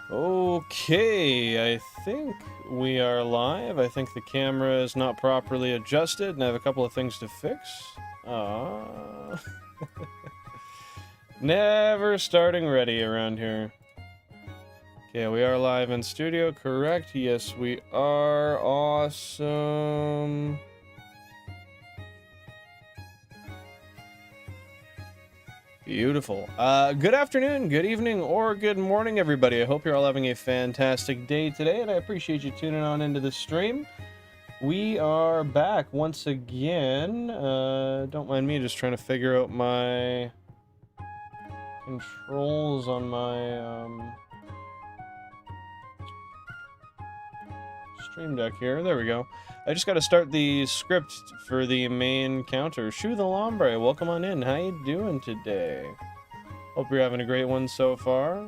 Okay, I think we are live. I think the camera is not properly adjusted, and I have a couple of things to fix. Never starting ready around here. Okay, we are live in studio, correct? Yes, we are. Awesome. Beautiful. Good afternoon, good evening, or good morning, everybody. I hope you're all having a fantastic day today, and I appreciate you tuning on into the stream. We are back once again. Don't mind me just trying to figure out my controls on my Stream Deck here. There we go. I just got to start the script for the main counter. Shu the Lombre, welcome on in. How you doing today? Hope you're having a great one so far.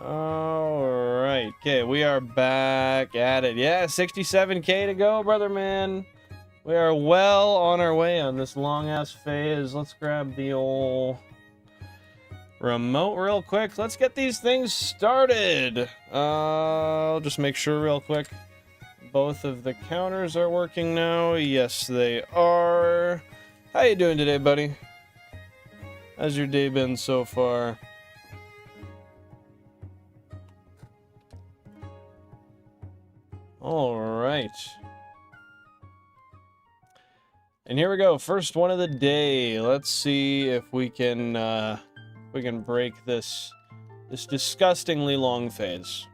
Alright, okay, we are back at it. Yeah, 67k to go, brother man. We are well on our way on this long-ass phase. Let's grab the old remote real quick. Let's get these things started. I'll just make sure real quick. Both of the counters are working now. Yes, they are. How you doing today, buddy? How's your day been so far? All right. And here we go. First one of the day. Let's see if we can break this disgustingly long phase.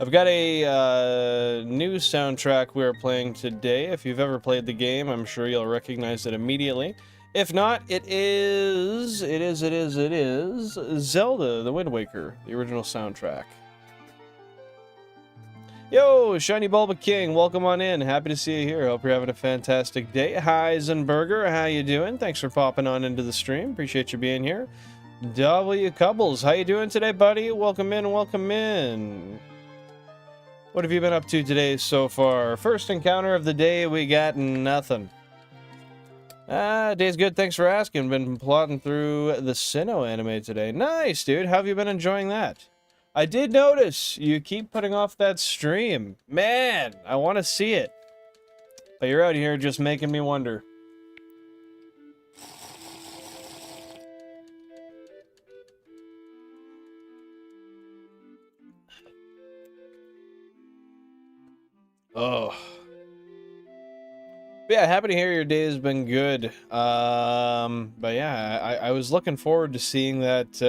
I've got a new soundtrack we are playing today. If you've ever played the game, I'm sure you'll recognize it immediately. If not, it is Zelda, the Wind Waker, the original soundtrack. Yo, Shiny Bulba King, welcome on in. Happy to see you here. Hope you're having a fantastic day. Heisenberger, how you doing? Thanks for popping on into the stream. Appreciate you being here. W Cubbles, how you doing today, buddy? Welcome in, welcome in. What have you been up to today so far? First encounter of the day, we got nothing. Day's good, thanks for asking. Been plotting through the Sinnoh anime today. Nice, dude. How have you been enjoying that? I did notice you keep putting off that stream. Man, I want to see it. But you're out here just making me wonder. Oh. But yeah, happy to hear your day has been good. But yeah, I was looking forward to seeing that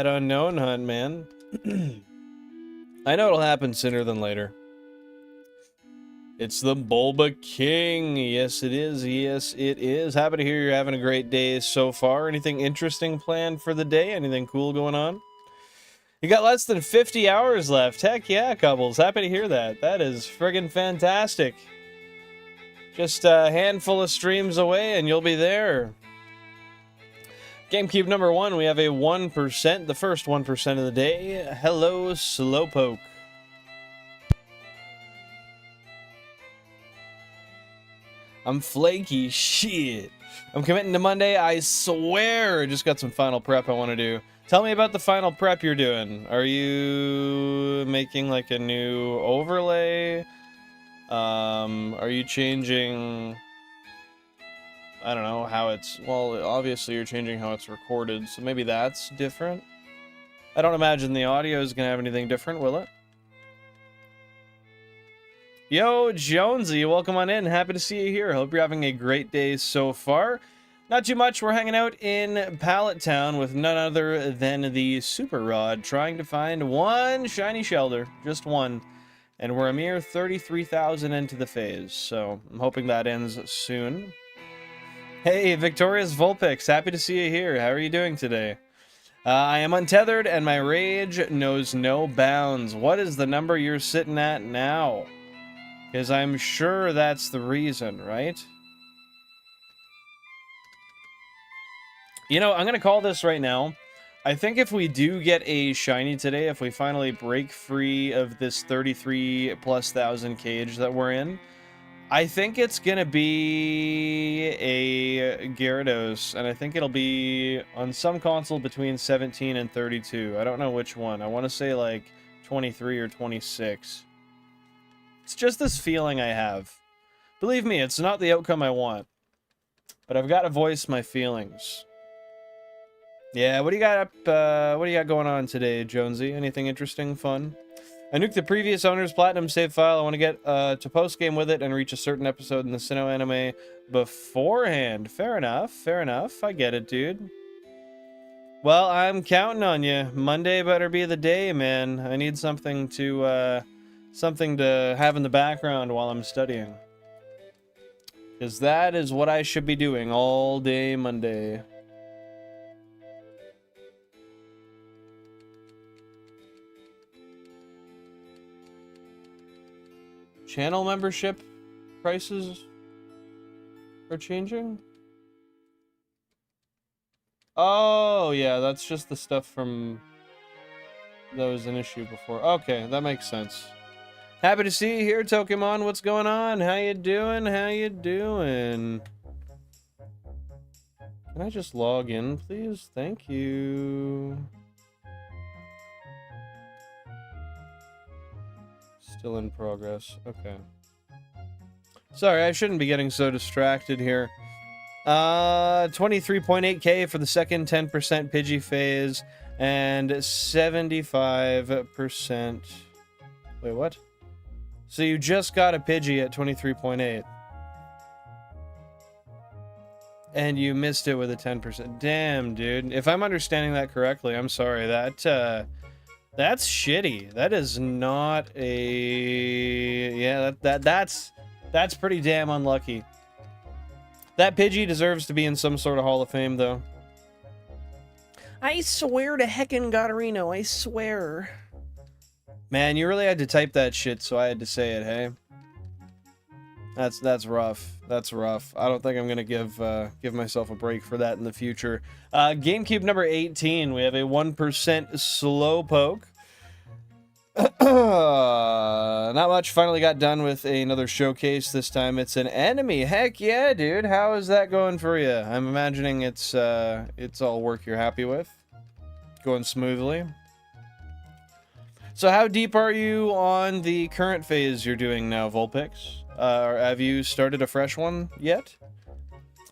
unknown hunt, man. I know it'll happen sooner than later. It's the Bulba King. Yes, it is. Yes, it is. Happy to hear you're having a great day so far. Anything interesting planned for the day? Anything cool going on? You got less than 50 hours left. Heck yeah, Couples. Happy to hear that. That is friggin' fantastic. Just a handful of streams away and you'll be there. GameCube number 1, we have a 1%, the first 1% of the day. Hello, Slowpoke. I'm flaky, shit. I'm committing to Monday, I swear. Just got some final prep I want to do. Tell me about the final prep you're doing. Are you making like a new overlay? Are you changing... I don't know how it's... Well, obviously you're changing how it's recorded, so maybe that's different. I don't imagine the audio is going to have anything different, will it? Yo, Jonesy, welcome on in. Happy to see you here. Hope you're having a great day so far. Not too much. We're hanging out in Pallet Town with none other than the Super Rod, trying to find one shiny Shellder. Just one. And we're a mere 33,000 into the phase, so I'm hoping that ends soon. Hey, Victoria's Vulpix, happy to see you here. How are you doing today? I am untethered and my rage knows no bounds. What is the number you're sitting at now? Because I'm sure that's the reason, right? You know, I'm going to call this right now. I think if we do get a shiny today, if we finally break free of this 33,000+ cage that we're in, I think it's gonna be a Gyarados, and I think it'll be on some console between 17 and 32. I don't know which one. I want to say like 23 or 26. It's just this feeling I have. Believe me, it's not the outcome I want. But I've got to voice my feelings. Yeah, what do you got up, what do you got going on today, Jonesy? Anything interesting, fun? I nuked the previous owner's platinum save file. I want to get to post-game with it and reach a certain episode in the Sinnoh anime beforehand. Fair enough, fair enough. I get it, dude. Well, I'm counting on you. Monday better be the day, man. I need something to have in the background while I'm studying. Because that is what I should be doing all day Monday. Channel membership prices are changing? Oh, yeah, that's just the stuff from that was an issue before. Okay, that makes sense. Happy to see you here, Pokemon. What's going on? How you doing? How you doing? Can I just log in, please? Thank you. Still in progress. Okay. Sorry, I shouldn't be getting so distracted here. 23.8k for the second 10% Pidgey phase, and 75%... Wait, what? So you just got a Pidgey at 23.8. And you missed it with a 10%. Damn, dude. If I'm understanding that correctly, I'm sorry. That's shitty. That is not a... Yeah, that's pretty damn unlucky. That Pidgey deserves to be in some sort of Hall of Fame, though. I swear to heckin' Gotterino, I swear. Man, you really had to type that shit, so I had to say it, hey? That's rough. That's rough. I don't think I'm gonna give myself a break for that in the future. GameCube number 18. We have a 1% Slowpoke. Not much. Finally got done with another showcase. This time it's an enemy. Heck yeah, dude. How is that going for you? I'm imagining it's all work you're happy with. Going smoothly. So how deep are you on the current phase you're doing now, Vulpix? Or have you started a fresh one yet?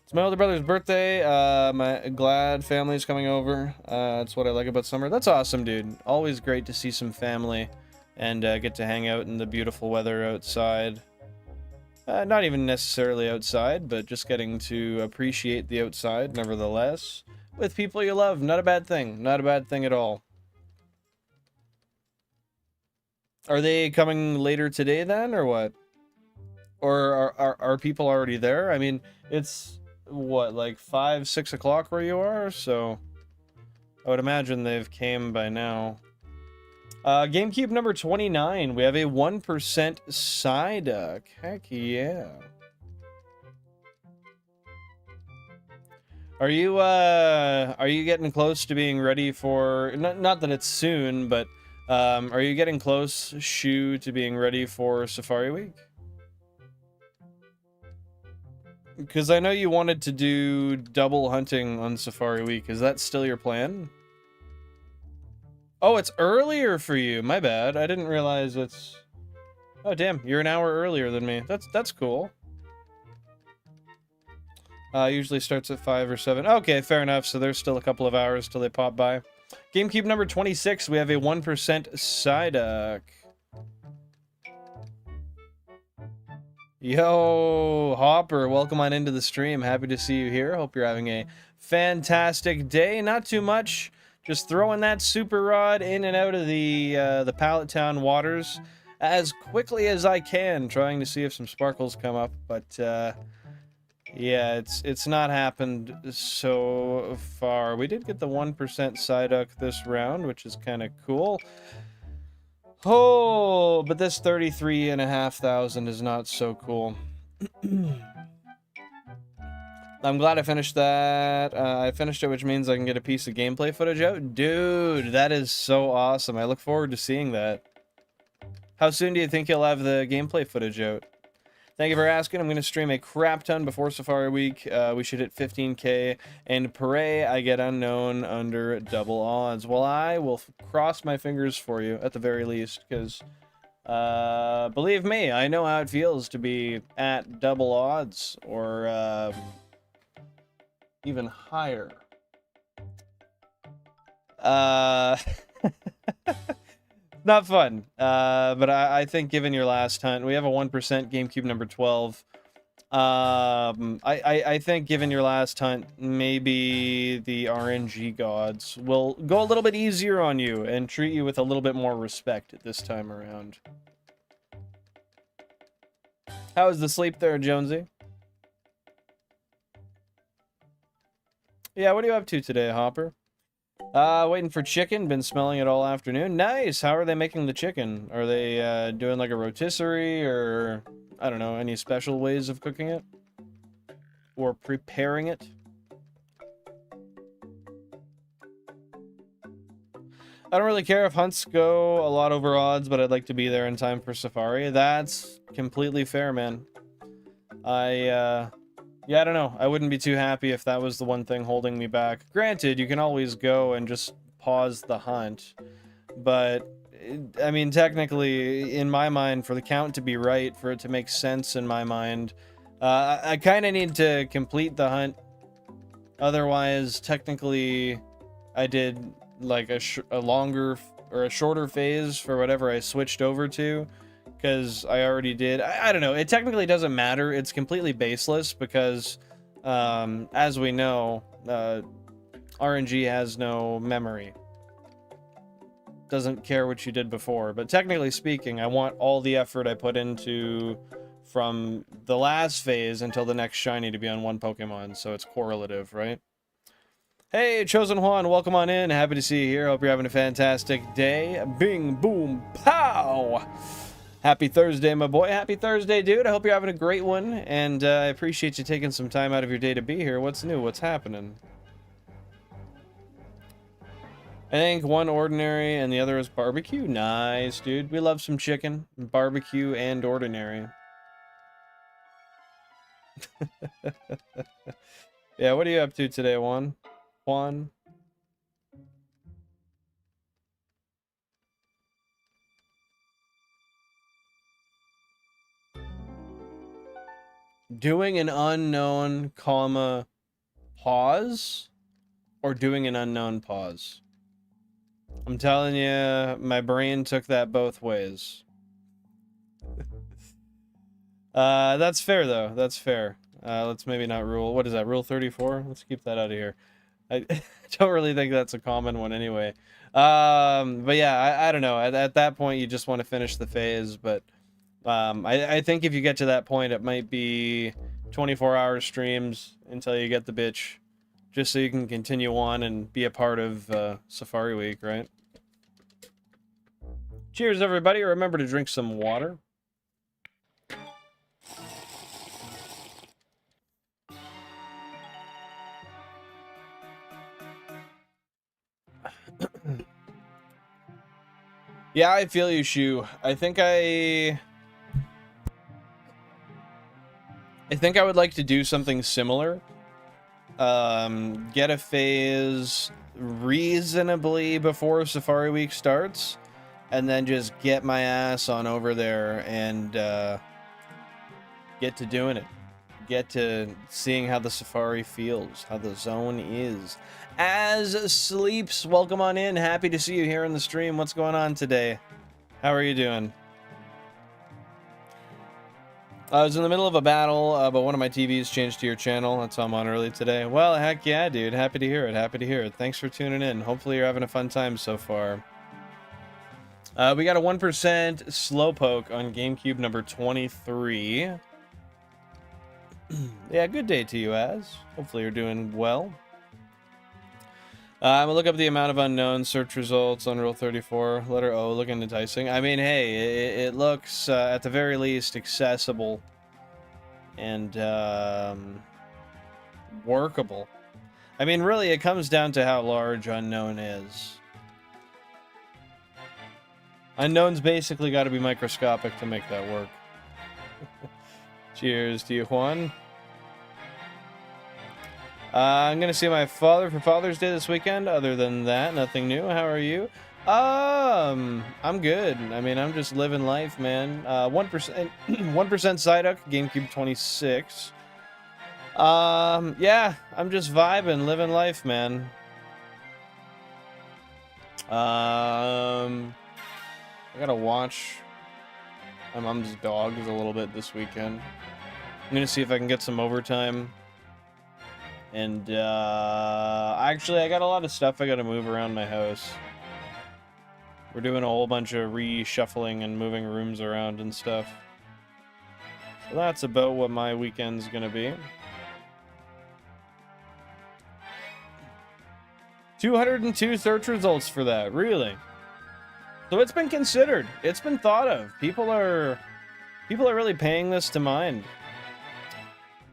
It's my older brother's birthday. My glad family's coming over. That's what I like about summer. That's awesome, dude. Always great to see some family and get to hang out in the beautiful weather outside. Not even necessarily outside, but just getting to appreciate the outside, nevertheless. With people you love. Not a bad thing. Not a bad thing at all. Are they coming later today then, or what? Or are people already there? I mean, it's, what, like 5, 6 o'clock where you are? So, I would imagine they've came by now. GameCube number 29. We have a 1% Psyduck. Heck yeah. Are you getting close to being ready for, not that it's soon, but are you getting close, Shu, to being ready for Safari Week? Because I know you wanted to do double hunting on Safari Week. Is that still your plan? Oh, it's earlier for you. My bad. I didn't realize it's... Oh, damn. You're an hour earlier than me. That's cool. Usually starts at 5 or 7. Okay, fair enough. So there's still a couple of hours till they pop by. GameCube number 26. We have a 1% Psyduck. Yo, Hopper, welcome on into the stream. Happy to see you here. Hope you're having a fantastic day. Not too much. Just throwing that super rod in and out of the Pallet Town waters as quickly as I can, trying to see if some sparkles come up. But yeah, it's not happened so far. We did get the 1% Psyduck this round, which is kind of cool. Oh, but this 33,500 is not so cool. I'm glad I finished that. I finished it, which means I can get a piece of gameplay footage out. Dude, that is so awesome. I look forward to seeing that. How soon do you think you'll have the gameplay footage out? Thank you for asking. I'm going to stream a crap ton before Safari Week. We should hit 15K. And pray I get unknown under double odds. Well, I will cross my fingers for you at the very least, because believe me, I know how it feels to be at double odds or even higher. Not fun, but I think given your last hunt, we have a 1% GameCube number 12. I think given your last hunt, maybe the RNG gods will go a little bit easier on you and treat you with a little bit more respect this time around. How is the sleep there, Jonesy? Yeah, what are you up to today, Hopper? Waiting for chicken. Been smelling it all afternoon. Nice. How are they making the chicken? Are they doing like a rotisserie or, I don't know, any special ways of cooking it? Or preparing it? I don't really care if hunts go a lot over odds, but I'd like to be there in time for Safari. That's completely fair, man. Yeah, I don't know. I wouldn't be too happy if that was the one thing holding me back. Granted, you can always go and just pause the hunt. But, I mean, technically, in my mind, for the count to be right, for it to make sense in my mind, I kind of need to complete the hunt. Otherwise, technically, I did, like, a longer or a shorter phase for whatever I switched over to. Because I already did. I don't know. It technically doesn't matter. It's completely baseless because, as we know, RNG has no memory. Doesn't care what you did before. But technically speaking, I want all the effort I put into from the last phase until the next shiny to be on one Pokemon. So it's correlative, right? Hey, Chosen Juan, welcome on in. Happy to see you here. Hope you're having a fantastic day. Bing, boom, pow! Happy Thursday, my boy. Happy Thursday, dude. I hope you're having a great one, and I appreciate you taking some time out of your day to be here. What's new? What's happening? I think one ordinary and the other is barbecue. Nice, dude. We love some chicken. Barbecue and ordinary. Yeah, what are you up to today, Juan? Juan? Doing an unknown, comma, pause? Or doing an unknown pause? I'm telling you, my brain took that both ways. That's fair, though. That's fair. Let's maybe not rule... What is that, Rule 34? Let's keep that out of here. I don't really think that's a common one anyway. But yeah, I don't know. At that point, you just want to finish the phase, but... I think if you get to that point, it might be 24-hour streams until you get the bitch, just so you can continue on and be a part of Safari Week, right? Cheers, everybody. Remember to drink some water. Yeah, I feel you, Shu. I think I would like to do something similar. Get a phase reasonably before Safari Week starts, and then just get my ass on over there and get to doing it. Get to seeing how the Safari feels, how the zone is. As Sleeps, welcome on in. Happy to see you here in the stream. What's going on today? How are you doing? I was in the middle of a battle, but one of my TVs changed to your channel. That's how I'm on early today. Well, heck yeah, dude. Happy to hear it. Happy to hear it. Thanks for tuning in. Hopefully you're having a fun time so far. We got a 1% Slowpoke on GameCube number 23. Yeah, good day to you, Az. Hopefully you're doing well. I'm gonna look up the amount of unknown search results on Rule 34. Letter O, looking enticing. I mean, hey, it looks, at the very least, accessible and workable. I mean, really, it comes down to how large unknown is. Unknown's basically got to be microscopic to make that work. Cheers to you, Juan. I'm gonna see my father for Father's Day this weekend. Other than that, nothing new. How are you? I'm good. I mean, I'm just living life, man. 1%, 1% Psyduck, GameCube 26. Yeah, I'm just vibing, living life, man. I gotta watch my mom's dogs a little bit this weekend. I'm gonna see if I can get some overtime. And, actually, I got a lot of stuff I gotta move around my house. We're doing a whole bunch of reshuffling and moving rooms around and stuff. So that's about what my weekend's gonna be. 202 search results for that, really? So it's been considered. It's been thought of. People are really paying this to mind.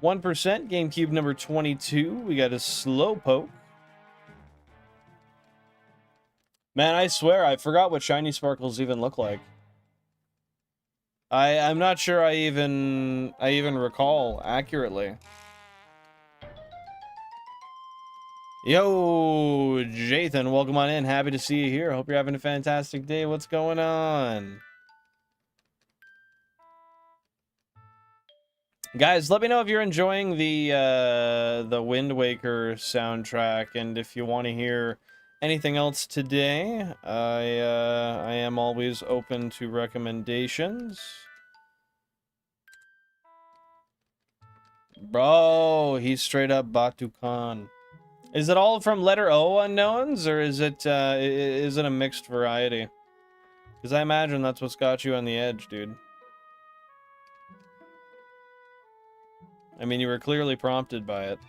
1%, GameCube number 22. We got a Slowpoke. Man, I swear, I forgot what shiny sparkles even look like. I'm not sure I even recall accurately. Yo, Jathan, welcome on in. Happy to see you here. Hope you're having a fantastic day. What's going on? Guys, let me know if you're enjoying the Wind Waker soundtrack, and if you want to hear anything else today. I am always open to recommendations. Bro, he's straight up Batukan. Is it all from letter O unknowns, or is it a mixed variety? Because I imagine that's what's got you on the edge, dude. I mean, you were clearly prompted by it.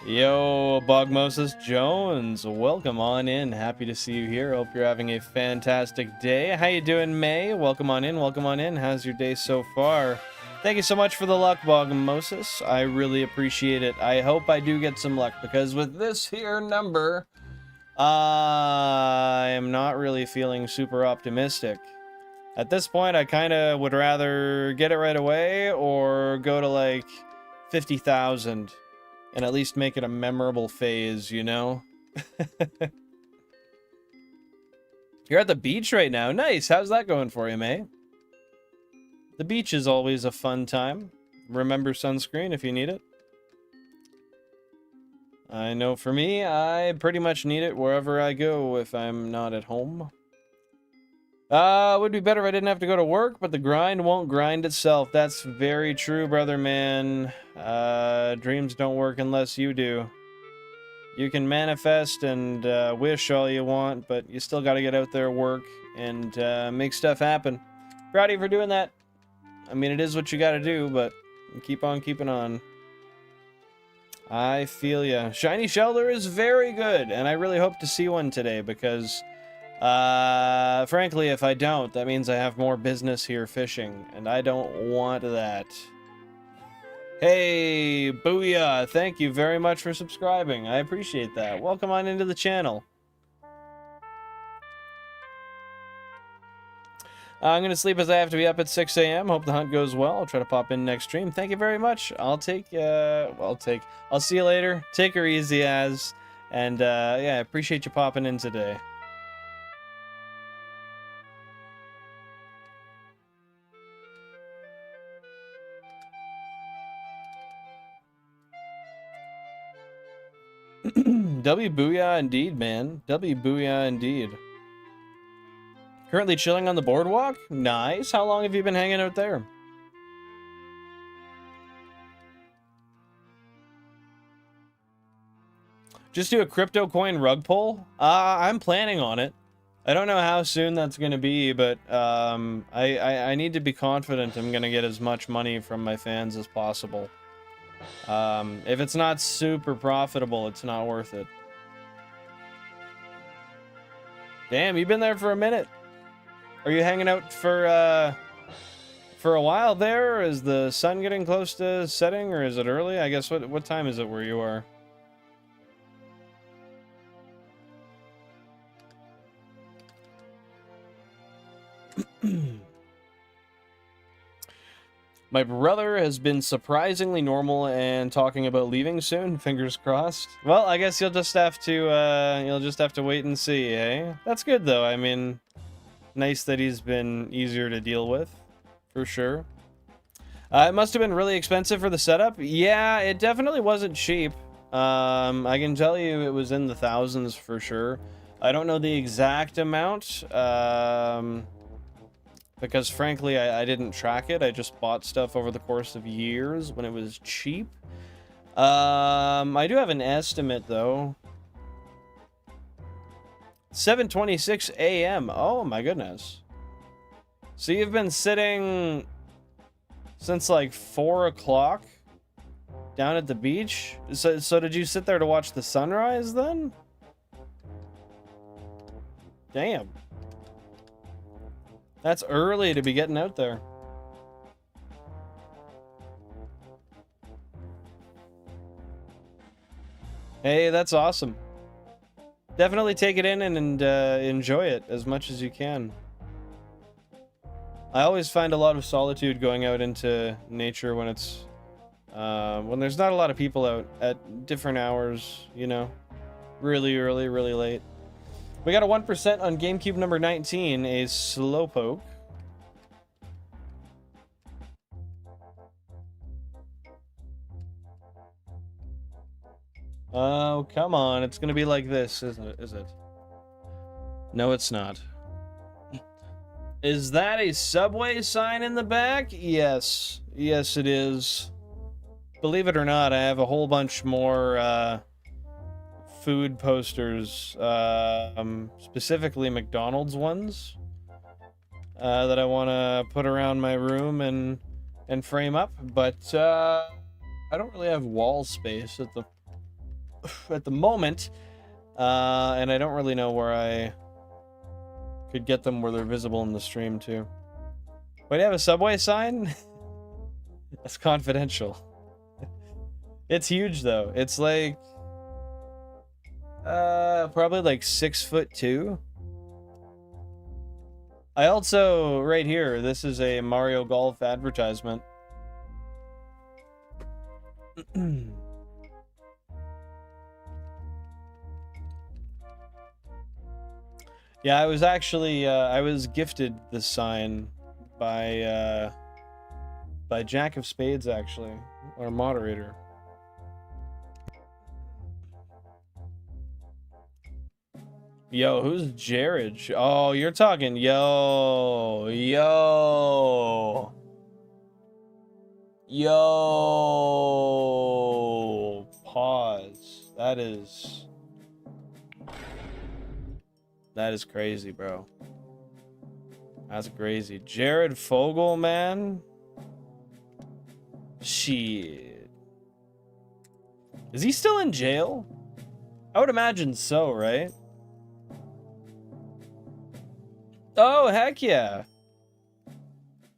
Yo, Bogmosis Jones, welcome on in. Happy to see you here. Hope you're having a fantastic day. How you doing, May? Welcome on in, welcome on in. How's your day so far? Thank you so much for the luck, Bogmosis. I really appreciate it. I hope I do get some luck, because with this here number, I am not really feeling super optimistic. At this point, I kind of would rather get it right away or go to like 50,000 and at least make it a memorable phase, you know? You're at the beach right now. Nice. How's that going for you, May? The beach is always a fun time. Remember sunscreen if you need it. I know for me, I pretty much need it wherever I go if I'm not at home. Would be better if I didn't have to go to work, but the grind won't grind itself. That's very true, brother man. Dreams don't work unless you do. You can manifest and wish all you want, but you still got to get out there, work, and make stuff happen. Proud of you for doing that. I mean, it is what you got to do, but keep on keeping on. I feel ya. Shiny Shelder is very good, and I really hope to see one today, because frankly, if I don't, that means I have more business here fishing, and I don't want that. Hey, Booyah! Thank you very much for subscribing. I appreciate that. Welcome on into the channel. I'm going to sleep as I have to be up at 6 a.m. Hope the hunt goes well. I'll try to pop in next stream. Thank you very much. I'll see you later. Take her easy, as. And, yeah, I appreciate you popping in today. W Booyah indeed, man. W Booyah indeed. Currently chilling on the boardwalk? Nice. How long have you been hanging out there? Just do a crypto coin rug pull? I'm planning on it. I don't know how soon that's going to be, but I need to be confident I'm going to get as much money from my fans as possible. If it's not super profitable, it's not worth it. Damn, you've been there for a minute. Are you hanging out for a while there? Or is the sun getting close to setting, or is it early? I guess, what time is it where you are? My brother has been surprisingly normal and talking about leaving soon. Fingers crossed. Well, I guess you'll just have to wait and see, eh? That's good though. I mean, nice that he's been easier to deal with, for sure. It must have been really expensive for the setup. Yeah, it definitely wasn't cheap. I can tell you it was in the thousands for sure. I don't know the exact amount. Because frankly, I didn't track it. I just bought stuff over the course of years when it was cheap. I do have an estimate though. 7:26 a.m. Oh my goodness. So you've been sitting since like 4 o'clock down at the beach? So did you sit there to watch the sunrise then? Damn. That's early to be getting out there. Hey, that's awesome. Definitely take it in and enjoy it as much as you can. I always find a lot of solitude going out into nature when it's when there's not a lot of people out at different hours, you know, really early, really late. We got a 1% on GameCube number 19, a Slowpoke. Oh, come on. It's gonna be like this, isn't it? Is it? No, it's not. Is that a Subway sign in the back? Yes. Yes, it is. Believe it or not, I have a whole bunch more, food posters, specifically McDonald's ones, that I want to put around my room and frame up, but I don't really have wall space at the moment, and I don't really know where I could get them where they're visible in the stream too. Wait, do you have a Subway sign? That's confidential. It's huge though. It's like probably like 6'2". I also, right here, this is a Mario Golf advertisement. Yeah, I was actually, I was gifted this sign by Jack of Spades, actually, our moderator. Yo, who's Jared? Oh, you're talking, yo. Pause. That is crazy, bro. That's crazy. Jared Fogel, man. Shit. Is he still in jail? I would imagine so, right? Oh, heck yeah.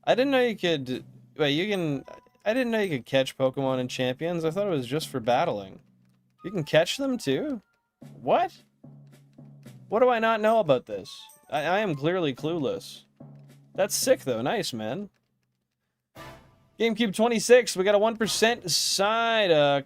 I didn't know you could... Wait, you can... I didn't know you could catch Pokemon in Champions. I thought it was just for battling. You can catch them, too? What? What do I not know about this? I am clearly clueless. That's sick, though. Nice, man. GameCube 26. We got a 1% Psyduck.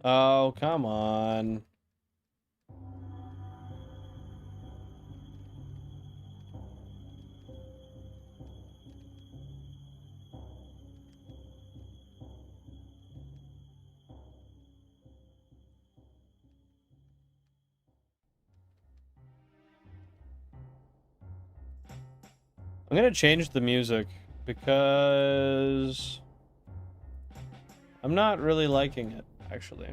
Oh, come on. I'm gonna change the music because I'm not really liking it, actually.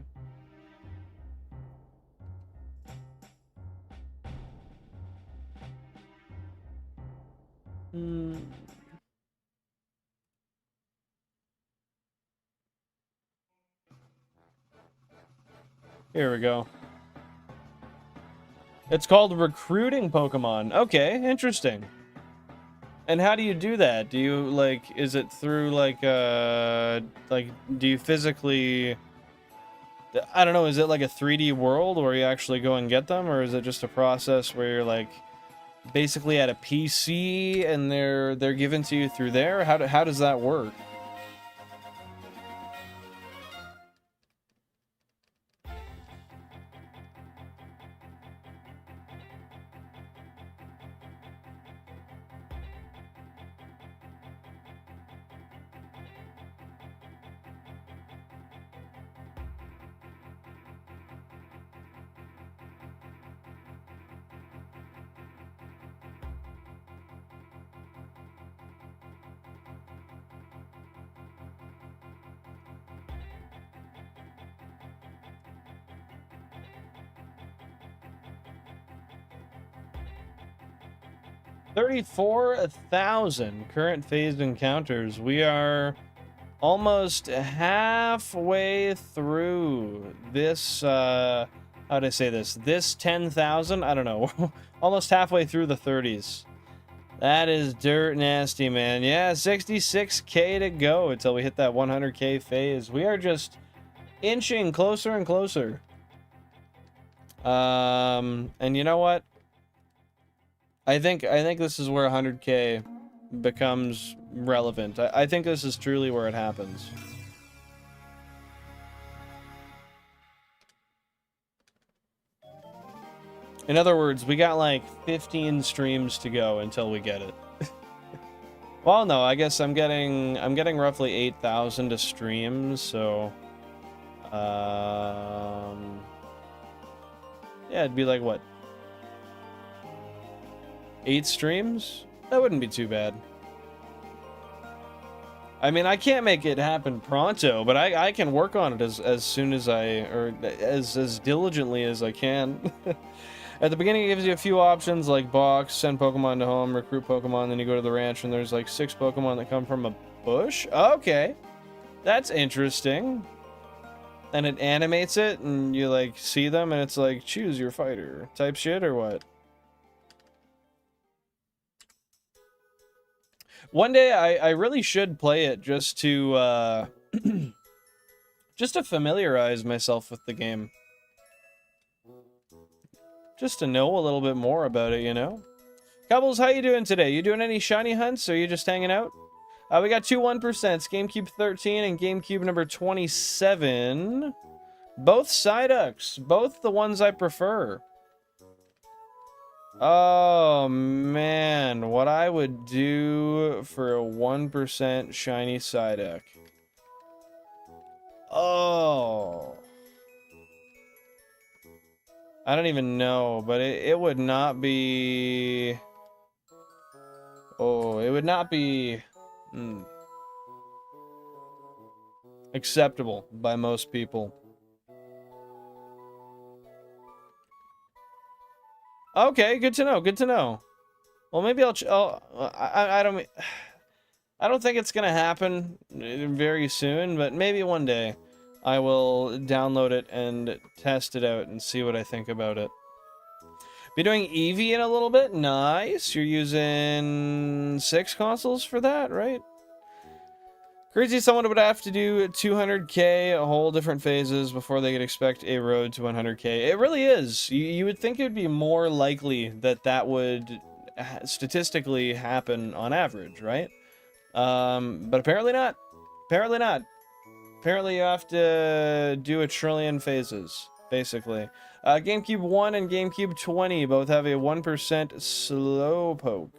Here we go. It's called recruiting Pokemon. Okay, interesting. And how do you do that? Do you, like, is it through, like, do you physically, I don't know, is it like a 3D world where you actually go and get them? Or is it just a process where you're, like, basically at a PC and they're given to you through there? How does that work? $34,000 current phased encounters. We are almost halfway through this, how do I say this? This 10,000? I don't know. Almost halfway through the 30s. That is dirt nasty, man. Yeah, 66K to go until we hit that 100K phase. We are just inching closer and closer. And you know what? I think this is where 100K becomes relevant. I think this is truly where it happens. In other words, we got like 15 streams to go until we get it. Well, no, I guess I'm getting roughly 8,000 a stream, so yeah, it'd be like what? 8 streams? That wouldn't be too bad. I mean, I can't make it happen pronto, but I can work on it as soon as as diligently as I can. At the beginning, it gives you a few options like box, send Pokemon to home, recruit Pokemon, then you go to the ranch and there's like 6 Pokemon that come from a bush? Okay. That's interesting. And it animates it and you like see them and it's like choose your fighter type shit or what? One day I really should play it just to just to familiarize myself with the game. Just to know a little bit more about it, you know? Cobbles, how you doing today? You doing any shiny hunts or are you just hanging out? We got 2 1%, GameCube 13 and GameCube number 27. Both Psyducks, both the ones I prefer. Oh, man. What I would do for a 1% shiny Psyduck. Oh. I don't even know, but it would not be... Oh, it would not be... acceptable by most people. Okay, good to know. Good to know. Well, maybe I don't think it's gonna happen very soon, but maybe one day I will download it and test it out and see what I think about it. Be doing Eevee in a little bit. Nice. You're using 6 consoles for that, right? Crazy, someone would have to do 200K, a whole different phases before they could expect a road to 100K. It really is. You would think it would be more likely that that would statistically happen on average, right? But apparently not. Apparently not. Apparently you have to do 1 trillion phases, basically. GameCube 1 and GameCube 20 both have a 1% Slowpoke.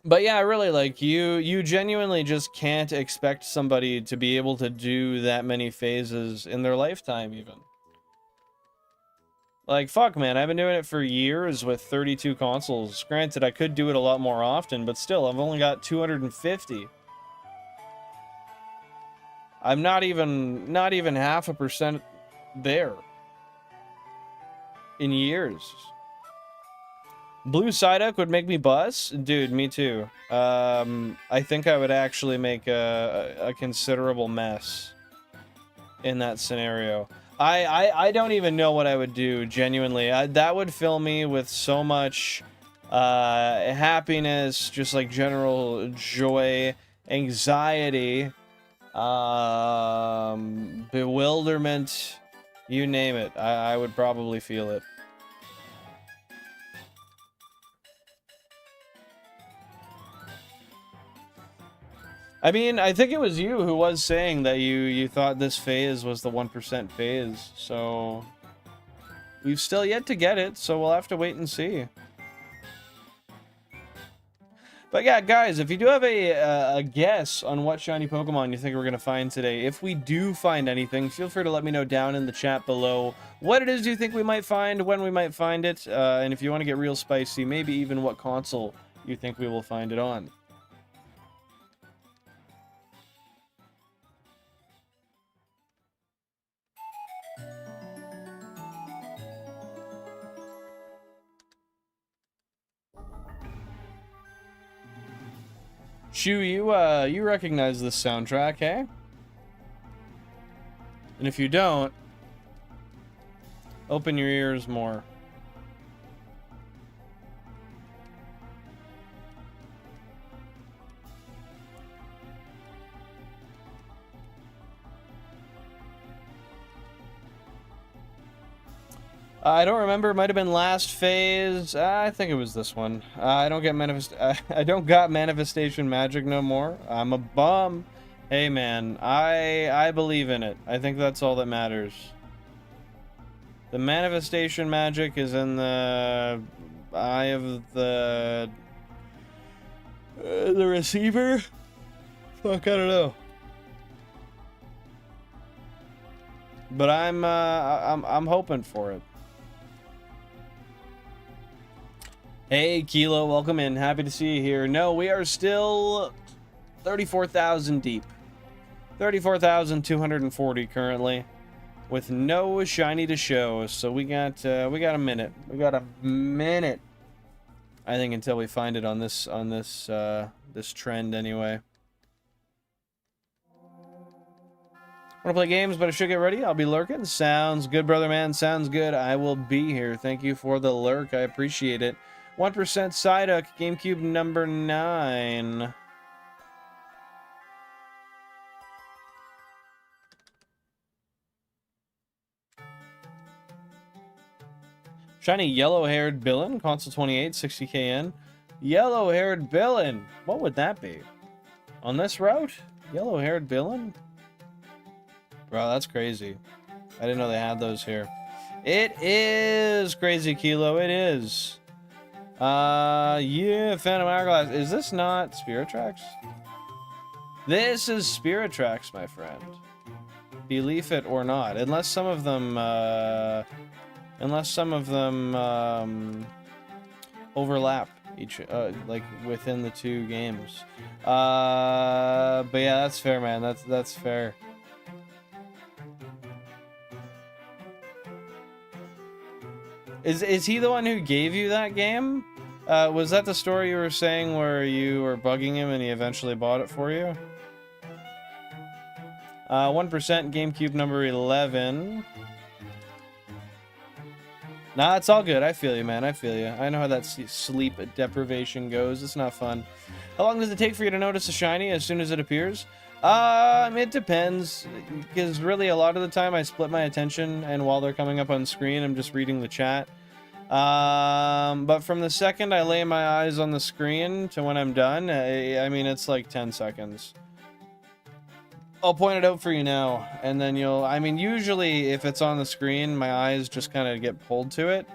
But yeah, really, like, you genuinely just can't expect somebody to be able to do that many phases in their lifetime, even. Like, fuck, man, I've been doing it for years with 32 consoles. Granted, I could do it a lot more often, but still, I've only got 250. I'm not even 0.5% there. In years. Blue Psyduck would make me buzz? Dude, me too. I think I would actually make a considerable mess in that scenario. I don't even know what I would do, genuinely. That would fill me with so much happiness, just like general joy, anxiety, bewilderment, you name it. I would probably feel it. I mean, I think it was you who was saying that you thought this phase was the 1% phase, so we've still yet to get it, so we'll have to wait and see. But yeah, guys, if you do have a guess on what shiny Pokemon you think we're going to find today, if we do find anything, feel free to let me know down in the chat below what it is you think we might find, when we might find it, and if you want to get real spicy, maybe even what console you think we will find it on. Shu, you recognize this soundtrack, hey? And if you don't, open your ears more. I don't remember. It might have been last phase. I think it was this one. I don't got manifestation magic no more. I'm a bum. Hey man, I believe in it. I think that's all that matters. The manifestation magic is in the eye of the receiver. Fuck, I don't know. But I'm hoping for it. Hey, Kilo, welcome in. Happy to see you here. No, we are still 34,000 deep. 34,240 currently, with no shiny to show. So we got a minute. We got a minute, I think, until we find it on this this trend anyway. Want to play games, but I should get ready. I'll be lurking. Sounds good, brother man. Sounds good. I will be here. Thank you for the lurk. I appreciate it. 1% Psyduck, GameCube number 9. Shiny yellow-haired Billin, console 28, 60KN. Yellow-haired Billin. What would that be? On this route? Yellow-haired Billin? Bro, that's crazy. I didn't know they had those here. It is crazy, Kilo. It is. Yeah, Phantom Hourglass. Is this not Spirit Tracks? This is Spirit Tracks, my friend. Believe it or not. Unless some of them, overlap each, like within the two games. But yeah, that's fair, man. That's fair. Is he the one who gave you that game? Was that the story you were saying where you were bugging him and he eventually bought it for you? 1% GameCube number 11. Nah, it's all good. I feel you, man. I feel you. I know how that sleep deprivation goes. It's not fun. How long does it take for you to notice a shiny as soon as it appears? It depends, because really a lot of the time I split my attention, and while they're coming up on screen, I'm just reading the chat. But from the second I lay my eyes on the screen to when I'm done, I mean, it's like 10 seconds. I'll point it out for you now, and then I mean, usually if it's on the screen, my eyes just kind of get pulled to it,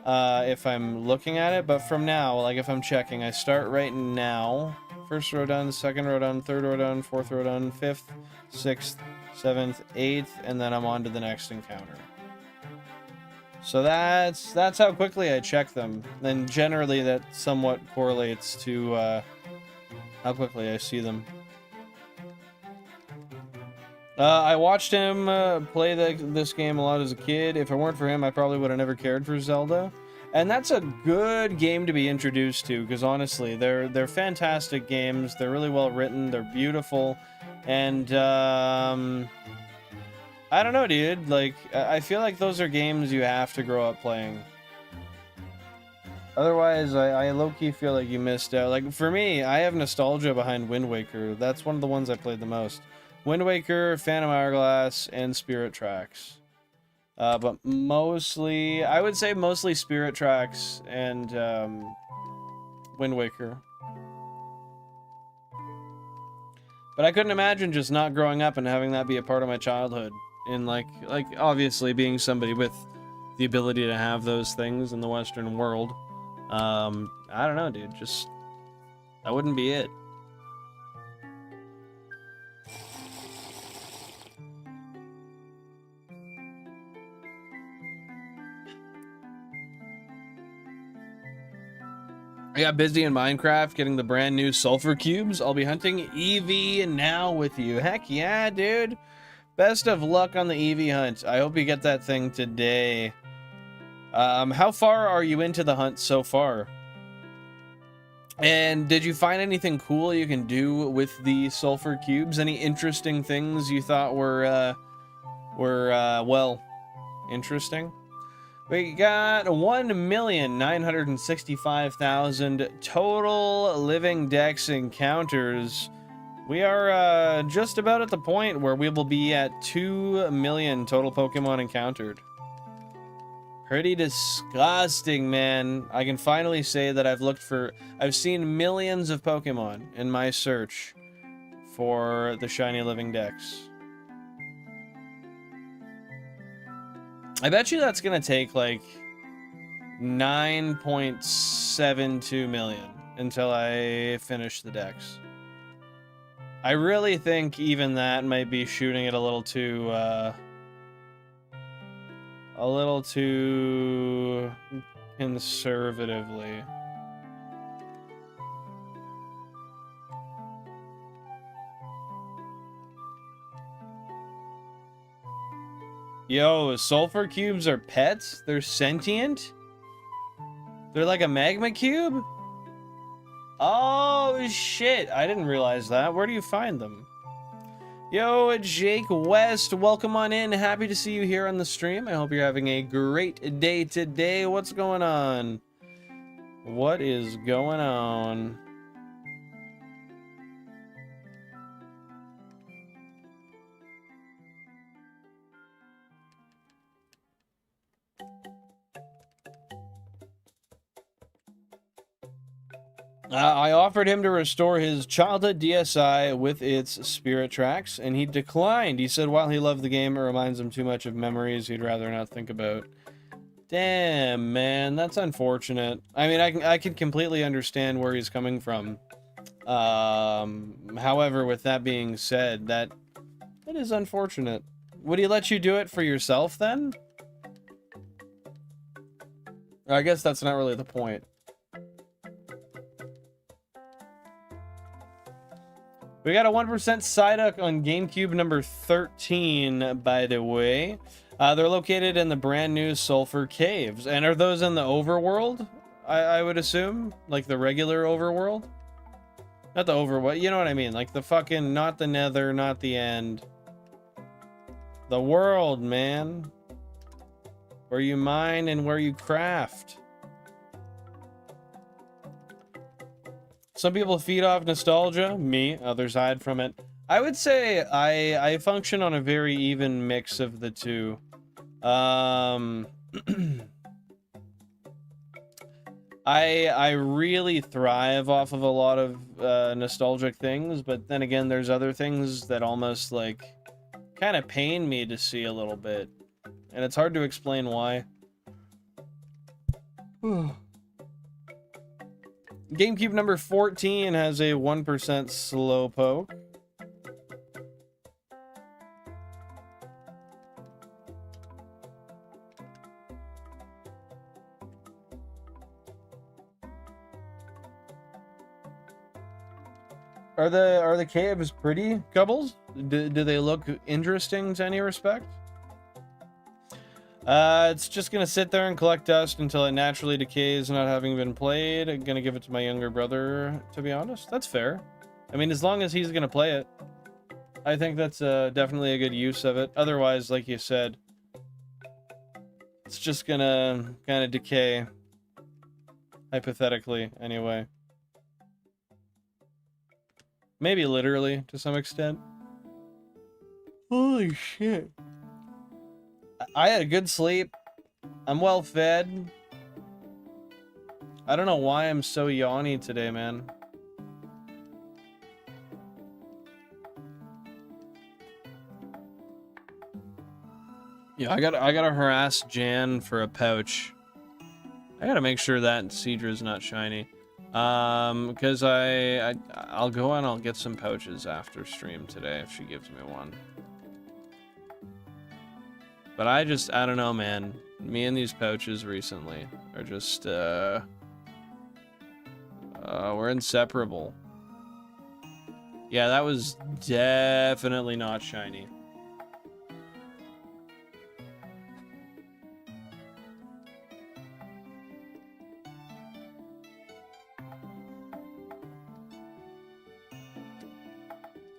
if I'm looking at it, but from now, like if I'm checking, I start right now. First row done, second row done, third row done, fourth row done, fifth, sixth, seventh, eighth, and then I'm on to the next encounter. So that's how quickly I check them. And generally that somewhat correlates to how quickly I see them. I watched him play this game a lot as a kid. If it weren't for him, I probably would have never cared for Zelda. And that's a good game to be introduced to, because honestly, they're fantastic games. They're really well written. They're beautiful, and I don't know, dude. Like, I feel like those are games you have to grow up playing. Otherwise, I low-key feel like you missed out. Like, for me, I have nostalgia behind Wind Waker. That's one of the ones I played the most. Wind Waker, Phantom Hourglass, and Spirit Tracks. But mostly, I would say mostly Spirit Tracks and Wind Waker. But I couldn't imagine just not growing up and having that be a part of my childhood. And like obviously being somebody with the ability to have those things in the Western world. I don't know, dude. Just, that wouldn't be it. I got busy in Minecraft getting the brand new sulfur cubes. I'll be hunting Eevee now with you. Heck yeah, dude. Best of luck on the Eevee hunt. I hope you get that thing today. How far are you into the hunt so far? And did you find anything cool you can do with the sulfur cubes? Any interesting things you thought were well, interesting? We got 1,965,000 total living dex encounters. We are just about at the point where we will be at 2 million total Pokemon encountered. Pretty disgusting, man. I can finally say that I've seen millions of Pokemon in my search for the Shiny Living Dex. I bet you that's gonna take like 9.72 million until I finish the Dex. I really think even that might be shooting it a little too conservatively. Yo, sulfur cubes are pets? They're sentient? They're like a magma cube? Oh, shit. I didn't realize that. Where do you find them? Yo, Jake West, welcome on in. Happy to see you here on the stream. I hope you're having a great day today. What's going on? What is going on? I offered him to restore his childhood DSi with its spirit tracks, and he declined. He said while he loved the game, it reminds him too much of memories he'd rather not think about. Damn, man, that's unfortunate. I mean, I can completely understand where he's coming from. However, with that being said, that is unfortunate. Would he let you do it for yourself, then? I guess that's not really the point. We got a 1% Psyduck on GameCube number 13, by the way. They're located in the brand new Sulphur Caves. And are those in the overworld? I would assume? Like the regular overworld? Not the overworld, you know what I mean? Like the fucking, not the nether, not the end. The world, man. Where you mine and where you craft. Some people feed off nostalgia, me, others hide from it. I would say I function on a very even mix of the two. I really thrive off of a lot of nostalgic things, but then again, there's other things that almost like kind of pain me to see a little bit, and it's hard to explain why. GameCube number 14 has a 1% Slowpoke. Are the caves pretty, Gubbles? Do they look interesting to any respect? It's just gonna sit there and collect dust until it naturally decays, not having been played. I'm gonna give it to my younger brother, to be honest. That's fair. I mean, as long as he's gonna play it, I think that's definitely a good use of it. Otherwise, like you said, it's just gonna kind of decay. Hypothetically, anyway. Maybe literally, to some extent. Holy shit. I had a good sleep. I'm well fed. I don't know why I'm so yawny today, man. Yeah, I gotta harass Jan for a pouch. I gotta make sure that Seadra's not shiny. Because I'll go and I'll get some pouches after stream today if she gives me one. But I don't know, man. Me and these pouches recently are just, we're inseparable. Yeah, that was definitely not shiny.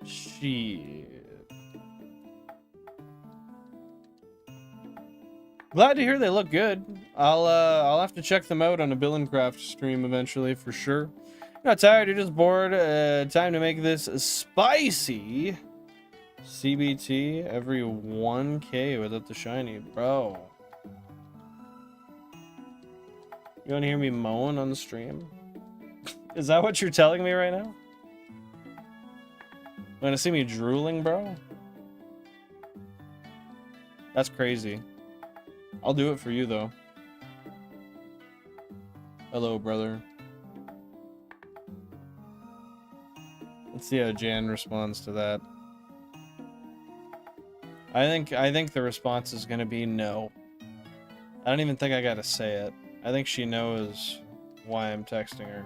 Shit. Glad to hear they look good. I'll have to check them out on a Billincraft stream eventually for sure. Not tired, you're just bored. Time to make this spicy. CBT every 1K without the shiny, bro. You want to hear me moan on the stream? Is that what you're telling me right now? You want to see me drooling, bro? That's crazy. I'll do it for you, though. Hello, brother. Let's see how Jan responds to that. I think the response is gonna be no. I don't even think I gotta say it. I think she knows why I'm texting her.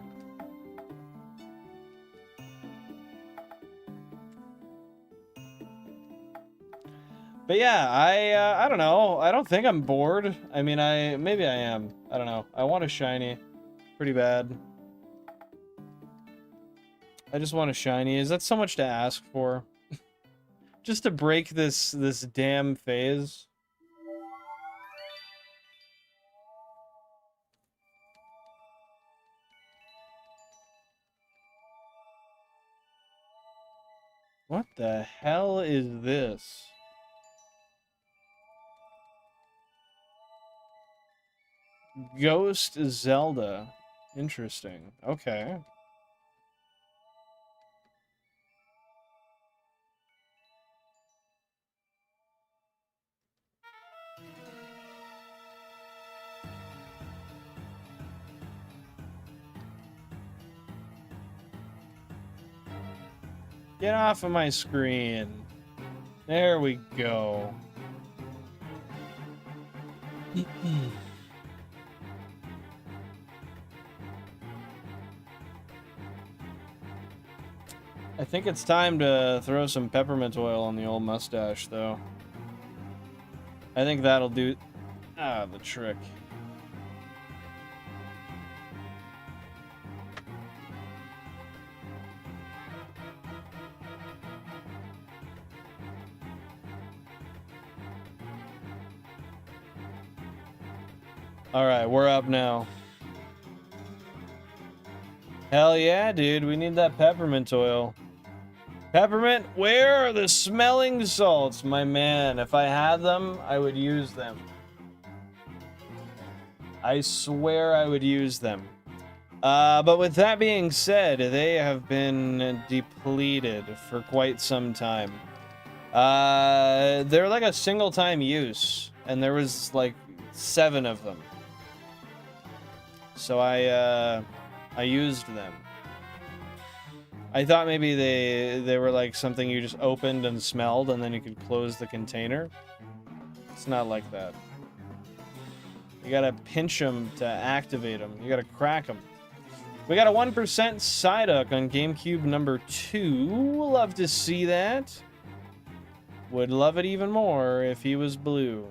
But yeah, I don't know. I don't think I'm bored. I mean, maybe I am. I don't know. I want a shiny pretty bad. I just want a shiny. Is that so much to ask for? Just to break this damn phase. What the hell is this? Ghost Zelda. Interesting. Okay. Get off of my screen. There we go. I think it's time to throw some peppermint oil on the old mustache, though. I think that'll do the trick. Alright, we're up now. Hell yeah, dude. We need that peppermint oil. Peppermint, where are the smelling salts, my man? If I had them, I would use them. I swear I would use them. But with that being said, they have been depleted for quite some time. They're like a single-time use, and there was like 7 of them. So I used them. I thought maybe they were like something you just opened and smelled and then you could close the container. It's not like that. You gotta pinch them to activate them. You gotta crack them. We got a 1% Psyduck on GameCube number 2. Love to see that. Would love it even more if he was blue.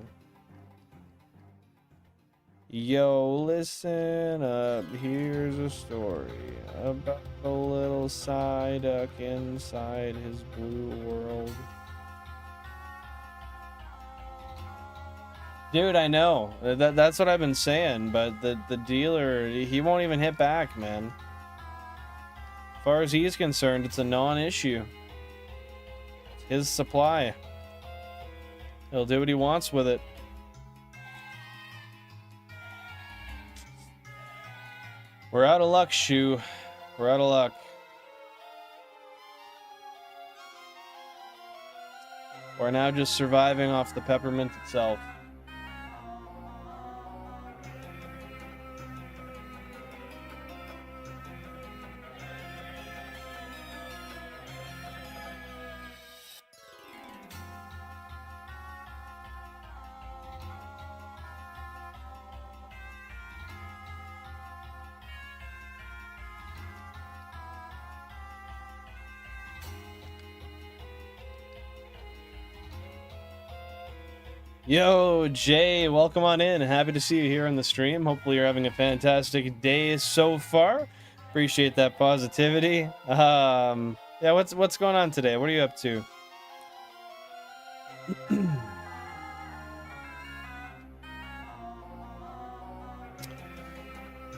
Yo, listen up, here's a story about a little Psyduck inside his blue world. Dude, I know. That's what I've been saying, but the dealer, he won't even hit back, man. As far as he's concerned, it's a non-issue. His supply. He'll do what he wants with it. We're out of luck, Shu. We're out of luck. We're now just surviving off the peppermint itself. Yo, Jay, welcome on in. Happy to see you here on the stream. Hopefully you're having a fantastic day so far. Appreciate that positivity. Yeah, what's going on today? What are you up to?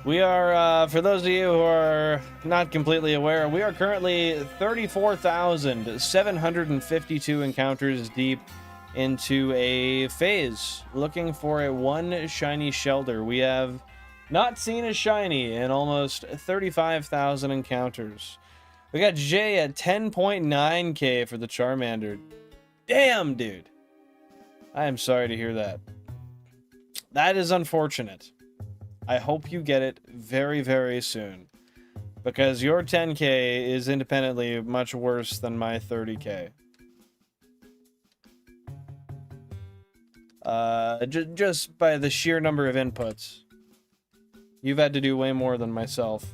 We are, for those of you who are not completely aware, we are currently 34,752 encounters deep into a phase, looking for a one shiny Shellder. We have not seen a shiny in almost 35,000 encounters. We got Jay at 10.9k for the Charmander. Damn, dude. I am sorry to hear that. That is unfortunate. I hope you get it very, very soon, because your 10k is independently much worse than my 30k. Just by the sheer number of inputs. You've had to do way more than myself.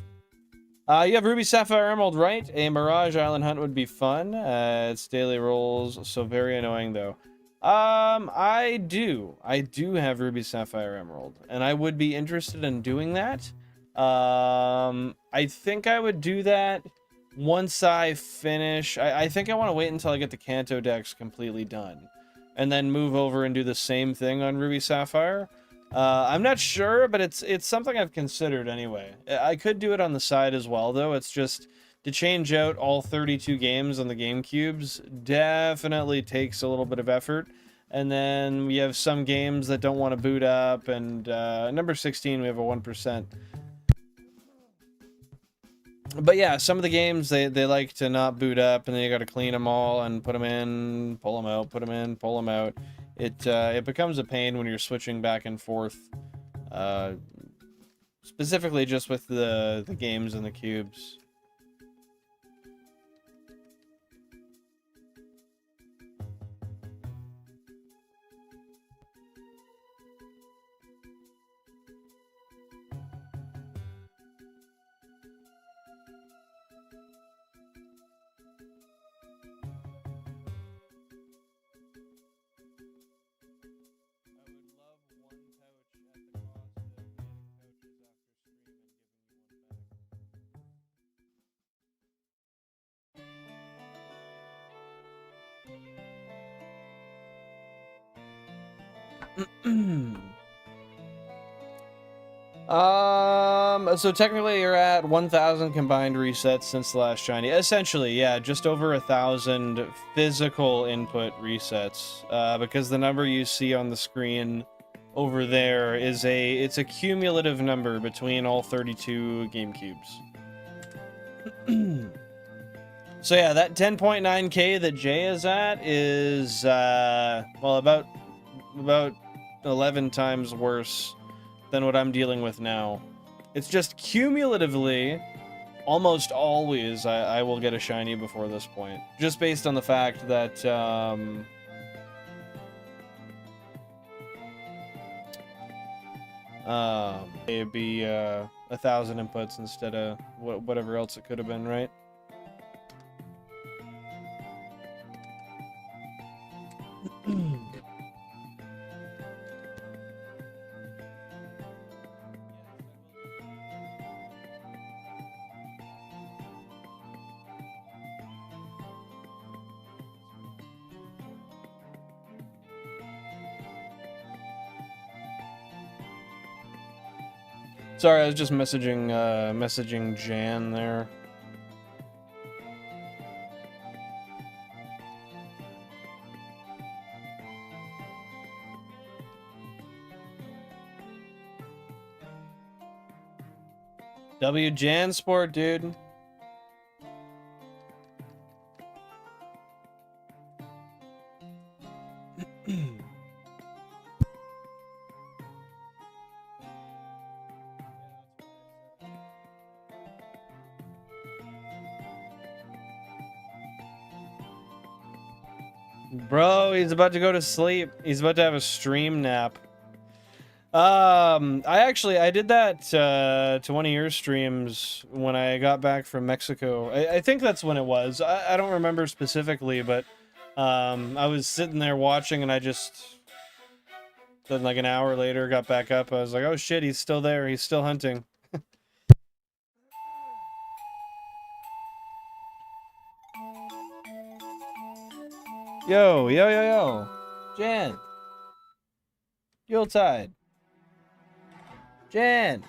You have Ruby, Sapphire, Emerald, right? A Mirage Island hunt would be fun. It's daily rolls, so very annoying though. I do have Ruby, Sapphire, Emerald, and I would be interested in doing that. I think I would do that once I finish. I think I want to wait until I get the Kanto decks completely done, and then move over and do the same thing on Ruby Sapphire. I'm not sure, but it's something I've considered anyway. I could do it on the side as well, though. It's just to change out all 32 games on the GameCubes definitely takes a little bit of effort. And then we have some games that don't want to boot up, and number 16 we have a 1%. But yeah, some of the games, they like to not boot up, and then you got to clean them all and put them in, pull them out, put them in, pull them out. It becomes a pain when you're switching back and forth, specifically just with the games and the cubes. So technically you're at 1,000 combined resets since the last shiny. Essentially, yeah, just over 1,000 physical input resets. Because the number you see on the screen over there is it's a cumulative number between all 32 GameCubes. So yeah, that 10.9k that Jay is at is well, about 11 times worse than what I'm dealing with now. It's just cumulatively, almost always, I will get a shiny before this point. Just based on the fact that, it'd be 1,000 inputs instead of whatever else it could have been, right? Sorry, I was just messaging Jan there. W Jansport, dude. Bro, he's about to go to sleep. He's about to have a stream nap. I did that to one of your streams when I got back from Mexico. I think that's when it was. I don't remember specifically, but I was sitting there watching, and I just then like an hour later got back up. I was like, oh shit, he's still there. He's still hunting. Yo, yo, yo, yo. Jan. Yuletide. Jan.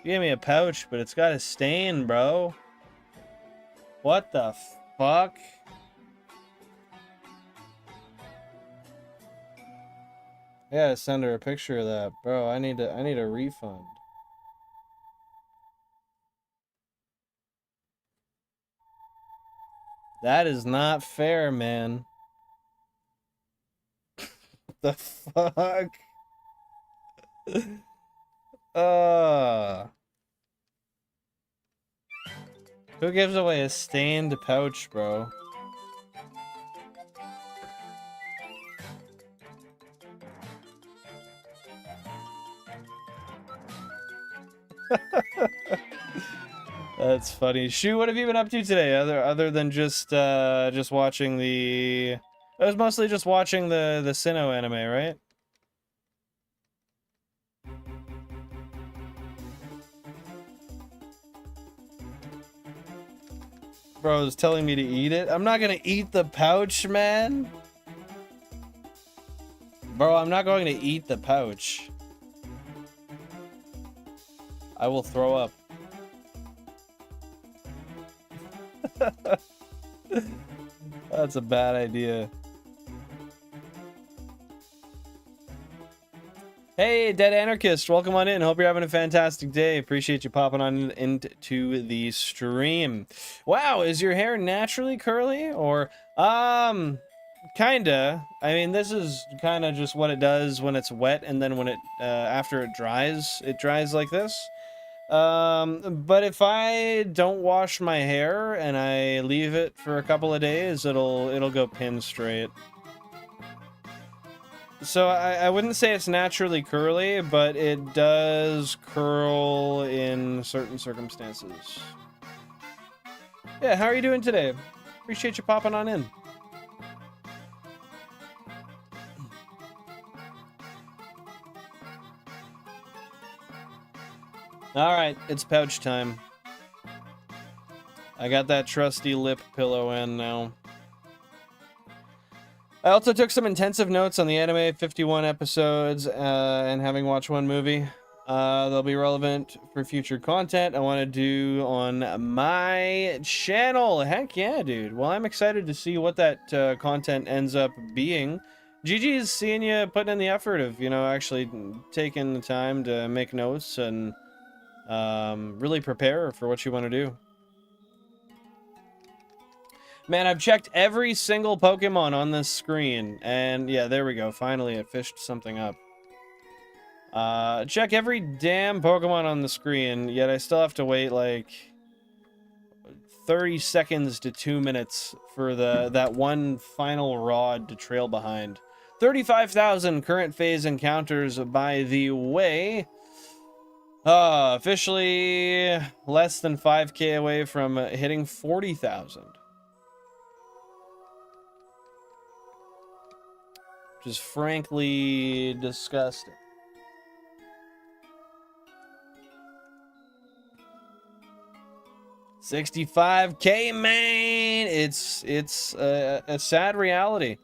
You gave me a pouch, but it's got a stain, bro. What the fuck? I gotta send her a picture of that, bro. I need a refund. That is not fair, man. The fuck? Who gives away a stained pouch, bro? That's funny. Shu, what have you been up to today? Other than just watching the... I was mostly just watching the Sinnoh anime, right? Bro is telling me to eat it. I'm not gonna eat the pouch, man. Bro, I'm not going to eat the pouch. I will throw up. That's a bad idea. Hey, Dead Anarchist, welcome on in. Hope you're having a fantastic day. Appreciate you popping on into the stream. Wow, is your hair naturally curly? Or, kinda. I mean, this is kinda just what it does when it's wet, and then when it, after it dries like this. But if I don't wash my hair and I leave it for a couple of days, it'll go pin straight. So I wouldn't say it's naturally curly, but it does curl in certain circumstances. Yeah, how are you doing today? Appreciate you popping on in. Alright, it's pouch time. I got that trusty lip pillow in now. I also took some intensive notes on the anime 51 episodes and having watched one movie. They'll be relevant for future content I want to do on my channel. Heck yeah, dude. Well, I'm excited to see what that content ends up being. GG's seeing you putting in the effort of, you know, actually taking the time to make notes and really prepare for what you want to do. Man, I've checked every single Pokemon on this screen, and yeah, there we go. Finally, it fished something up. Check every damn Pokemon on the screen, yet I still have to wait like 30 seconds to 2 minutes for that one final rod to trail behind. 35,000 current phase encounters by the way. Officially less than 5k away from hitting 40,000. Which is frankly disgusting. 65K, man. It's a sad reality.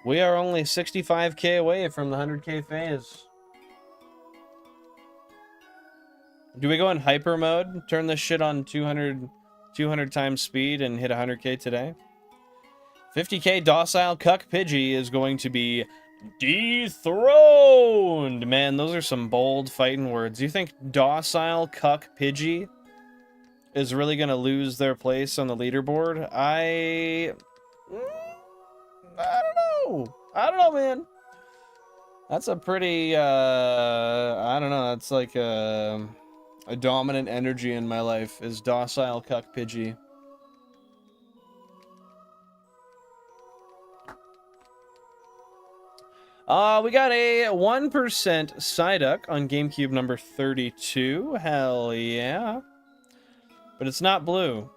We are only 65K away from the 100K phase. Do we go in hyper mode? Turn this shit on 200 times speed and hit 100K today? 50K docile cuck Pidgey is going to be dethroned. Man, those are some bold fighting words. You think docile cuck Pidgey is really going to lose their place on the leaderboard? I don't know. I don't know, man. That's a pretty, I don't know. That's like a dominant energy in my life is docile cuck Pidgey. We got a 1% Psyduck on GameCube number 32. Hell yeah. But it's not blue.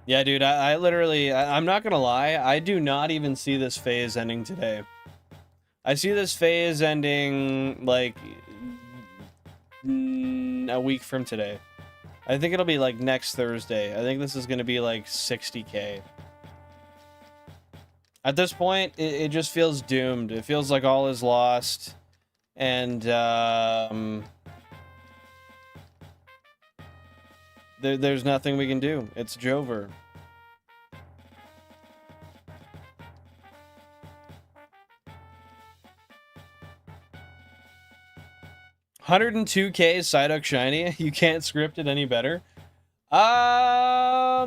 Yeah, dude, I literally, I'm not gonna lie, I do not even see this phase ending today. I see this phase ending, like, a week from today. I think it'll be, like, next Thursday. I think this is gonna be, like, 60K. At this point, it just feels doomed. It feels like all is lost. And, there's nothing we can do. It's Jover. $102K Psyduck Shiny. You can't script it any better. I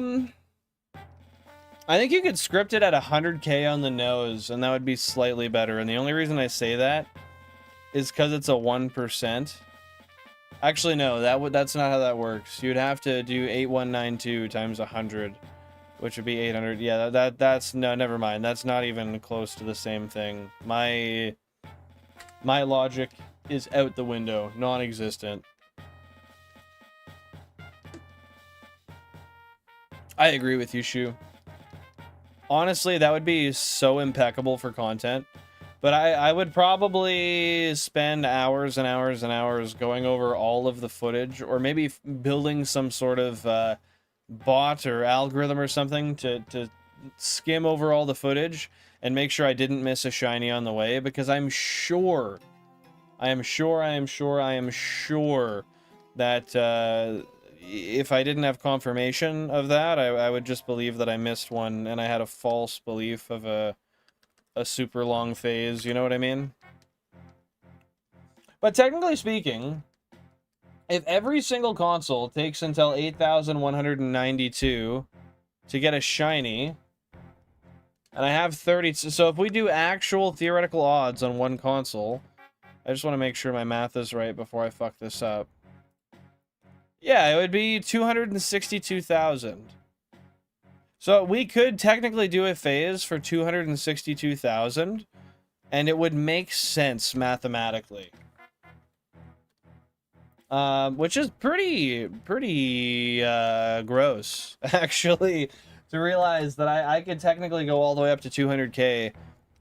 think you could script it at 100K on the nose, and that would be slightly better. And the only reason I say that is because it's a 1%. Actually, no, that's not how that works. You'd have to do 8192 times 100, which would be 800. Yeah, that's no, never mind. That's not even close to the same thing. My logic is out the window, non-existent. I agree with you, Shu. Honestly, that would be so impeccable for content. But I would probably spend hours and hours and hours going over all of the footage, or maybe building some sort of bot or algorithm or something to skim over all the footage and make sure I didn't miss a shiny on the way, because I'm sure that if I didn't have confirmation of that, I would just believe that I missed one and I had a false belief of a super long phase, you know what I mean? But technically speaking, if every single console takes until 8,192 to get a shiny, and I have 30, so if we do actual theoretical odds on one console, I just want to make sure my math is right before I fuck this up. Yeah, it would be 262,000. So we could technically do a phase for 262,000, and it would make sense mathematically. Which is pretty gross, actually, to realize that I could technically go all the way up to 200K,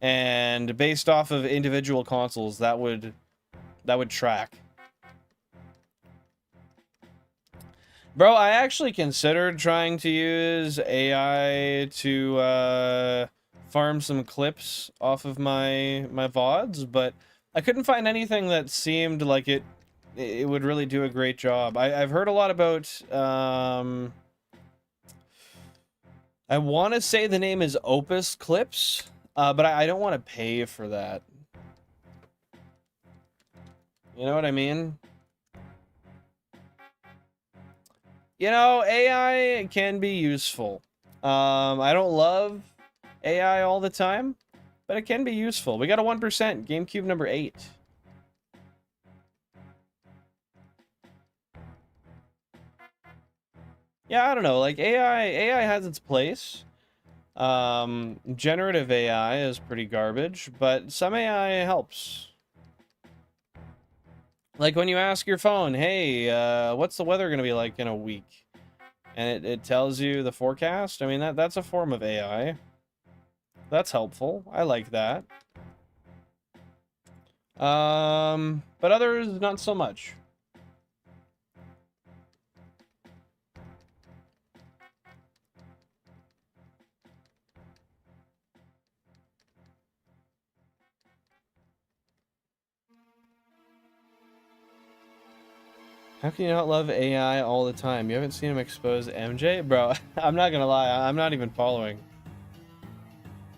and based off of individual consoles, that would track. Bro, I actually considered trying to use AI to farm some clips off of my VODs, but I couldn't find anything that seemed like it would really do a great job. I've heard a lot about, I want to say the name is Opus Clips, but I don't want to pay for that. You know what I mean? You know, AI can be useful. I don't love AI all the time, but it can be useful. We got a 1%, GameCube number 8. Yeah, I don't know, like AI has its place. Generative AI is pretty garbage, but some AI helps. Like when you ask your phone, hey, what's the weather going to be like in a week? And it tells you the forecast. I mean, that's a form of AI. That's helpful. I like that. But others, not so much. How can you not love AI all the time? You haven't seen him expose MJ? Bro, I'm not gonna lie, I'm not even following.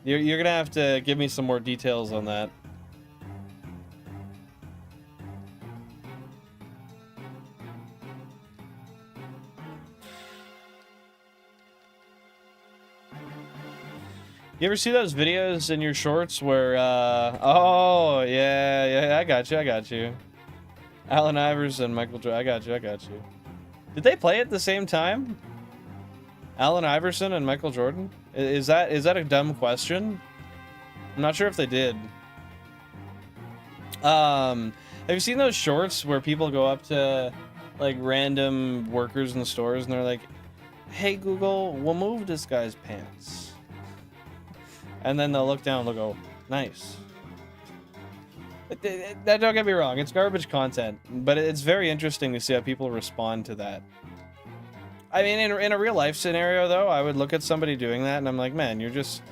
You're gonna have to give me some more details on that. You ever see those videos in your shorts where, oh, yeah, I got you. Allen Iverson, Michael Jordan, I got you. Did they play at the same time? Allen Iverson and Michael Jordan? Is that a dumb question? I'm not sure if they did. Have you seen those shorts where people go up to, like, random workers in the stores and they're like, hey, Google, we'll move this guy's pants. And then they'll look down and they'll go, nice. Don't get me wrong, it's garbage content, but it's very interesting to see how people respond to that. I mean, in a real life scenario, though, I would look at somebody doing that and I'm like, man, you're just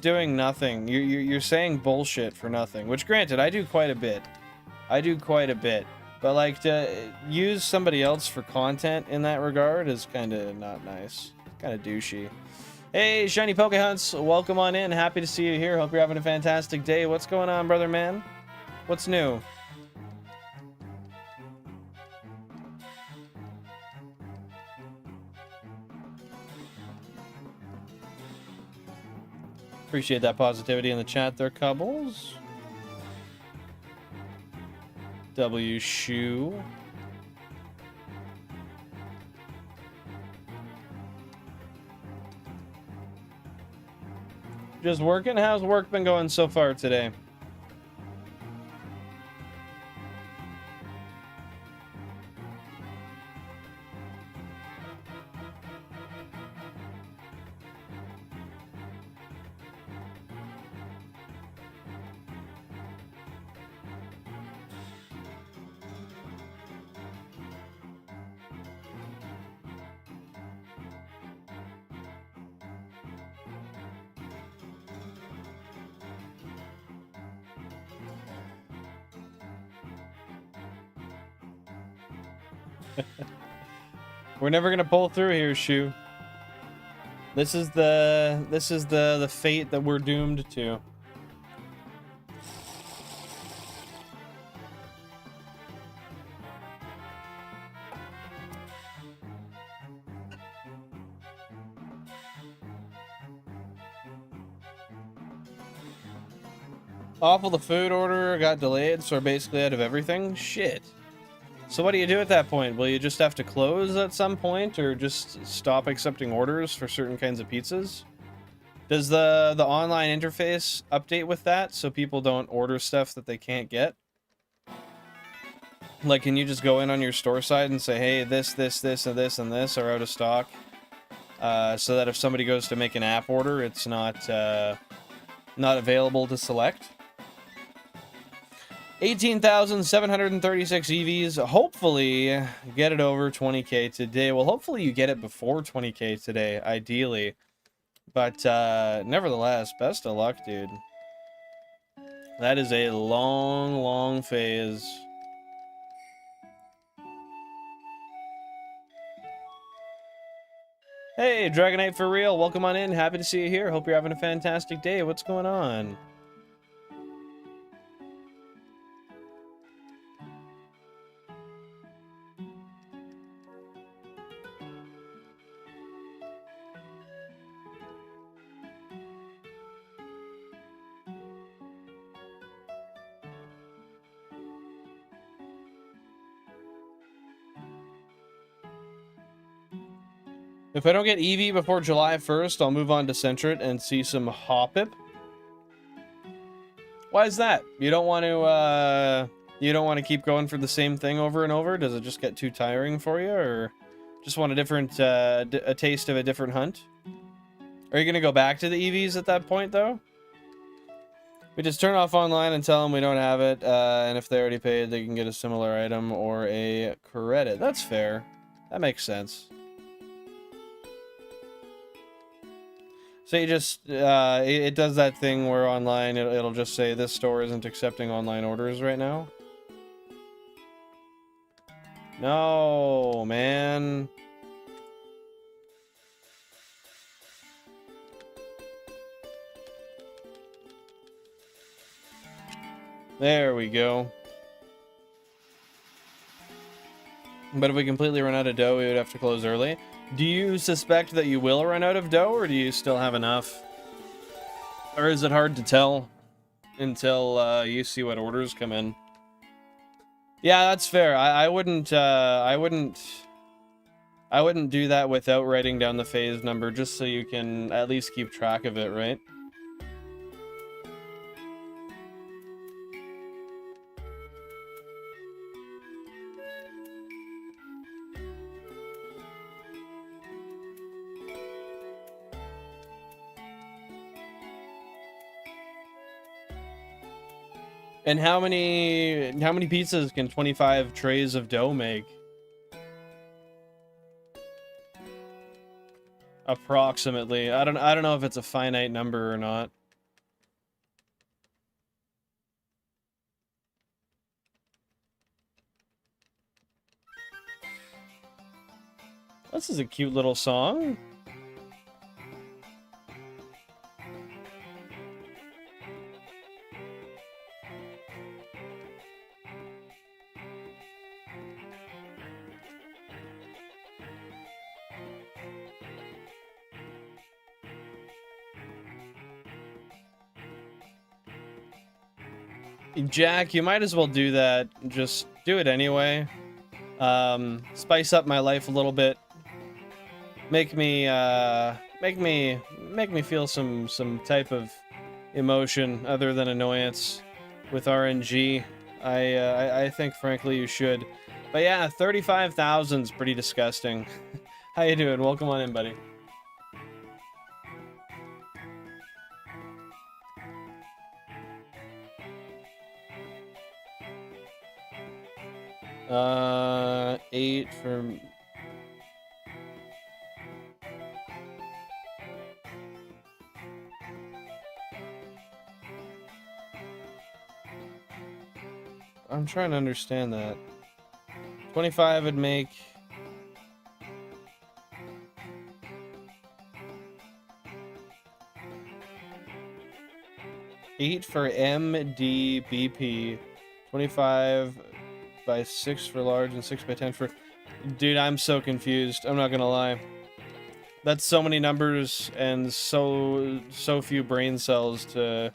doing nothing. You're saying bullshit for nothing. Which, granted, I do quite a bit. But, like, to use somebody else for content in that regard is kind of not nice. Kind of douchey. Hey, Shiny Pokehunts, welcome on in. Happy to see you here. Hope you're having a fantastic day. What's going on, brother man? What's new? Appreciate that positivity in the chat there, Cubbles. W Shoe. Just working? How's work been going so far today? We're never gonna pull through here, Shu. This is the fate that we're doomed to. Awful, the food order got delayed, so we're basically out of everything? Shit. So what do you do at that point? Will you just have to close at some point, or just stop accepting orders for certain kinds of pizzas? Does the online interface update with that, so people don't order stuff that they can't get? Like, can you just go in on your store side and say, hey, this, and this, and this are out of stock? So that if somebody goes to make an app order, it's not available to select? 18,736 EVs. Hopefully, get it over 20k today. Well, hopefully you get it before 20k today, ideally. But, nevertheless, best of luck, dude. That is a long, long phase. Hey, Dragonite for real. Welcome on in. Happy to see you here. Hope you're having a fantastic day. What's going on? If I don't get Eevee before July 1st, I'll move on to Centret and see some Hoppip. Why is that? You don't want to, You don't want to keep going for the same thing over and over? Does it just get too tiring for you, or just want a different, a taste of a different hunt? Are you going to go back to the EVs at that point, though? We just turn off online and tell them we don't have it, and if they already paid, they can get a similar item or a credit. That's fair. That makes sense. So you just, it does that thing where online, it'll just say this store isn't accepting online orders right now. No, man. There we go. But if we completely run out of dough, we would have to close early. Do you suspect that you will run out of dough, or do you still have enough? Or is it hard to tell until you see what orders come in? Yeah, that's fair. I wouldn't do that without writing down the phase number, just so you can at least keep track of it, right? And how many pizzas can 25 trays of dough make? Approximately. I don't know if it's a finite number or not. This is a cute little song. Jack, you might as well do that. Just do it anyway. Spice up my life a little bit. Make me feel some type of emotion other than annoyance with RNG. I think frankly you should. But yeah, 35,000's pretty disgusting. How you doing? Welcome on in, buddy. Eight for... I'm trying to understand that. 25 would make... Eight for MDBP. 25 by 6 for large and 6 by 10 for... Dude, I'm so confused. I'm not gonna lie. That's so many numbers and so few brain cells to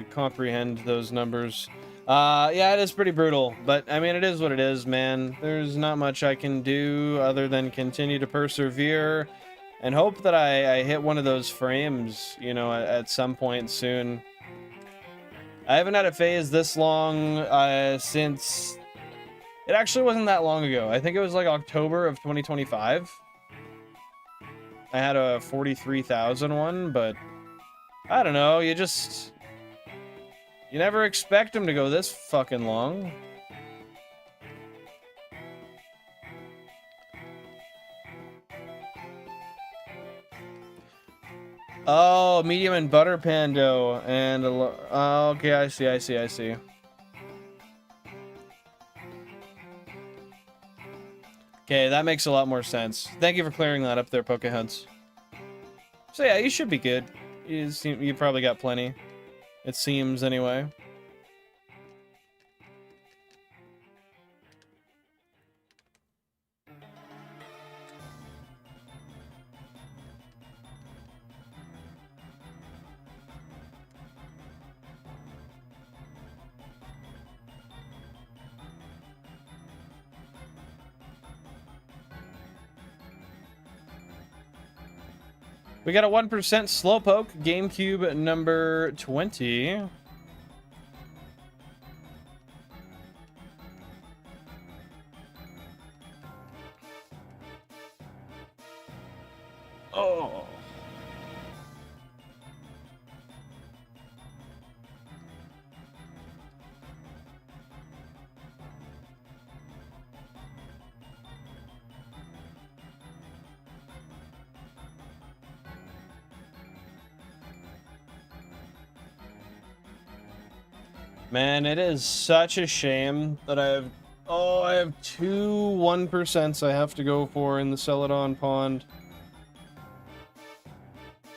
comprehend those numbers. Yeah, it is pretty brutal, but I mean, it is what it is, man. There's not much I can do other than continue to persevere and hope that I hit one of those frames, you know, at some point soon. I haven't had a phase this long since... It actually wasn't that long ago. I think it was like October of 2025. I had a 43,000 one, but I don't know, you never expect them to go this fucking long. Oh, medium and butter pando and oh, okay, I see. Okay, that makes a lot more sense. Thank you for clearing that up there, Pokeheads. So yeah, you should be good. You probably got plenty. It seems, anyway. We got a 1% Slowpoke, GameCube number 20. Oh. Man, it is such a shame that I have... Oh, I have two 1% I have to go for in the Celadon pond.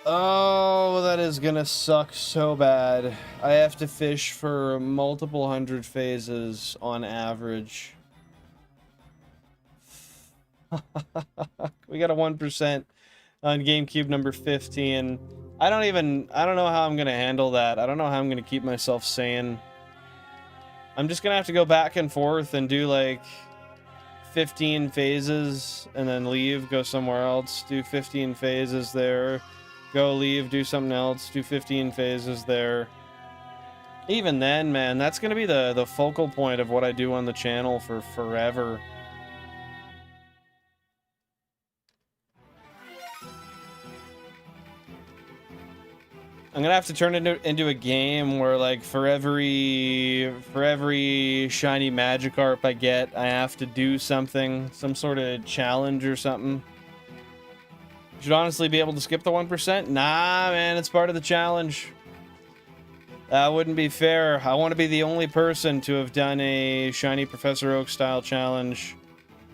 Oh, that is gonna suck so bad. I have to fish for multiple hundred phases on average. We got a 1% on GameCube number 15. I don't know how I'm gonna handle that. I don't know how I'm gonna keep myself sane. I'm just gonna have to go back and forth and do like 15 phases and then leave, go somewhere else, do 15 phases there, go leave, do something else, do 15 phases there. Even then, man, that's gonna be the focal point of what I do on the channel for forever. I'm gonna have to turn it into a game where, like, for every shiny Magikarp I get, I have to do something, some sort of challenge or something. Should honestly be able to skip the 1%? Nah, man, it's part of the challenge. That wouldn't be fair. I want to be the only person to have done a shiny Professor Oak style challenge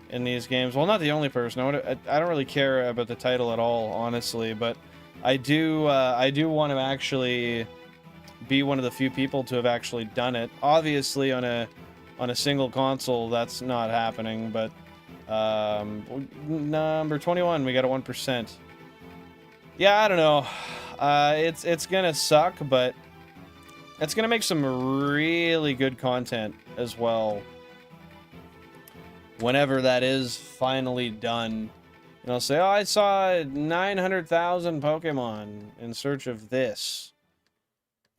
in these games. Well, not the only person. I don't really care about the title at all, honestly, but I do want to actually be one of the few people to have actually done it. Obviously, on a single console, that's not happening. But number 21, we got a 1%. Yeah, I don't know. It's gonna suck, but it's gonna make some really good content as well. Whenever that is finally done. And I'll say, oh, I saw 900,000 Pokemon in search of this.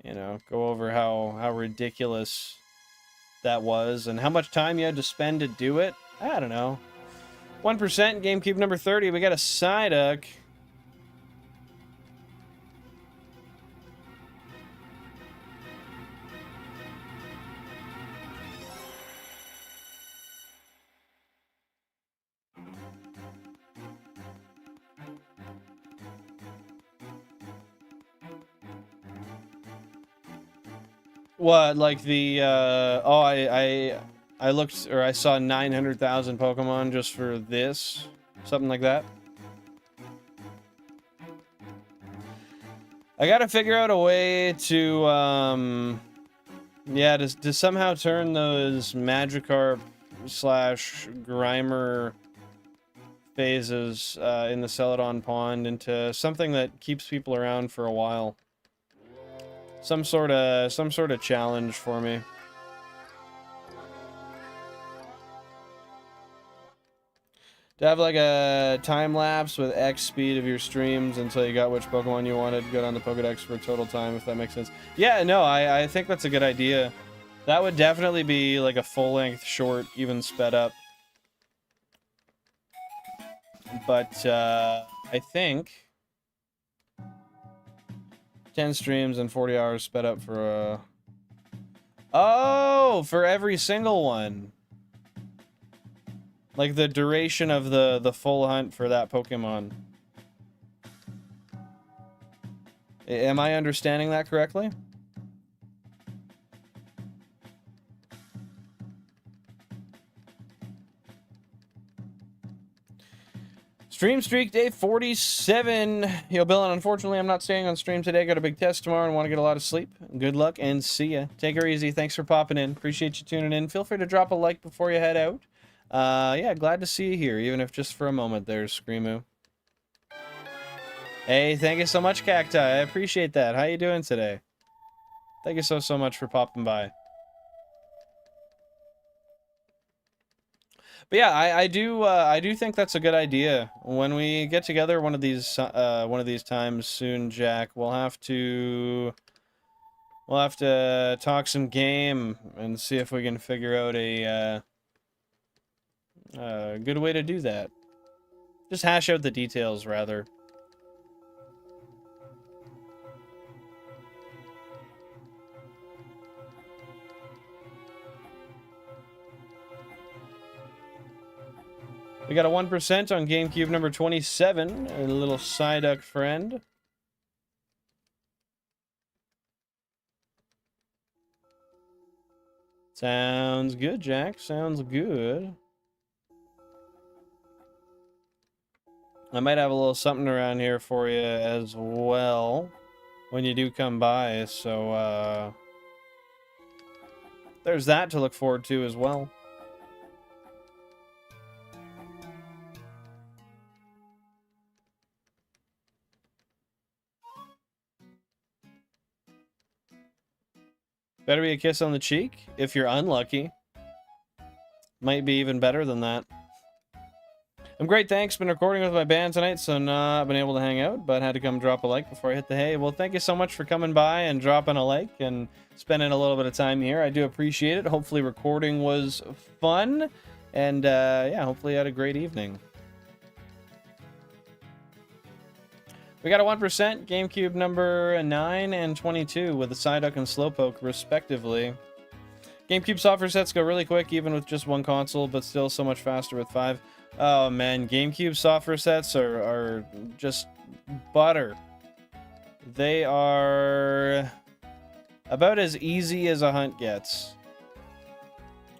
You know, go over how ridiculous that was and how much time you had to spend to do it. I don't know. 1%, GameCube number 30. We got a Psyduck. What, like the, oh, I looked, or I saw 900,000 Pokemon just for this? Something like that? I gotta figure out a way to, yeah, to somehow turn those Magikarp / Grimer phases, in the Celadon Pond into something that keeps people around for a while. Some sort of challenge for me. To have like a time lapse with X speed of your streams until you got which Pokemon you wanted, go down the Pokédex for total time, if that makes sense. Yeah, no, I think that's a good idea. That would definitely be like a full-length short, even sped up. But I think 10 streams and 40 hours sped up for oh, for every single one. Like the duration of the full hunt for that Pokemon. Am I understanding that correctly? Stream streak day 47. Yo, Bill, and unfortunately I'm not staying on stream today. Got a big test tomorrow and want to get a lot of sleep. Good luck and see ya. Take her easy. Thanks for popping in. Appreciate you tuning in. Feel free to drop a like before you head out. Yeah, glad to see you here, even if just for a moment. There's Screamoo. Hey, thank you so much, Cacti. I appreciate that. How you doing today? Thank you so much for popping by. But yeah, I do think that's a good idea. When we get together one of these times soon, Jack, we'll have to talk some game and see if we can figure out a good way to do that. Just hash out the details, rather. We got a 1% on GameCube number 27, a little Psyduck friend. Sounds good, Jack. Sounds good. I might have a little something around here for you as well when you do come by, so there's that to look forward to as well. Better be a kiss on the cheek if you're unlucky. Might be even better than that. I'm great, thanks. Been recording with my band tonight, so not been able to hang out, but had to come drop a like before I hit the hay. Well, thank you so much for coming by and dropping a like and spending a little bit of time here. I do appreciate it. Hopefully recording was fun, and yeah, hopefully you had a great evening. We got a 1%, GameCube number 9 and 22 with a Psyduck and Slowpoke, respectively. GameCube software sets go really quick, even with just one console, but still so much faster with 5. Oh man, GameCube software sets are just butter. They are about as easy as a hunt gets.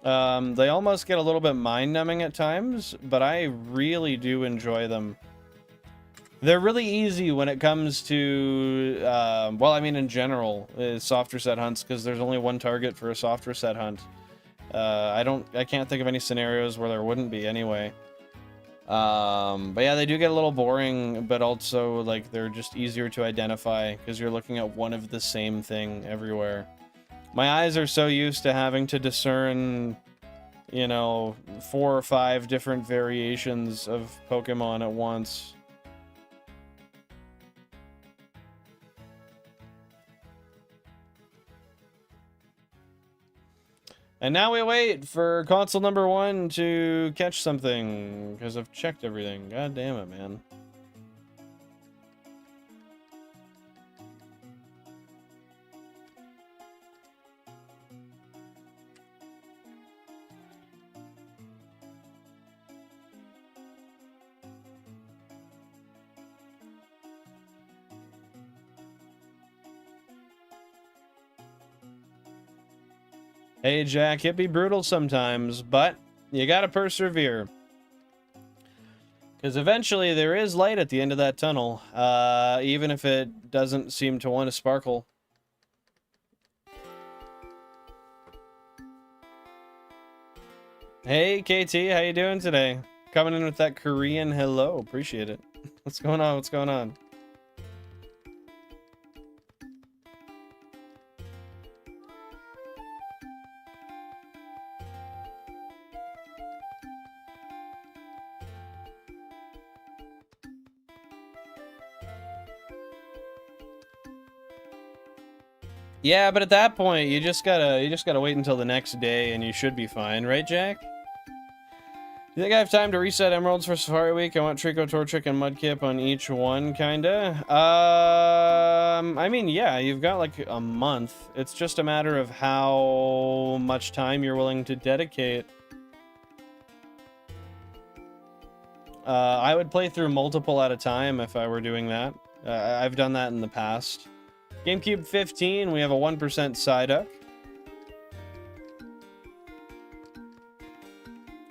They almost get a little bit mind-numbing at times, but I really do enjoy them. They're really easy when it comes to, well, I mean, in general, software set hunts, because there's only one target for a software set hunt. I can't think of any scenarios where there wouldn't be anyway. But yeah, they do get a little boring, but also, like, they're just easier to identify, because you're looking at one of the same thing everywhere. My eyes are so used to having to discern, you know, 4 or 5 different variations of Pokemon at once. And now we wait for console number 1 to catch something, because I've checked everything. God damn it, man. Hey, Jack, it be brutal sometimes, but you gotta persevere. Because eventually there is light at the end of that tunnel, even if it doesn't seem to want to sparkle. Hey, KT, how you doing today? Coming in with that Korean hello, appreciate it. What's going on? What's going on? Yeah, but at that point, you just gotta wait until the next day, and you should be fine, right, Jack? You think I have time to reset emeralds for Safari Week? I want Trico, Torchic, and Mudkip on each one, kinda. I mean, yeah, you've got like a month. It's just a matter of how much time you're willing to dedicate. I would play through multiple at a time if I were doing that. I've done that in the past. GameCube 15, we have a 1% Psyduck.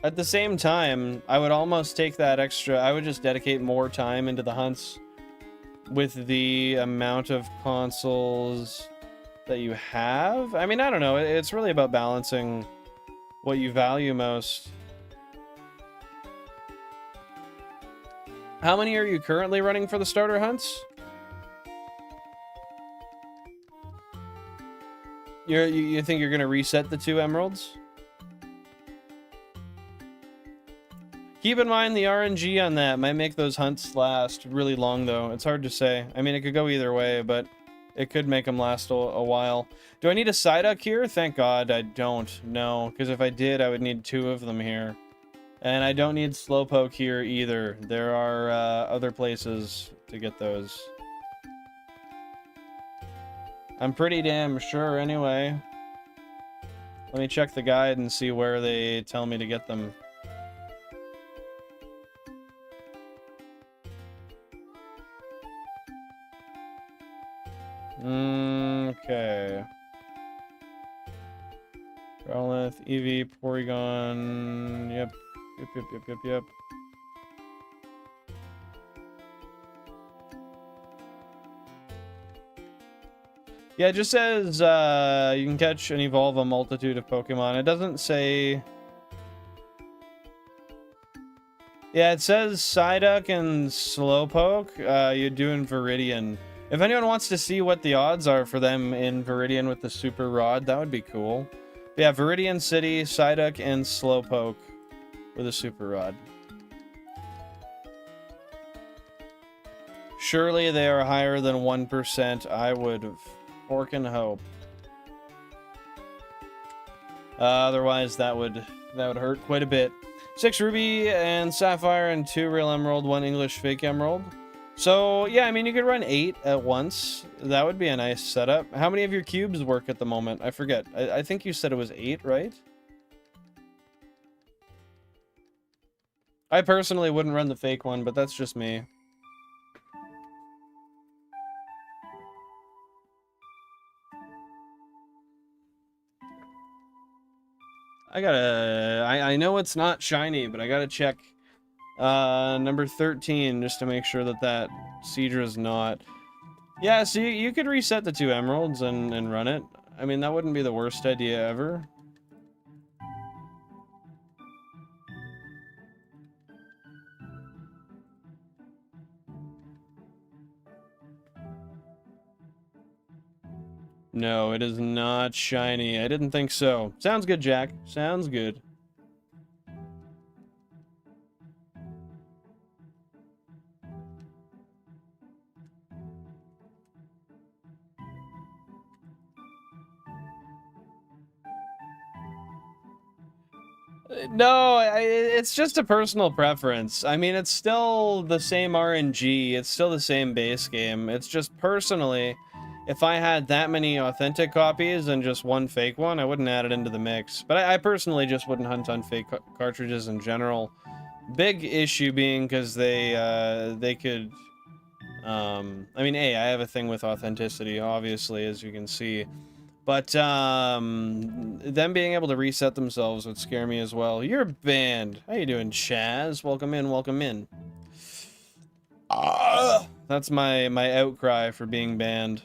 At the same time, I would almost take that extra... I would just dedicate more time into the hunts with the amount of consoles that you have. I mean, I don't know. It's really about balancing what you value most. How many are you currently running for the starter hunts? You think you're gonna reset the 2 emeralds? Keep in mind the RNG on that might make those hunts last really long, though. It's hard to say. I mean, it could go either way, but it could make them last a while. Do I need a Psyduck here? Thank God I don't. No, because if I did, I would need 2 of them here. And I don't need Slowpoke here either. There are other places to get those. I'm pretty damn sure anyway. Let me check the guide and see where they tell me to get them. Okay. Growlithe, Eevee, Porygon. Yep. Yep. Yeah, it just says you can catch and evolve a multitude of Pokemon. It doesn't say... Yeah, it says Psyduck and Slowpoke. You do in Viridian. If anyone wants to see what the odds are for them in Viridian with the Super Rod, that would be cool. But yeah, Viridian City, Psyduck, and Slowpoke with a Super Rod. Surely they are higher than 1%. I would fork and hope. Otherwise, that would hurt quite a bit. 6 Ruby and Sapphire and 2 Real Emerald, 1 English Fake Emerald. So, yeah, I mean, you could run 8 at once. That would be a nice setup. How many of your cubes work at the moment? I forget. I think you said it was 8, right? I personally wouldn't run the fake one, but that's just me. I know it's not shiny, but I gotta check number 13 just to make sure that Seadra's not. Yeah, so you could reset the 2 emeralds and run it. I mean, that wouldn't be the worst idea ever. No, it is not shiny. I didn't think so. Sounds good, Jack. Sounds good. No, it's just a personal preference. I mean, it's still the same RNG. It's still the same base game. It's just personally, if I had that many authentic copies and just 1 fake one, I wouldn't add it into the mix. But I personally just wouldn't hunt on fake cartridges in general. Big issue being because they could... I mean, I have a thing with authenticity, obviously, as you can see. But, them being able to reset themselves would scare me as well. You're banned. How you doing, Chaz? Welcome in, welcome in. That's my outcry for being banned.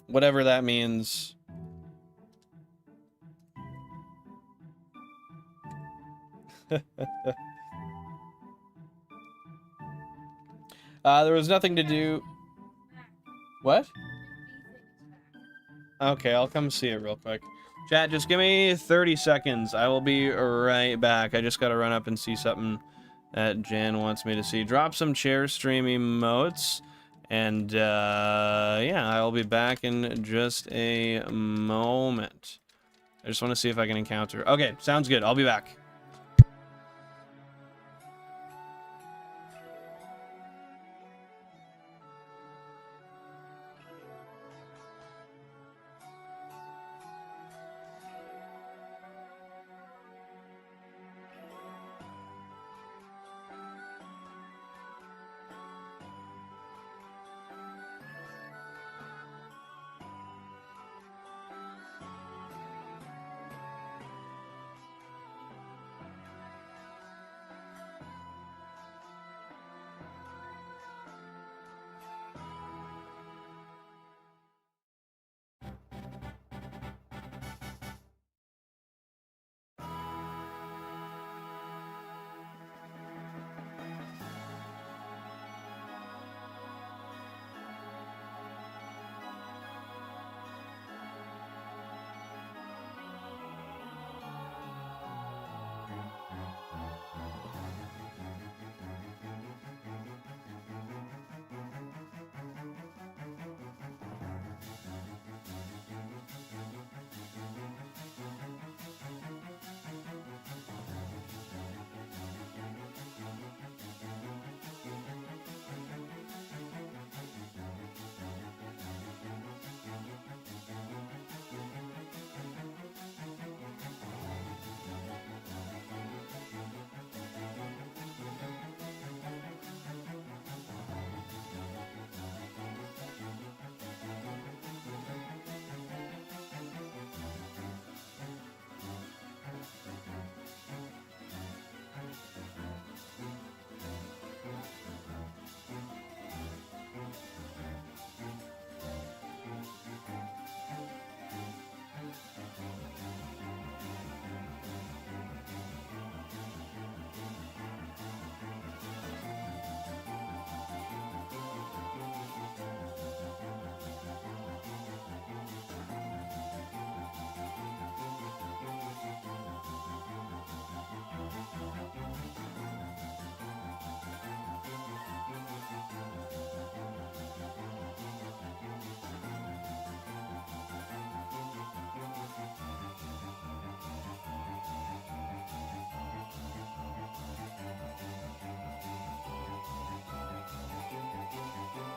Whatever that means. There was nothing to do... What? Okay, I'll come see it real quick. Chat, just give me 30 seconds. I will be right back. I just gotta run up and see something that Jan wants me to see. Drop some chair stream emotes. And, yeah, I'll be back in just a moment. I just want to see if I can encounter... Okay, sounds good. I'll be back.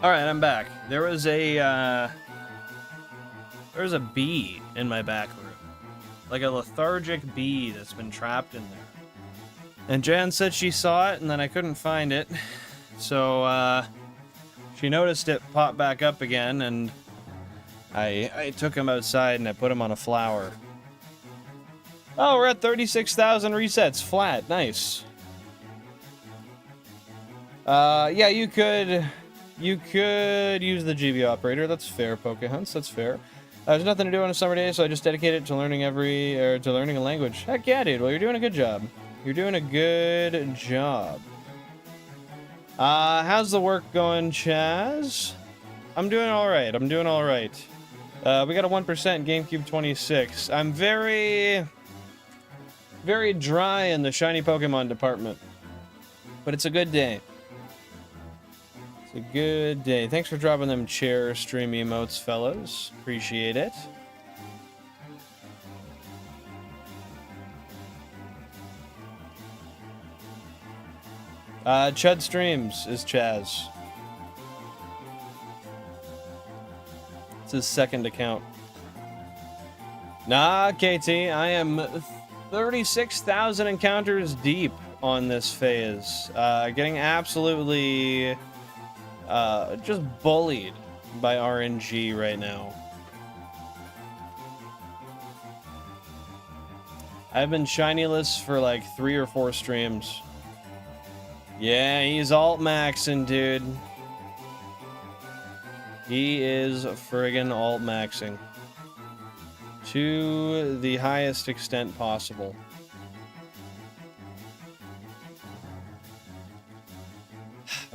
All right, I'm back. There was a bee in my back room, like a lethargic bee that's been trapped in there. And Jan said she saw it, and then I couldn't find it, so she noticed it pop back up again, and I took him outside and I put him on a flower. Oh, we're at 36,000 resets flat. Nice. Yeah, you could use the GB operator. That's fair, Pokehunts. That's fair. There's nothing to do on a summer day, so I just dedicate it to learning to learning a language. Heck yeah, dude. Well, you're doing a good job. You're doing a good job. How's the work going, Chaz? I'm doing all right. I'm doing all right. We got a 1% GameCube 26. I'm very dry in the shiny Pokemon department, but it's a good day. It's a good day. Thanks for dropping them chair stream emotes, fellas. Appreciate it. Chud Streams is Chaz. It's his second account. Nah, KT, I am 36,000 encounters deep on this phase. Getting absolutely just bullied by RNG right now. I've been shinyless for like 3 or 4 streams. Yeah, he's alt-maxing, dude. He is friggin' alt-maxing. To the highest extent possible.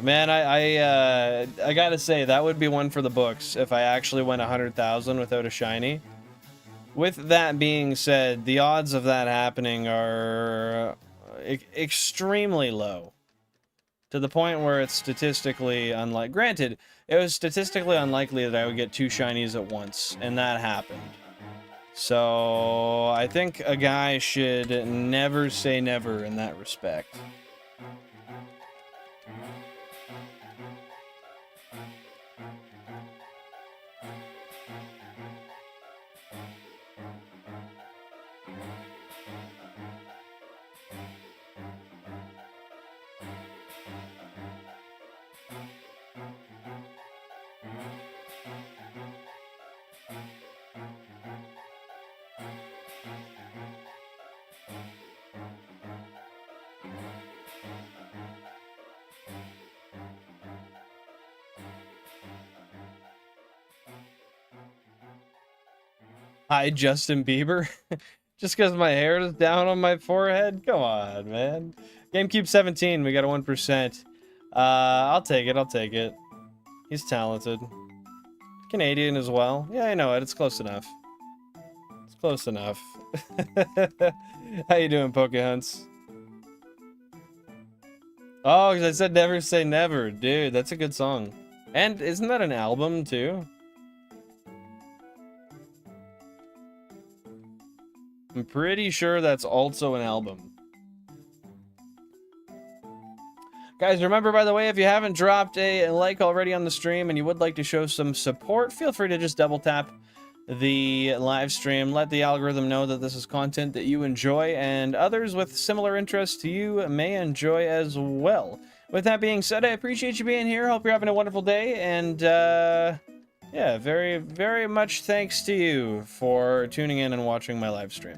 Man, I gotta say, that would be one for the books if I actually went 100,000 without a shiny. With that being said, the odds of that happening are extremely low. To the point where it's statistically unlikely. Granted, it was statistically unlikely that I would get 2 shinies at once, and that happened. So I think a guy should never say never in that respect. Hi, Justin Bieber. Just because my hair is down on my forehead? Come on, man. GameCube 17, we got a 1%. I'll take it, I'll take it. He's talented. Canadian as well. Yeah, I know it. It's close enough. It's close enough. How you doing, Pokehunts? Oh, because I said never say never. Dude, that's a good song. And isn't that an album, too? I'm pretty sure that's also an album. Guys, remember, by the way, if you haven't dropped a like already on the stream and you would like to show some support, feel free to just double tap the live stream. Let the algorithm know that this is content that you enjoy and others with similar interests to you may enjoy as well. With that being said, I appreciate you being here. Hope you're having a wonderful day. And, yeah, very, very much thanks to you for tuning in and watching my live stream.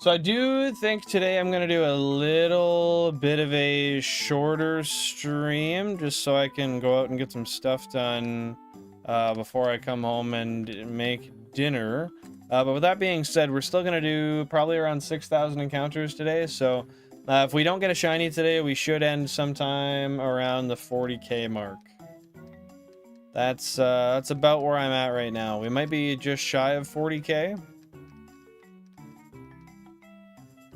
So I do think today I'm going to do a little bit of a shorter stream, just so I can go out and get some stuff done before I come home and make dinner. But with that being said, we're still going to do probably around 6,000 encounters today. So if we don't get a shiny today, we should end sometime around the 40k mark. That's about where I'm at right now. We might be just shy of 40k.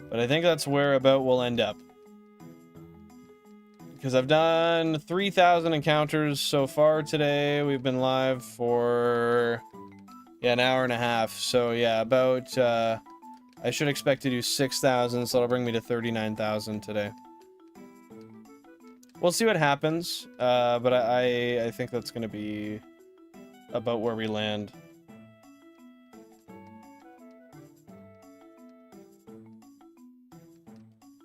But I think that's where about we'll end up. Because I've done 3,000 encounters so far today. We've been live for an hour and a half. So yeah, about I should expect to do 6,000, so that'll bring me to 39,000 today. We'll see what happens, but I think that's going to be about where we land.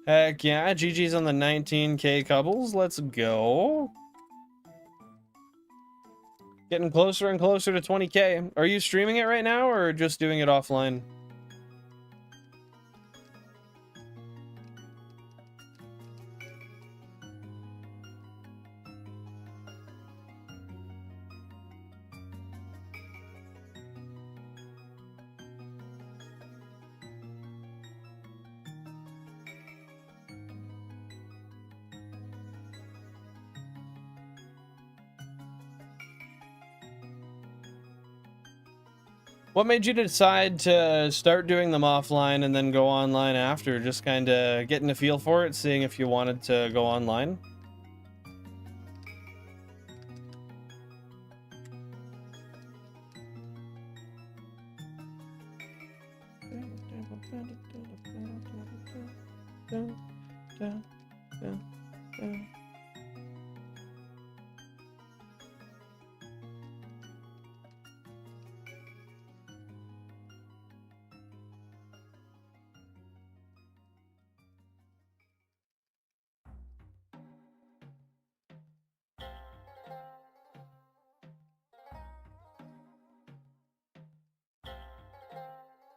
Heck yeah, GG's on the 19k couples. Let's go. Getting closer and closer to 20k. Are you streaming it right now or just doing it offline? What made you decide to start doing them offline and then go online after? Just kind of getting a feel for it, seeing if you wanted to go online?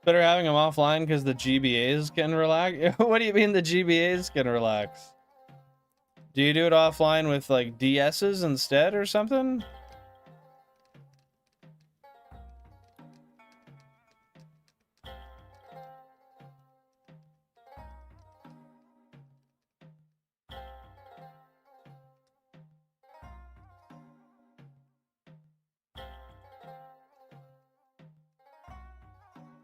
Better having them offline because the GBAs can relax. What do you mean the GBAs can relax? Do you do it offline with like DSs instead or something?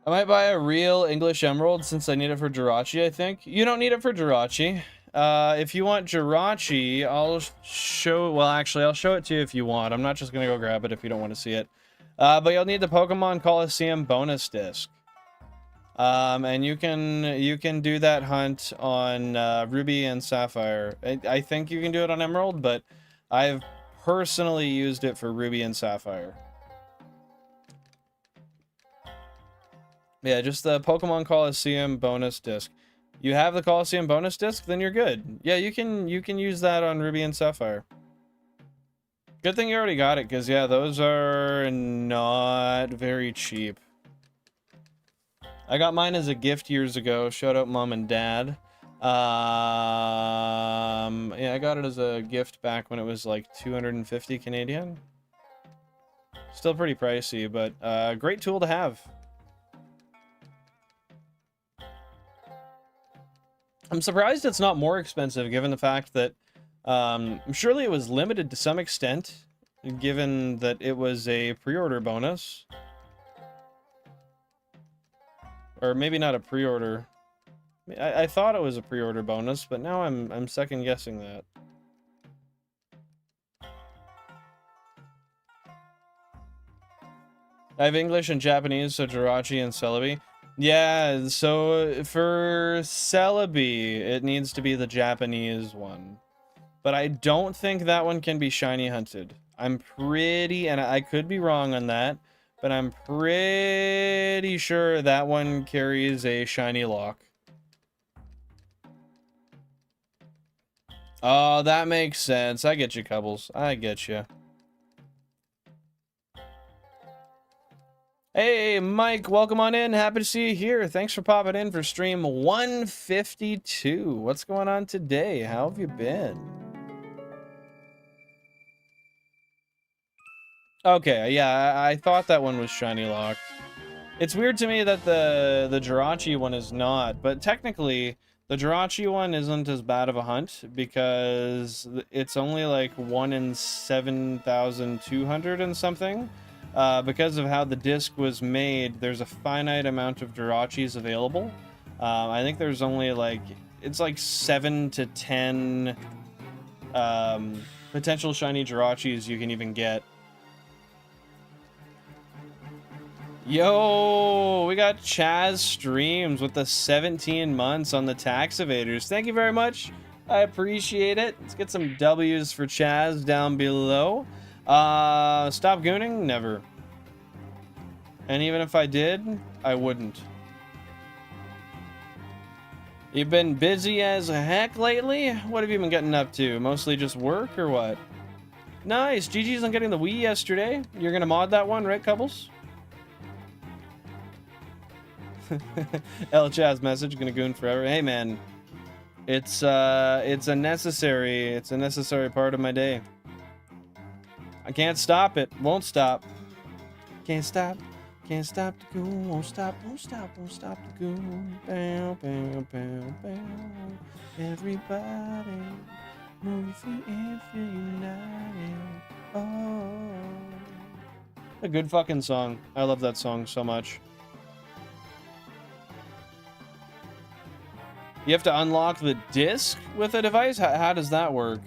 I might buy a real English Emerald since I need it for Jirachi, I think. You don't need it for Jirachi. If you want Jirachi, I'll show... Well, actually, I'll show it to you if you want. I'm not just going to go grab it if you don't want to see it. But you'll need the Pokemon Coliseum bonus disc. And you can do that hunt on Ruby and Sapphire. I think you can do it on Emerald, but I've personally used it for Ruby and Sapphire. Yeah, just the Pokemon Coliseum bonus disc. You have the Coliseum bonus disc, then you're good. Yeah, you can use that on Ruby and Sapphire. Good thing you already got it, because yeah, those are not very cheap. I got mine as a gift years ago. Shout out Mom and Dad. Yeah, I got it as a gift back when it was like 250 Canadian. Still pretty pricey, but great tool to have. I'm surprised it's not more expensive, given the fact that surely it was limited to some extent, given that it was a pre-order bonus. Or maybe not a pre-order. I thought it was a pre-order bonus, but now I'm second guessing that. I have English and Japanese, so Jirachi and Celebi. Yeah, so for Celebi, it needs to be the Japanese one. But I don't think that one can be shiny hunted. I'm pretty, and I could be wrong on that, but I'm pretty sure that one carries a shiny lock. Oh, that makes sense. I get you, Cubbles. I get you. Hey, Mike, welcome on in. Happy to see you here. Thanks for popping in for stream 152. What's going on today? How have you been? Okay, yeah, I thought that one was shiny locked. It's weird to me that the Jirachi one is not, but technically the Jirachi one isn't as bad of a hunt because it's only like 1 in 7,200 and something. Because of how the disc was made, there's a finite amount of Jirachis available. I think there's only like, it's like 7 to 10 potential shiny Jirachis you can even get. Yo, we got Chaz Streams with the 17 months on the tax evaders. Thank you very much. I appreciate it. Let's get some W's for Chaz down below. Stop gooning? Never. And even if I did, I wouldn't. You've been busy as heck lately? What have you been getting up to? Mostly just work or what? Nice. GG's on getting the Wii yesterday. You're gonna mod that one, right, Cubbles? L Chaz message, gonna goon forever. Hey man, it's a necessary part of my day. I can't stop it, won't stop. Can't stop the goon, won't stop the goon. Bow, bow, bow, bow. Everybody, move your feet and feel united. Oh, a good fucking song. I love that song so much. You have to unlock the disc with a device? How does that work?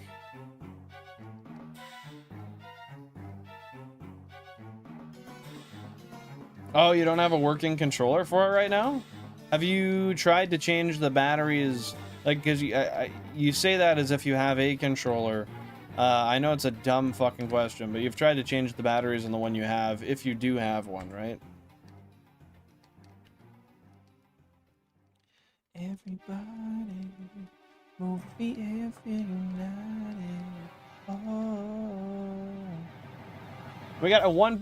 Oh, you don't have a working controller for it right now? Have you tried to change the batteries? Like, because you say that as if you have a controller. I know it's a dumb fucking question, but you've tried to change the batteries on the one you have, if you do have one, right? Everybody, move feet and feel united. Oh. We got a 1%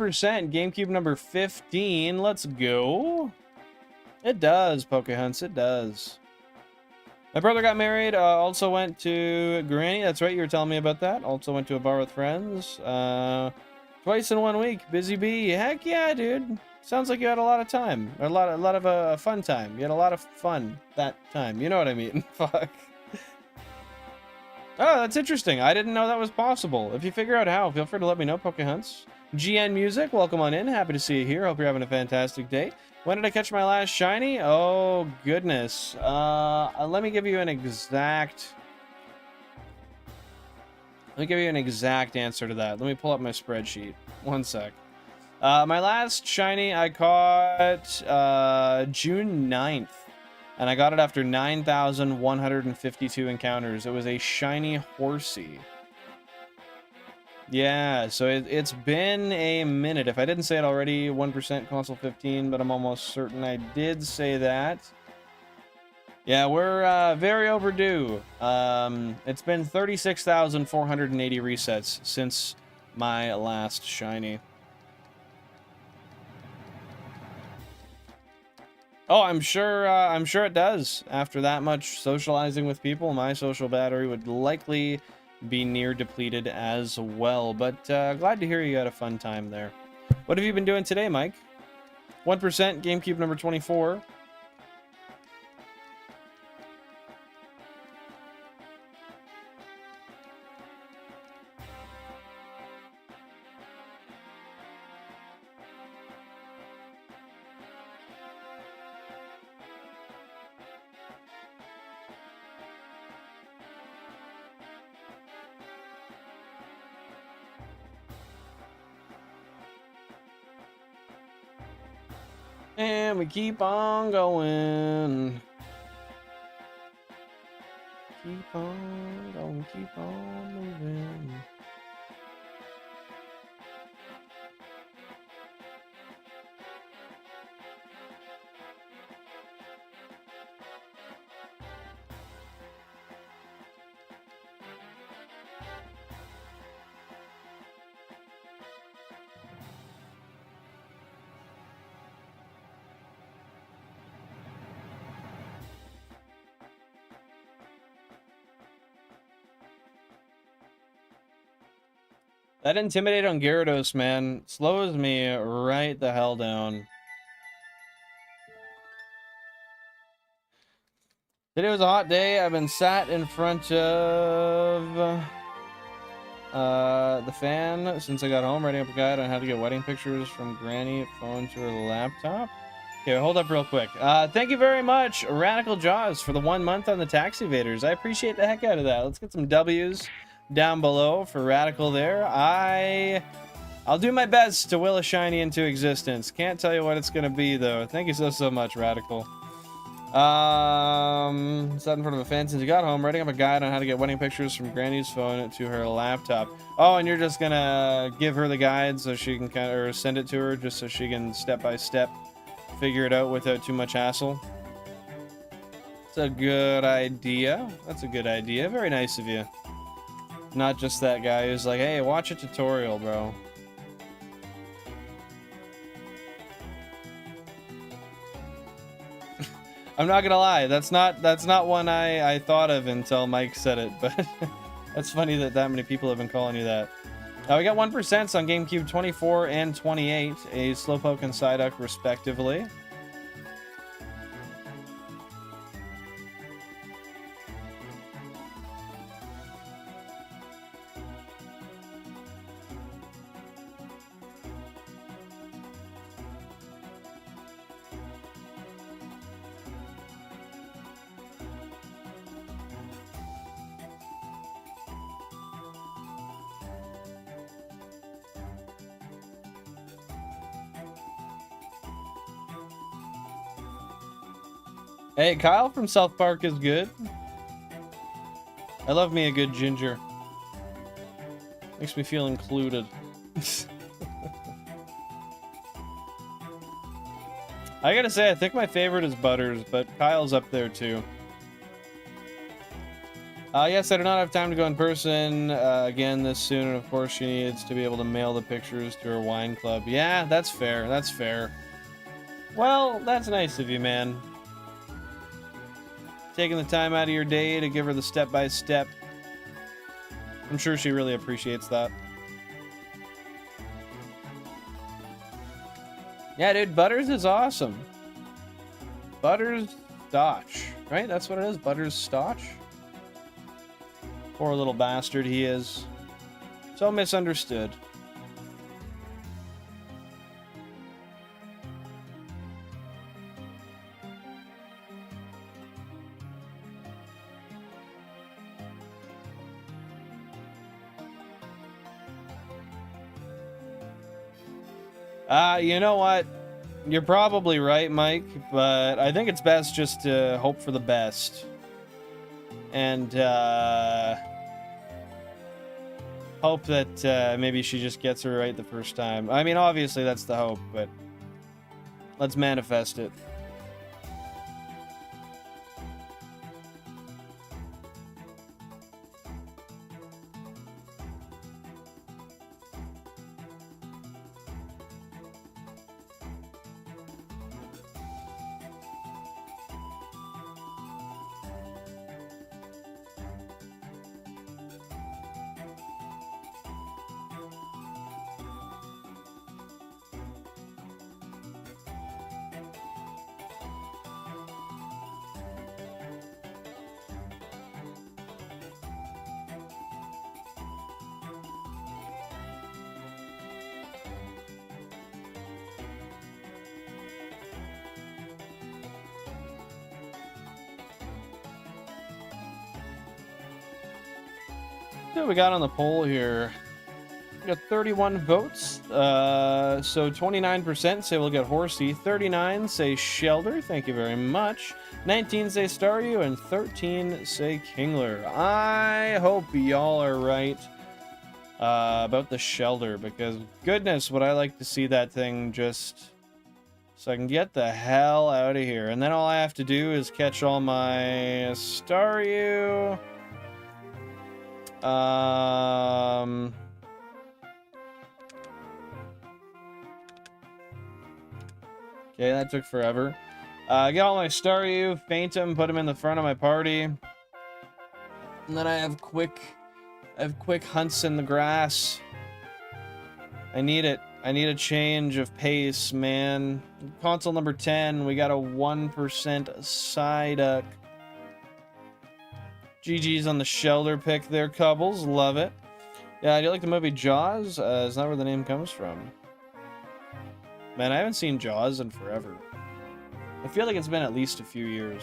GameCube number 15. Let's go. It does, Pokehunts. It does. My brother got married. Also went to Granny. That's right. You were telling me about that. Also went to a bar with friends. Twice in 1 week. Busy bee. Heck yeah, dude. Sounds like you had a lot of time. A lot of fun time. You had a lot of fun that time. You know what I mean? Fuck. Oh, that's interesting. I didn't know that was possible. If you figure out how, feel free to let me know, Pokehunts. GN Music, welcome on in. Happy to see you here. Hope you're having a fantastic day. When did I catch my last shiny? Oh, goodness. Let me give you an exact... Let me give you an exact answer to that. Let me pull up my spreadsheet. One sec. My last shiny I caught June 9th. And I got it after 9,152 encounters. It was a shiny horsey. Yeah, so it's been a minute. If I didn't say it already, 1% console 15, but I'm almost certain I did say that. Yeah, we're very overdue. It's been 36,480 resets since my last shiny. Oh, I'm sure it does. After that much socializing with people, my social battery would likely be near depleted as well. But glad to hear you had a fun time there. What have you been doing today, Mike? 1% GameCube number 24. And we keep on going. Keep on going, keep on moving. That Intimidate on Gyarados, man, slows me right the hell down. Today was a hot day. I've been sat in front of the fan since I got home, writing up a guide on how to get wedding pictures from Granny phone to her laptop. Okay, hold up real quick. Thank you very much, Radical Jaws, for the 1 month on the Tax Evaders. I appreciate the heck out of that. Let's get some W's down below for Radical there. I'll do my best to will a shiny into existence. Can't tell you what it's gonna be though. Thank you so much, Radical. Sat in front of a fan since you got home, writing up a guide on how to get wedding pictures from Granny's phone to her laptop. Oh, and you're just gonna give her the guide so she can kind of, or send it to her just so she can step by step figure it out without too much hassle. It's a good idea. That's a good idea. Very nice of you. Not just that guy who's like, hey, watch a tutorial, bro. I'm not gonna lie, that's not one I thought of until Mike said it, but that's funny that many people have been calling you that. We got 1% on GameCube 24 and 28, a Slowpoke and Psyduck respectively. Hey, Kyle from South Park is good. I love me a good ginger. Makes me feel included. I gotta say, I think my favorite is Butters, but Kyle's up there too. Yes, I do not have time to go in person again this soon, and of course she needs to be able to mail the pictures to her wine club. Yeah, that's fair, that's fair. Well, that's nice of you, man. Taking the time out of your day to give her the step-by-step. I'm sure she really appreciates that. Yeah, dude, Butters is awesome. Butters Stotch, right? That's what it is, Butters Stotch. Poor little bastard he is. So misunderstood. You know what? You're probably right, Mike, but I think it's best just to hope for the best. And, hope that, maybe she just gets her right the first time. I mean, obviously that's the hope, but let's manifest it. What we got on the poll here? We got 31 votes. So 29% say we'll get Horsey, 39 say Shelder, thank you very much. 19 say Staryu, and 13 say Kingler. I hope y'all are right about the Shelder, because goodness, would I like to see that thing just so I can get the hell out of here. And then all I have to do is catch all my Staryu. Okay, that took forever. Get all my Staryu, faint him, put him in the front of my party. And then I have quick hunts in the grass. I need it. I need a change of pace, man. Console number 10, we got a 1% Psyduck. GG's on the Shelder pick there, Cubbles. Love it. Yeah, do you like the movie Jaws? Is that where the name comes from? Man, I haven't seen Jaws in forever. I feel like it's been at least a few years.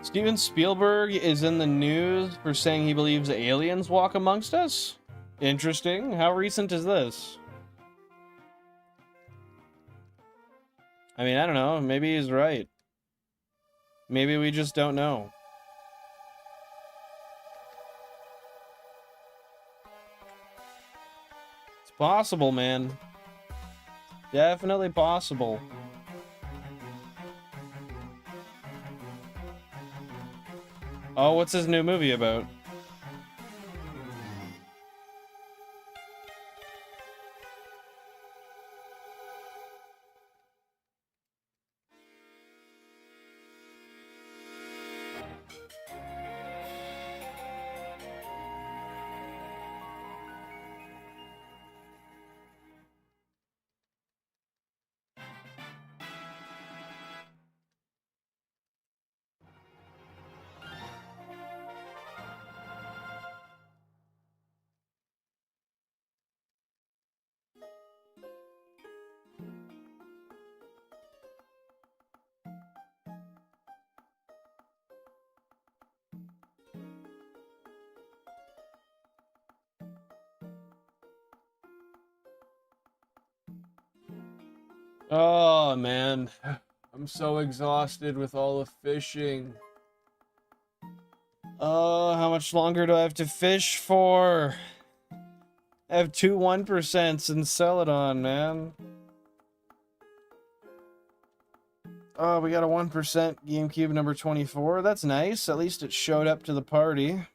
Steven Spielberg is in the news for saying he believes aliens walk amongst us? Interesting. How recent is this? I mean, I don't know. Maybe he's right. Maybe we just don't know. It's possible, man. Definitely possible. Oh, what's his new movie about? Oh, man. I'm so exhausted with all the fishing. Oh, how much longer do I have to fish for? I have 2 1% in Celadon, man. Oh, we got a 1% GameCube number 24. That's nice. At least it showed up to the party.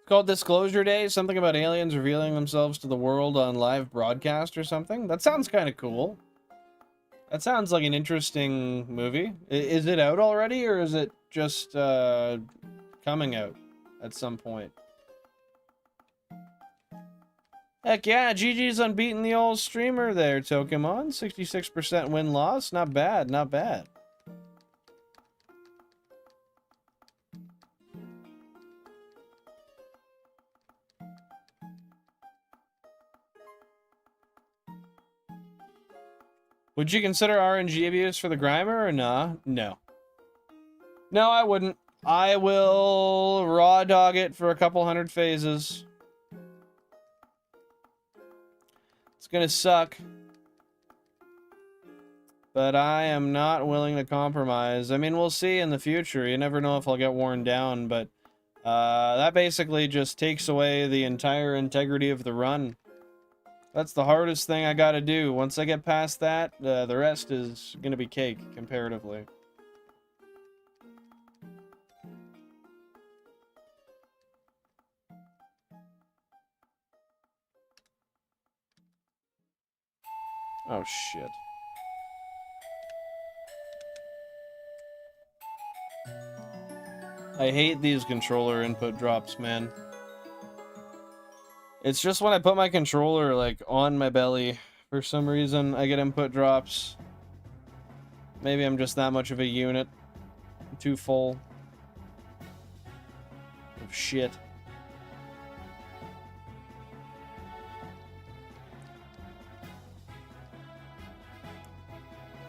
Called Disclosure Day, something about aliens revealing themselves to the world on live broadcast or something. That sounds kind of cool. That sounds like an interesting movie. Is it out already, or is it just coming out at some point? Heck yeah, GG's on beating the old streamer there, Tokemon. 66% win-loss. Not bad, not bad. Would you consider RNG abuse for the Grimer or nah? No. No, I wouldn't. I will raw dog it for a couple hundred phases. It's gonna suck. But I am not willing to compromise. I mean, we'll see in the future. You never know if I'll get worn down, but that basically just takes away the entire integrity of the run. That's the hardest thing I gotta do. Once I get past that, the rest is gonna be cake, comparatively. Oh, shit. I hate these controller input drops, man. It's just when I put my controller, like, on my belly, for some reason, I get input drops. Maybe I'm just that much of a unit. I'm too full of shit.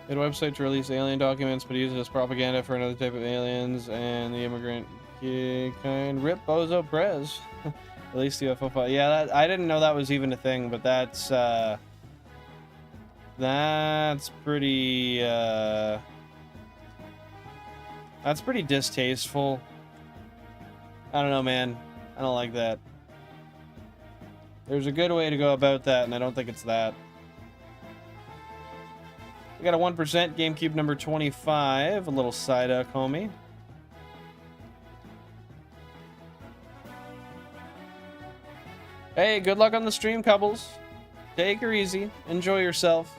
Made a website to release alien documents, but use it as propaganda for another type of aliens, and the immigrant Kind rip Bozo Prez. At least the UFO file. Yeah, that, I didn't know that was even a thing, but that's pretty distasteful. I don't know, man. I don't like that. There's a good way to go about that, and I don't think it's that. We got a 1% GameCube number 25, a little Psyduck homie. Hey, good luck on the stream, couples. Take her easy. Enjoy yourself.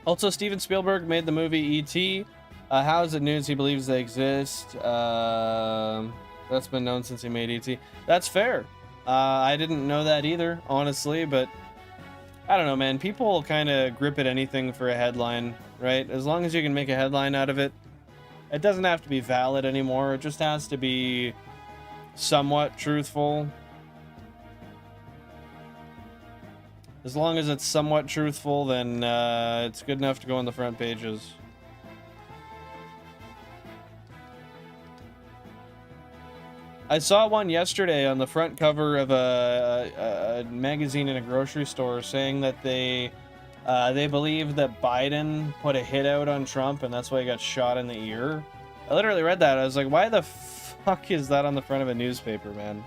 Also, Steven Spielberg made the movie E.T. How is it news he believes they exist? That's been known since he made E.T. That's fair. I didn't know that either, honestly, but I don't know, man. People kind of grip at anything for a headline, right? As long as you can make a headline out of it, it doesn't have to be valid anymore. It just has to be somewhat truthful. As long as it's somewhat truthful, then it's good enough to go on the front pages. I saw one yesterday on the front cover of a magazine in a grocery store saying that they believe that Biden put a hit out on Trump and that's why he got shot in the ear. I literally read that. I was like, why the fuck is that on the front of a newspaper, man?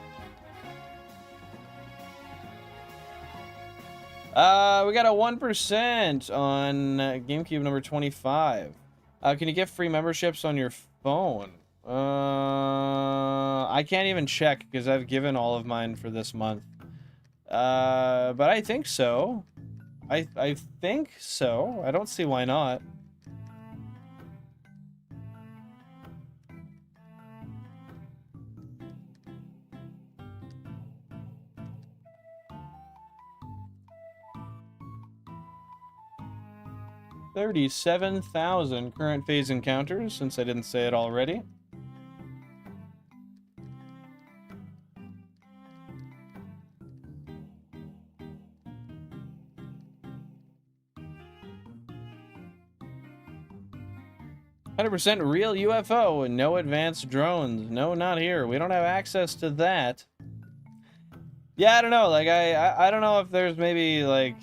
We got a 1% on GameCube number 25. Can you get free memberships on your phone? I can't even check because I've given all of mine for this month. But I think so. I think so. I don't see why not. $37,000 current phase encounters, since I didn't say it already. %, real UFO and no advanced drones. No, not here. We don't have access to that. Yeah, I don't know. Like, I don't know if there's maybe, like,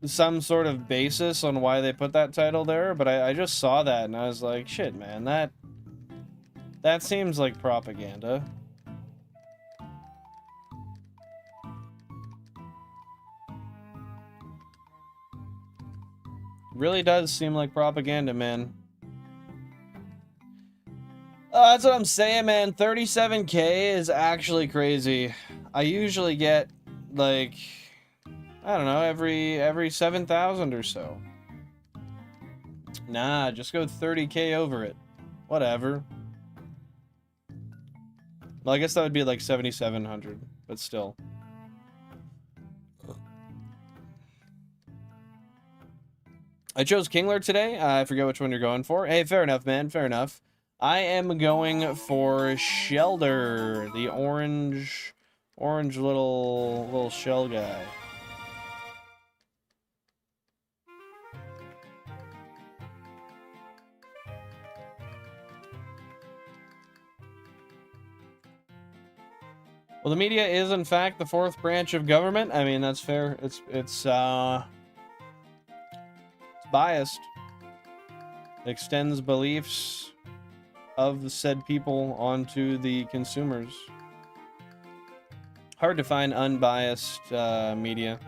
some sort of basis on why they put that title there, but I just saw that and I was like, shit, man, that seems like propaganda. Really does seem like propaganda, man. That's what I'm saying, man. 37K is actually crazy. I usually get, like, I don't know, every 7,000 or so. Nah, just go 30K over it. Whatever. Well, I guess that would be like 7,700, but still. I chose Kingler today. I forget which one you're going for. Hey, fair enough, man. Fair enough. I am going for Shelder, the orange little shell guy. Well, the media is, in fact, the fourth branch of government. I mean, that's fair. It's biased. It extends beliefs of the said people onto the consumers. Hard to find unbiased media.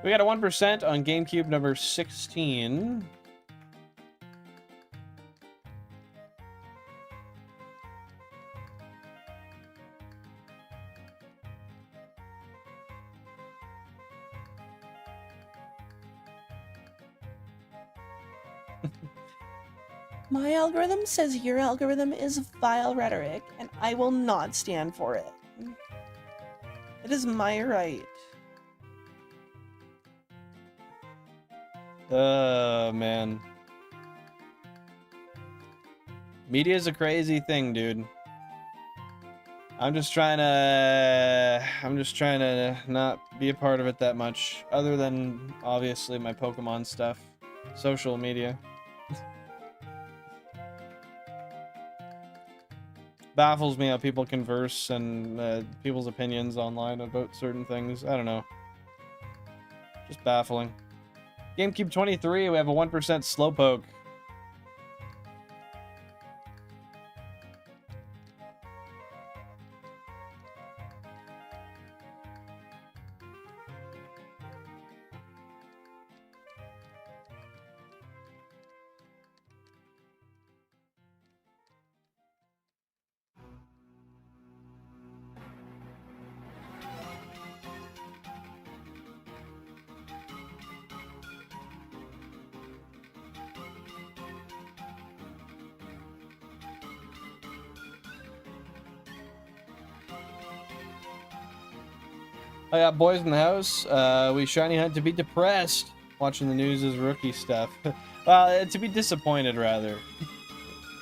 We got a 1% on GameCube number 16. My algorithm says your algorithm is vile rhetoric, and I will not stand for it. It is my right. Oh, man. Media is a crazy thing, dude. I'm just trying to not be a part of it that much, other than obviously my Pokemon stuff, social media. Baffles me how people converse and people's opinions online about certain things. I don't know. Just baffling. GameCube 23, we have a 1% Slowpoke. I got boys in the house. We shiny hunt to be depressed. Watching the news is rookie stuff. Well, to be disappointed, rather.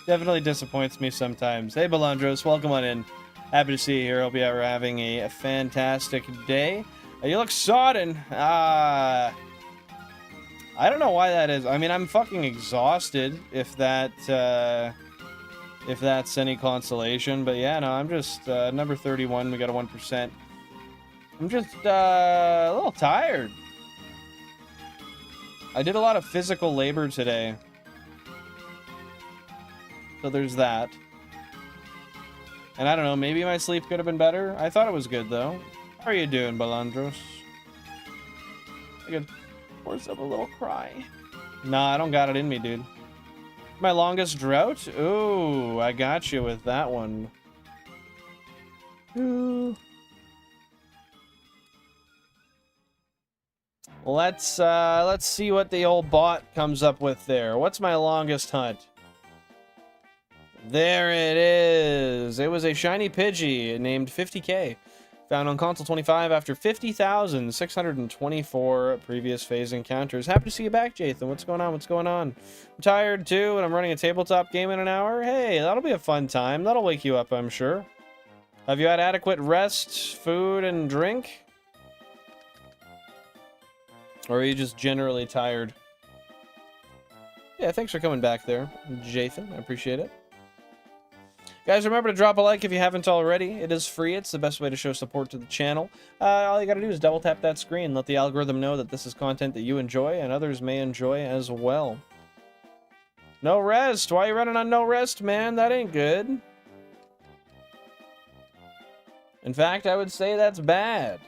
Definitely disappoints me sometimes. Hey, Balandros, welcome on in. Happy to see you here. Hope you are having a fantastic day. You look sodden. I don't know why that is. I mean, I'm fucking exhausted, if that's any consolation. But yeah, no, I'm just number 31. We got a 1%. I'm just a little tired. I did a lot of physical labor today. So there's that. And I don't know, maybe my sleep could have been better. I thought it was good, though. How are you doing, Balandros? I could force up a little cry. Nah, I don't got it in me, dude. My longest drought? Ooh, I got you with that one. Ooh. Let's see what the old bot comes up with there. What's my longest hunt? There it is. It was a shiny Pidgey named 50K. Found on console 25 after 50,624 previous phase encounters. Happy to see you back, Jathan. What's going on? What's going on? I'm tired too, and I'm running a tabletop game in an hour. Hey, that'll be a fun time. That'll wake you up, I'm sure. Have you had adequate rest, food, and drink? Or are you just generally tired? Yeah, thanks for coming back there, Jathan. I appreciate it. Guys, remember to drop a like if you haven't already. It is free. It's the best way to show support to the channel. All you gotta do is double tap that screen. Let the algorithm know that this is content that you enjoy and others may enjoy as well. No rest. Why are you running on no rest, man? That ain't good. In fact, I would say that's bad.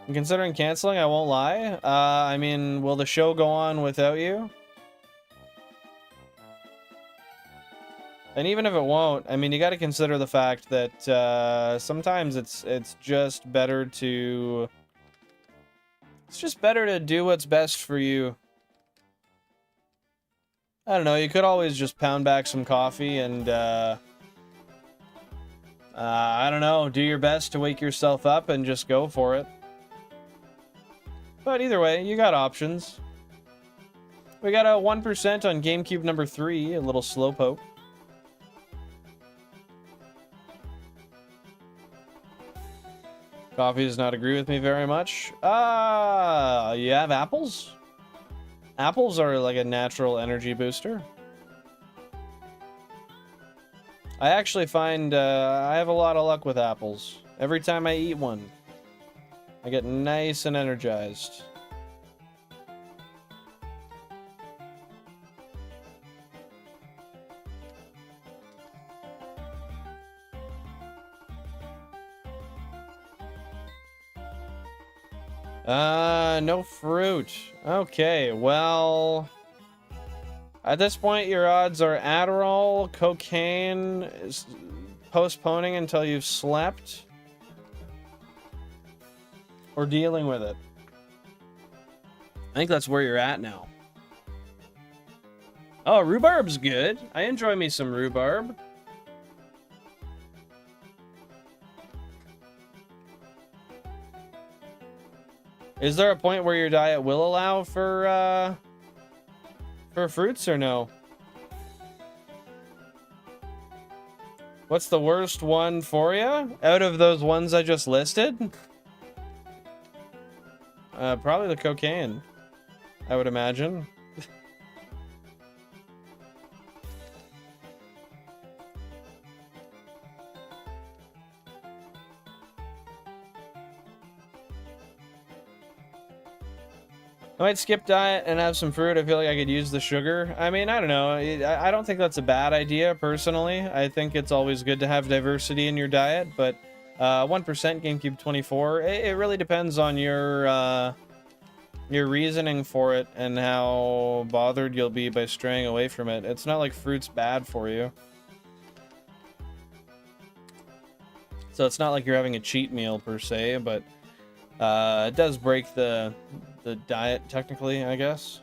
I'm considering canceling, I won't lie. I mean, will the show go on without you? And even if it won't, I mean, you got to consider the fact that sometimes it's just better to... It's just better to do what's best for you. I don't know, you could always just pound back some coffee and, I don't know, do your best to wake yourself up and just go for it. But either way, you got options. We got a 1% on GameCube number 3, a little Slowpoke. Coffee does not agree with me very much. You have apples? Apples are like a natural energy booster. I actually find I have a lot of luck with apples. Every time I eat one, I get nice and energized. No fruit. Okay, well... At this point, your odds are Adderall, cocaine, postponing until you've slept, or dealing with it. I think that's where you're at now. Oh, rhubarb's good. I enjoy me some rhubarb. Is there a point where your diet will allow for fruits or no? What's the worst one for you out of those ones I just listed? Probably the cocaine, I would imagine. I might skip diet and have some fruit. I feel like I could use the sugar. I mean, I don't know. I don't think that's a bad idea, personally. I think it's always good to have diversity in your diet, but 1% GameCube 24, it really depends on your reasoning for it and how bothered you'll be by straying away from it. It's not like fruit's bad for you. So it's not like you're having a cheat meal, per se, but it does break the diet, technically, I guess.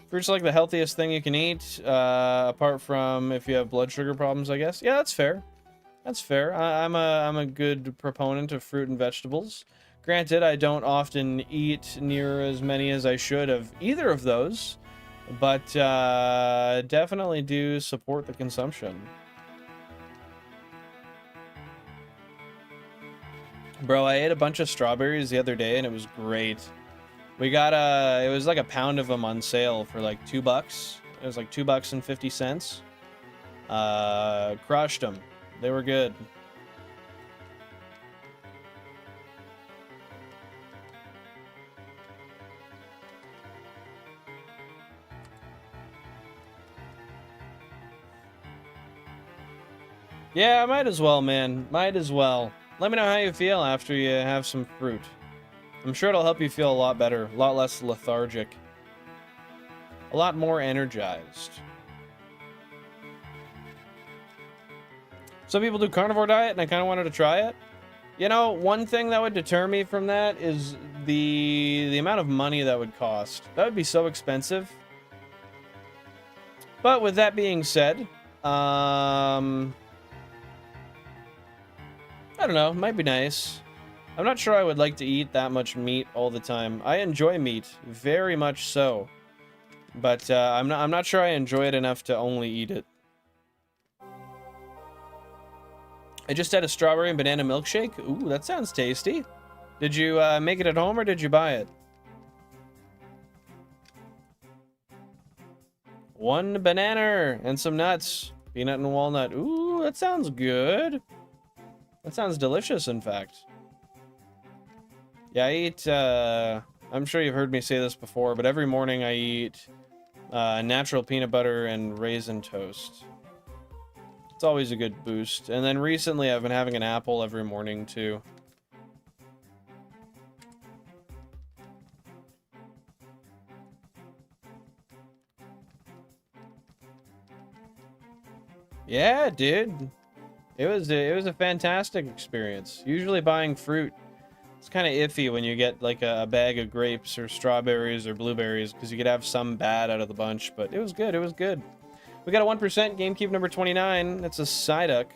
Fruit's like the healthiest thing you can eat, apart from if you have blood sugar problems, I guess. Yeah, that's fair. That's fair. I'm a good proponent of fruit and vegetables. Granted, I don't often eat near as many as I should of either of those, but definitely do support the consumption. Bro, I ate a bunch of strawberries the other day and it was great. We got it was like a pound of them on sale for like $2. It was like $2.50. Crushed them. They were good. Yeah, might as well, man. Might as well. Let me know how you feel after you have some fruit. I'm sure it'll help you feel a lot better, a lot less lethargic, a lot more energized. Some people do carnivore diet, and I kind of wanted to try it. You know, one thing that would deter me from that is the amount of money that would cost. That would be so expensive. But with that being said, I don't know, might be nice. I'm not sure I would like to eat that much meat all the time. I enjoy meat, very much so. But I'm not sure I enjoy it enough to only eat it. I just had a strawberry and banana milkshake. Ooh, that sounds tasty. Did you make it at home or did you buy it? One banana and some nuts. Peanut and walnut. Ooh, that sounds good. That sounds delicious, in fact. Yeah, I eat, I'm sure you've heard me say this before, but every morning I eat natural peanut butter and raisin toast. It's always a good boost. And then recently I've been having an apple every morning, too. Yeah, dude. It was a fantastic experience. Usually buying fruit, it's kind of iffy when you get like a bag of grapes or strawberries or blueberries because you could have some bad out of the bunch, but it was good. It was good. We got a 1% GameCube number 29. That's a Psyduck.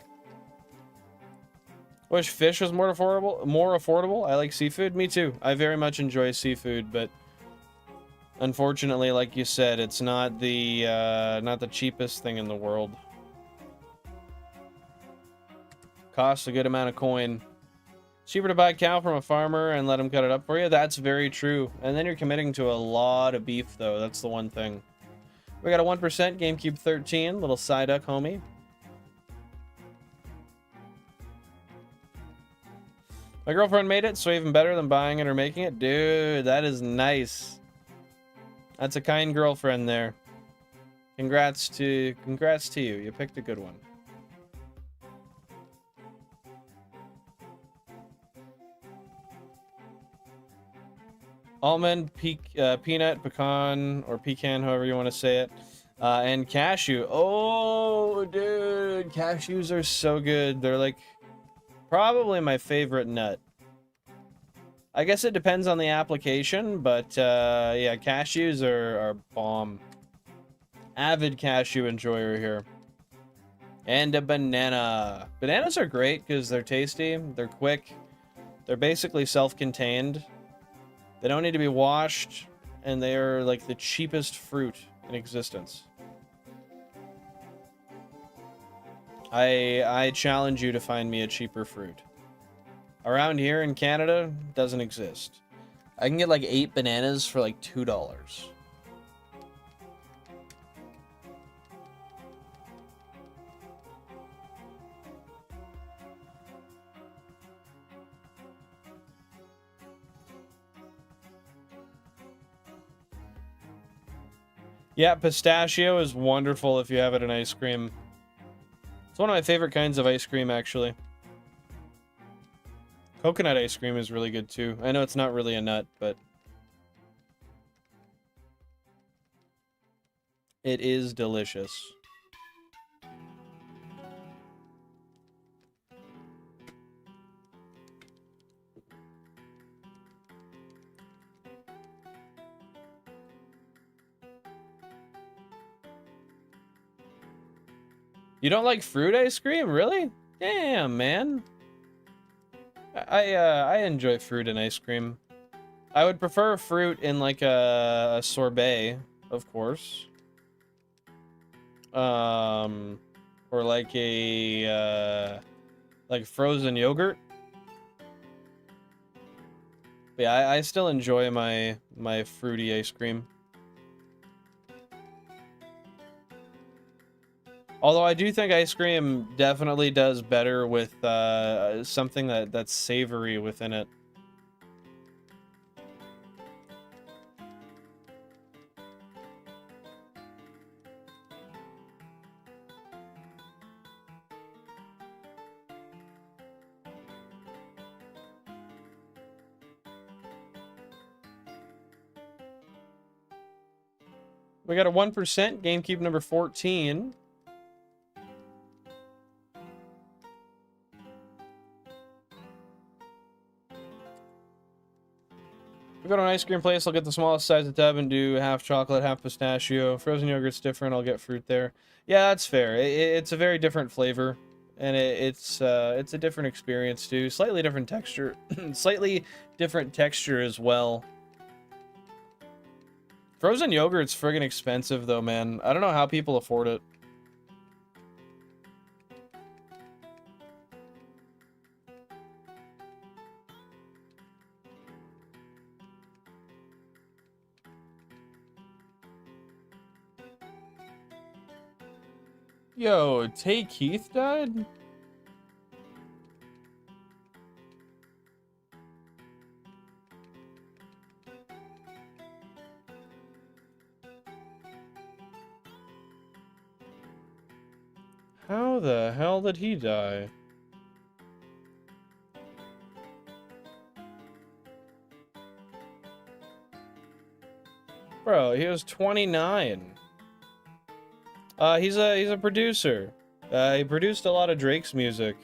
Wish fish was more affordable. I like seafood. Me too. I very much enjoy seafood, but unfortunately, like you said, it's not the cheapest thing in the world. Costs a good amount of coin. Cheaper to buy a cow from a farmer and let him cut it up for you. That's very true. And then you're committing to a lot of beef, though. That's the one thing. We got a 1% GameCube 13. Little Psyduck, homie. My girlfriend made it, so even better than buying it or making it. Dude, that is nice. That's a kind girlfriend there. Congrats to you. You picked a good one. Almond, peanut, pecan, or pecan, however you want to say it, and cashew. Oh, dude, cashews are so good. They're like probably my favorite nut. I guess it depends on the application, but yeah, cashews are bomb. Avid cashew enjoyer here. And a banana. Bananas are great because they're tasty, they're quick, they're basically self-contained. They don't need to be washed, and they are like the cheapest fruit in existence. I challenge you to find me a cheaper fruit. Around here in Canada, doesn't exist. I can get like 8 bananas for like $2. Yeah, pistachio is wonderful if you have it in ice cream. It's one of my favorite kinds of ice cream, actually. Coconut ice cream is really good, too. I know it's not really a nut, but it is delicious. You don't like fruit ice cream? Really? Damn, man. I enjoy fruit and ice cream. I would prefer fruit in like a sorbet, of course. Or like a like frozen yogurt. But yeah, I still enjoy my fruity ice cream. Although I do think ice cream definitely does better with something that's savory within it. We got a 1% GameCube number 14. If I go to an ice cream place, I'll get the smallest size of tub and do half chocolate, half pistachio. Frozen yogurt's different, I'll get fruit there. Yeah, that's fair. It's a very different flavor, and it's a different experience too. Slightly different texture, slightly different texture as well. Frozen yogurt's friggin' expensive though, man. I don't know how people afford it. Yo, Tay Keith died? How the hell did he die? Bro, he was 29. He's a producer. He produced a lot of Drake's music.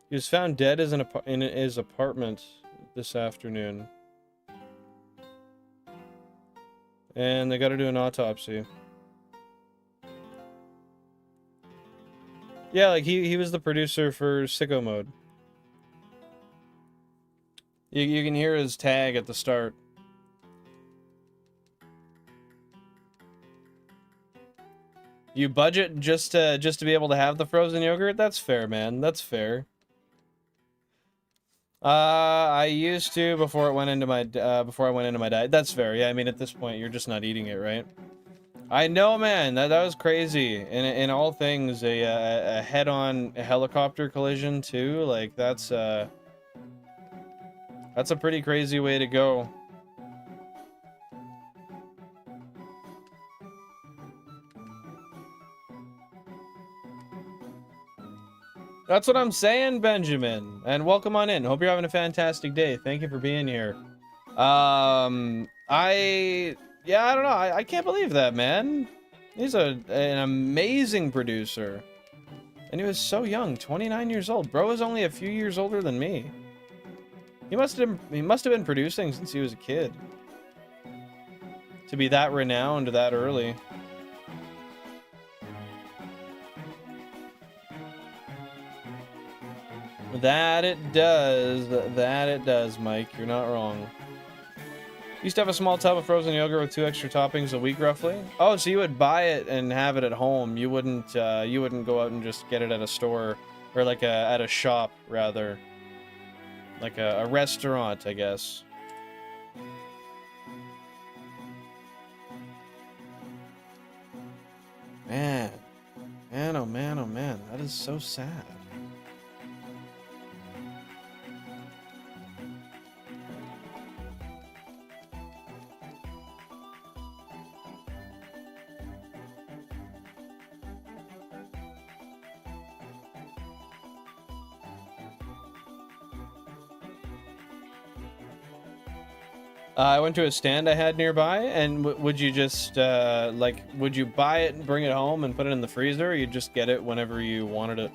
He was found dead in his apartment this afternoon. And they gotta do an autopsy. Yeah, like he was the producer for Sicko Mode. You can hear his tag at the start. You budget just to be able to have the frozen yogurt? That's fair, man. That's fair. I used to before I went into my diet. That's fair. Yeah, I mean at this point you're just not eating it, right? I know, man. That was crazy. In all things, a head-on helicopter collision too. Like that's a pretty crazy way to go. That's what I'm saying, Benjamin. And welcome on in. Hope you're having a fantastic day. Thank you for being here. I don't know. I can't believe that, man. He's an amazing producer. And he was so young, 29 years old. Bro is only a few years older than me. He must have been producing since he was a kid. To be that renowned that early. That it does. That it does, Mike. You're not wrong. Used to have a small tub of frozen yogurt with 2 extra toppings a week, roughly. Oh, so you would buy it and have it at home. You wouldn't go out and just get it at a store, or like at a shop, rather. Like a restaurant, I guess. Man. Man, oh man, oh man. That is so sad. I went to a stand I had nearby, and would you just, like, would you buy it and bring it home and put it in the freezer, or you just get it whenever you wanted it?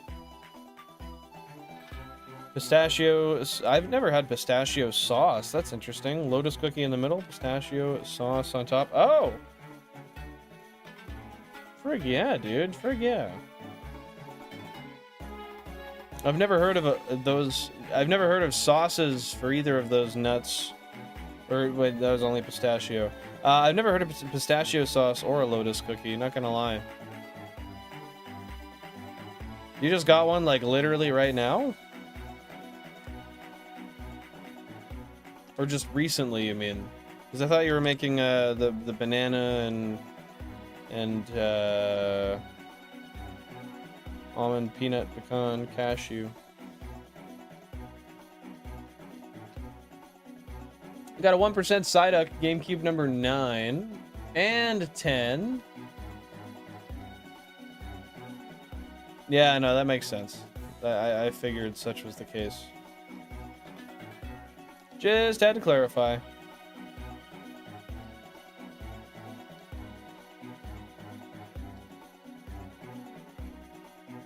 Pistachio, I've never had pistachio sauce. That's interesting. Lotus cookie in the middle, pistachio sauce on top. Oh! Frig yeah, dude. Frig yeah. I've never heard of I've never heard of sauces for either of those nuts. Or, wait, that was only pistachio. I've never heard of pistachio sauce or a lotus cookie, not gonna lie. You just got one, like, literally right now? Or just recently, you mean? Because I thought you were making, the banana and almond, peanut, pecan, cashew. We got a 1% Psyduck, GameCube number 9 and 10. Yeah, no, that makes sense. I figured such was the case. Just had to clarify.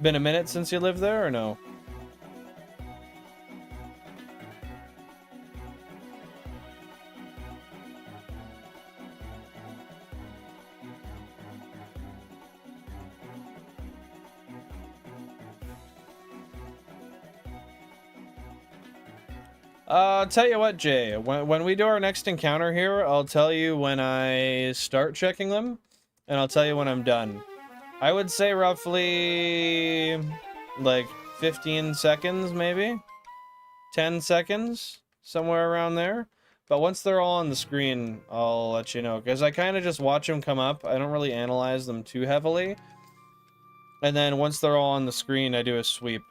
Been a minute since you lived there, or no? I'll tell you what, Jay. When we do our next encounter here, I'll tell you when I start checking them, and I'll tell you when I'm done. I would say roughly, like, 15 seconds, maybe? 10 seconds? Somewhere around there. But once they're all on the screen, I'll let you know. Because I kind of just watch them come up. I don't really analyze them too heavily. And then once they're all on the screen, I do a sweep.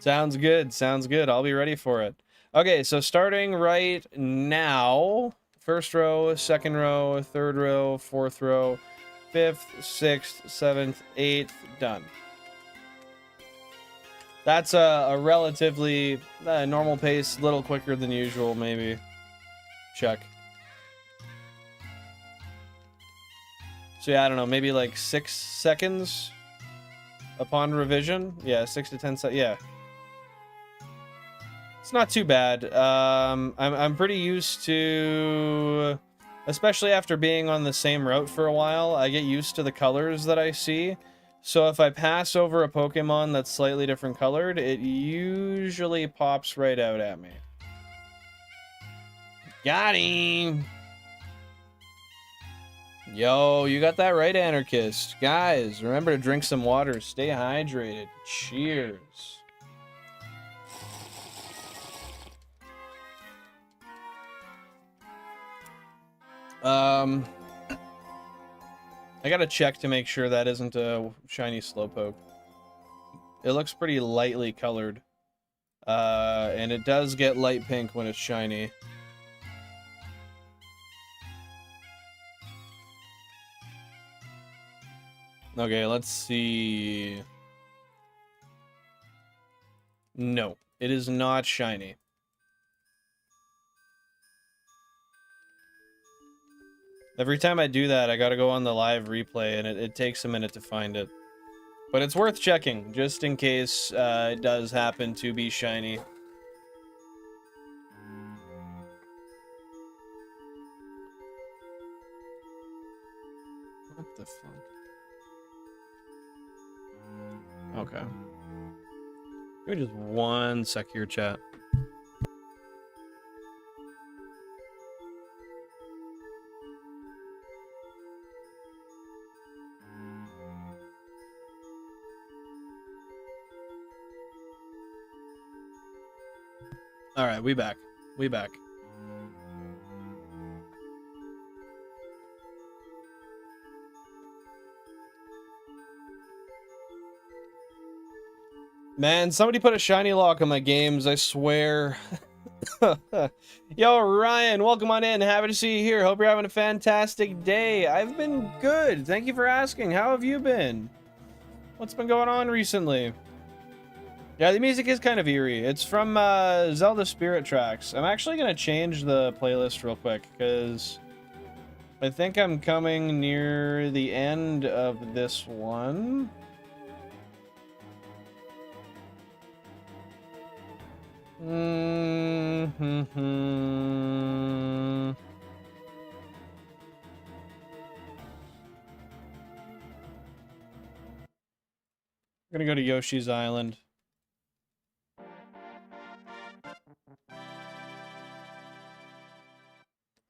Sounds good. Sounds good. I'll be ready for it. Okay, so starting right now, first row, second row, third row, fourth row, fifth, sixth, seventh, eighth, done. That's a relatively normal pace, a little quicker than usual, maybe. Check. So yeah, I don't know, maybe like 6 seconds upon revision. Yeah, 6 to 10 seconds. Yeah. It's not too bad. I'm pretty used to, especially after being on the same route for a while, I get used to the colors that I see. So if I pass over a Pokemon that's slightly different colored, it usually pops right out at me. Got him! Yo, you got that right, Anarchist. Guys, remember to drink some water. Stay hydrated. Cheers. I gotta check to make sure that isn't a shiny Slowpoke. It looks pretty lightly colored. And it does get light pink when it's shiny. Okay, let's see. No, it is not shiny. Every time I do that, I gotta go on the live replay, and it takes a minute to find it. But it's worth checking, just in case it does happen to be shiny. What the fuck? Okay. Give me just 1 sec here, chat. All right, we back. We back. Man, somebody put a shiny lock on my games, I swear. Yo, Ryan, welcome on in. Happy to see you here. Hope you're having a fantastic day. I've been good. Thank you for asking. How have you been? What's been going on recently? Yeah, the music is kind of eerie. It's from Zelda Spirit Tracks. I'm actually going to change the playlist real quick because I think I'm coming near the end of this one. I'm gonna go to Yoshi's Island.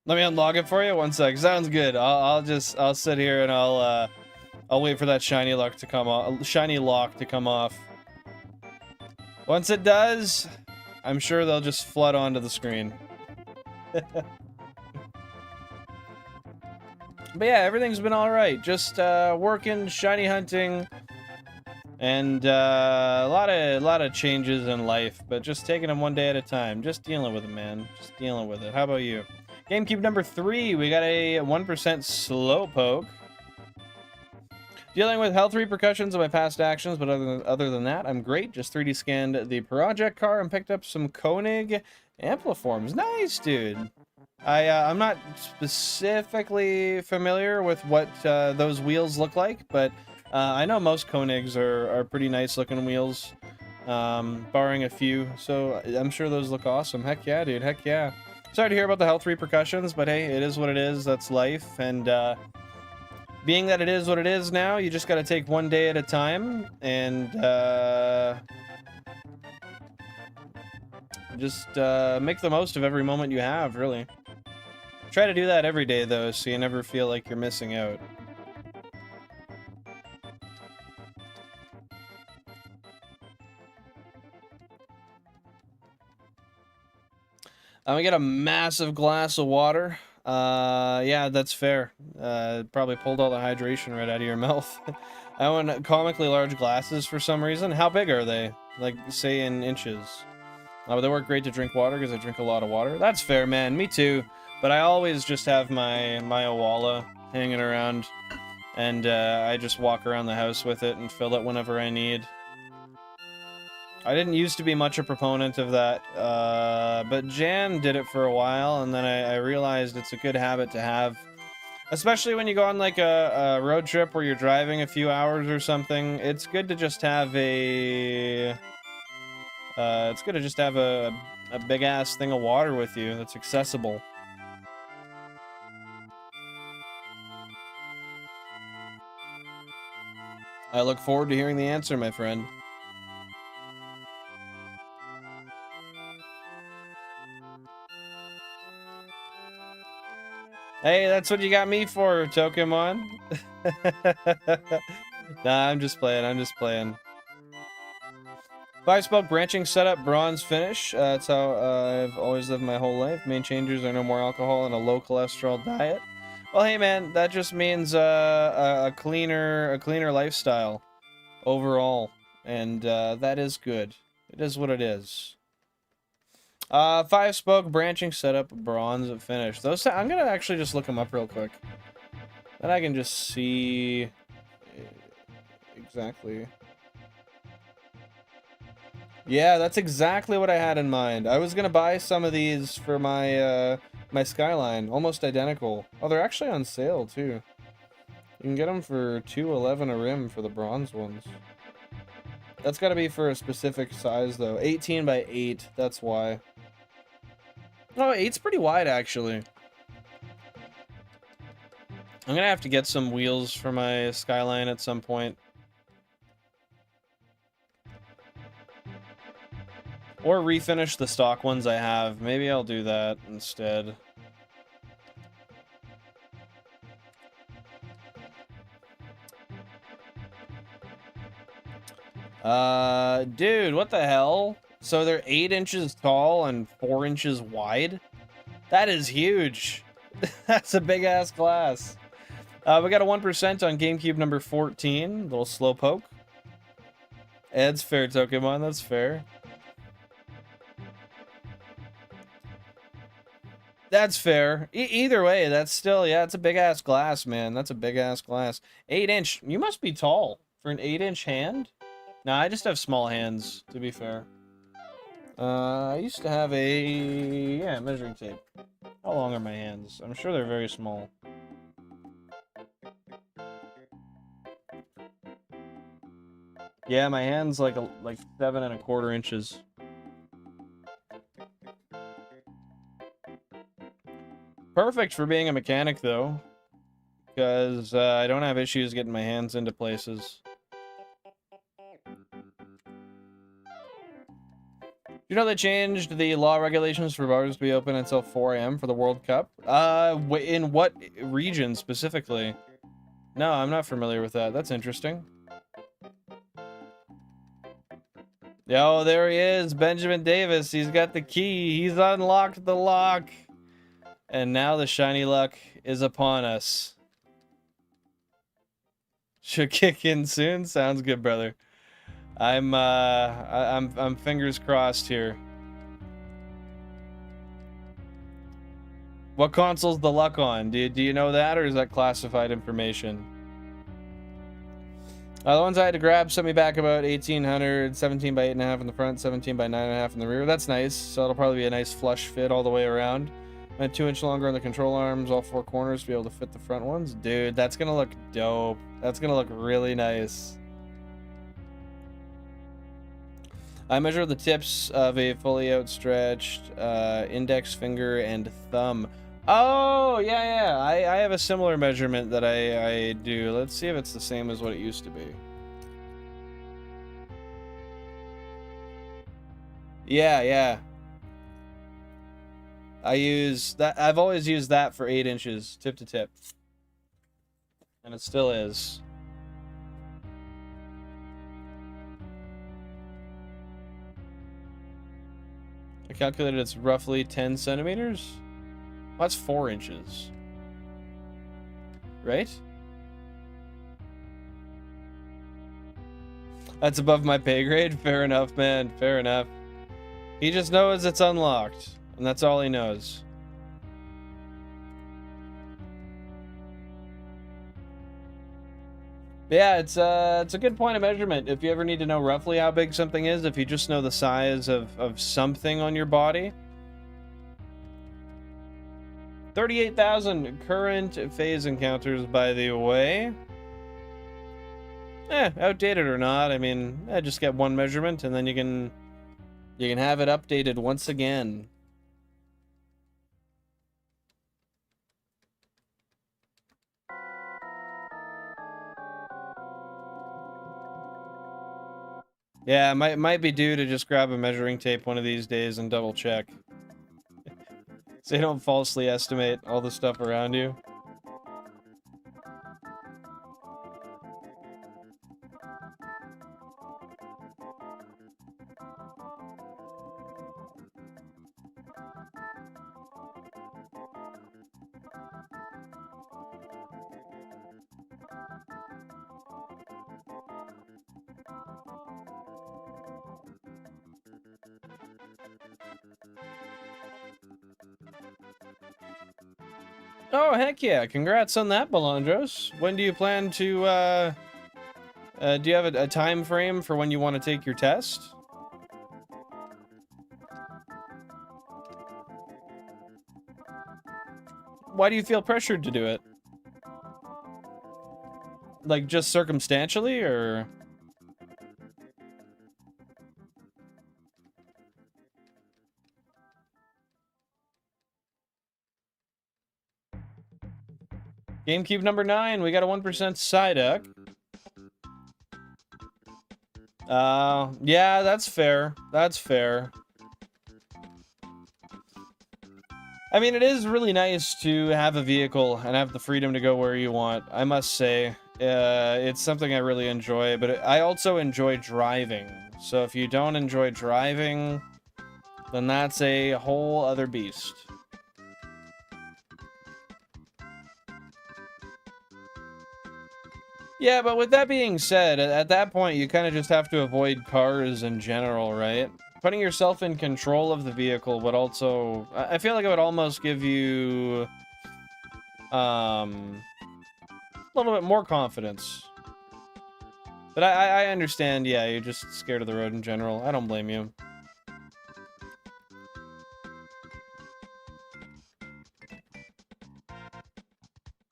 Let me unlock it for you. 1 sec. Sounds good. I'll sit here and I'll wait for that shiny lock to come off. Once it does, I'm sure they'll just flood onto the screen. But yeah, everything's been all right. Just working, shiny hunting, and a lot of changes in life. But just taking them one day at a time. Just dealing with it, man. Just dealing with it. How about you? GameCube number 3. We got a 1% Slowpoke. Dealing with health repercussions of my past actions, but other than that, I'm great. Just 3D scanned the project car and picked up some Koenig Ampliforms. Nice, dude. I'm not specifically familiar with what those wheels look like, but I know most Koenigs are pretty nice looking wheels, barring a few. So I'm sure those look awesome. Heck yeah, dude. Heck yeah. Sorry to hear about the health repercussions, but hey, it is what it is. That's life, and being that it is what it is now, you just gotta take one day at a time, and just make the most of every moment you have, really. Try to do that every day, though, so you never feel like you're missing out. I'm gonna get a massive glass of water. Yeah, that's fair. Probably pulled all the hydration right out of your mouth. I want comically large glasses for some reason. How big are they? Like, say in inches. But they work great to drink water because I drink a lot of water. That's fair, man. Me too. But I always just have my Owala hanging around, and I just walk around the house with it and fill it whenever I need. I didn't used to be much a proponent of that, but Jan did it for a while, and then I realized it's a good habit to have. Especially when you go on like a road trip where you're driving a few hours or something, it's good to just have a big ass thing of water with you that's accessible. I look forward to hearing the answer, my friend. Hey, that's what you got me for, Tokemon. Nah, I'm just playing. 5-spoke branching setup, bronze finish. That's how I've always lived my whole life. Main changes are no more alcohol and a low cholesterol diet. Well, hey man, that just means a cleaner lifestyle overall, and that is good. It is what it is. 5-spoke branching setup, bronze finish. Those I'm gonna actually just look them up real quick. Then I can just see exactly. Yeah, that's exactly what I had in mind. I was gonna buy some of these for my my Skyline, almost identical. Oh, they're actually on sale too. You can get them for $2.11 a rim for the bronze ones. That's gotta be for a specific size though. 18 by 8. That's why. Oh, 8's pretty wide, actually. I'm gonna have to get some wheels for my Skyline at some point. Or refinish the stock ones I have. Maybe I'll do that instead. Dude, what the hell? So they're 8 inches tall and 4 inches wide? That is huge. That's a big ass glass. We got a 1% on GameCube number 14. Little slowpoke. That's fair, Pokemon. That's fair. That's fair. Either way, that's still, yeah, it's a big ass glass, man. That's a big ass glass. 8 inch. You must be tall for an 8-inch hand. Nah, I just have small hands, to be fair. I used to have a measuring tape. How long are my hands? I'm sure they're very small. Yeah, my hand's like 7¼ inches. Perfect for being a mechanic, though, because I don't have issues getting my hands into places. You know they changed the law regulations for bars to be open until 4 a.m. for the World Cup? In what region specifically? No, I'm not familiar with that. That's interesting. Yo, there he is, Benjamin Davis. He's got the key. He's unlocked the lock. And now the shiny luck is upon us. Should kick in soon? Sounds good, brother. I'm fingers crossed here. What console's the luck on? Do you know that, or is that classified information? The ones I had to grab sent me back about 1800, 17 by 8.5 in the front, 17 by 9.5 in the rear. That's nice. So it'll probably be a nice flush fit all the way around. And 2-inch longer on the control arms, all 4 corners to be able to fit the front ones. Dude, that's gonna look dope. That's gonna look really nice. I measure the tips of a fully outstretched index finger and thumb. Oh, yeah. I have a similar measurement that I do. Let's see if it's the same as what it used to be. Yeah. I use that. I've always used that for 8 inches, tip to tip. And it still is. I calculated it's roughly 10 centimeters. Well, that's 4 inches. Right? That's above my pay grade? Fair enough, man. Fair enough. He just knows it's unlocked. And that's all he knows. But yeah, it's a good point of measurement. If you ever need to know roughly how big something is, if you just know the size of something on your body. 38,000 current phase encounters, by the way. Outdated or not, I mean, just get one measurement and then you can have it updated once again. Yeah, might be due to just grab a measuring tape one of these days and double check. So you don't falsely estimate all the stuff around you. Oh, heck yeah. Congrats on that, Balandros. When do you plan to, do you have a time frame for when you want to take your test? Why do you feel pressured to do it? Like, just circumstantially, or...? GameCube number 9, we got a 1% Psyduck. Yeah, that's fair. That's fair. I mean, it is really nice to have a vehicle and have the freedom to go where you want. I must say, it's something I really enjoy, but I also enjoy driving. So if you don't enjoy driving, then that's a whole other beast. Yeah, but with that being said, at that point, you kind of just have to avoid cars in general, right? Putting yourself in control of the vehicle would also... I feel like it would almost give you... a little bit more confidence. But I understand, yeah, you're just scared of the road in general. I don't blame you.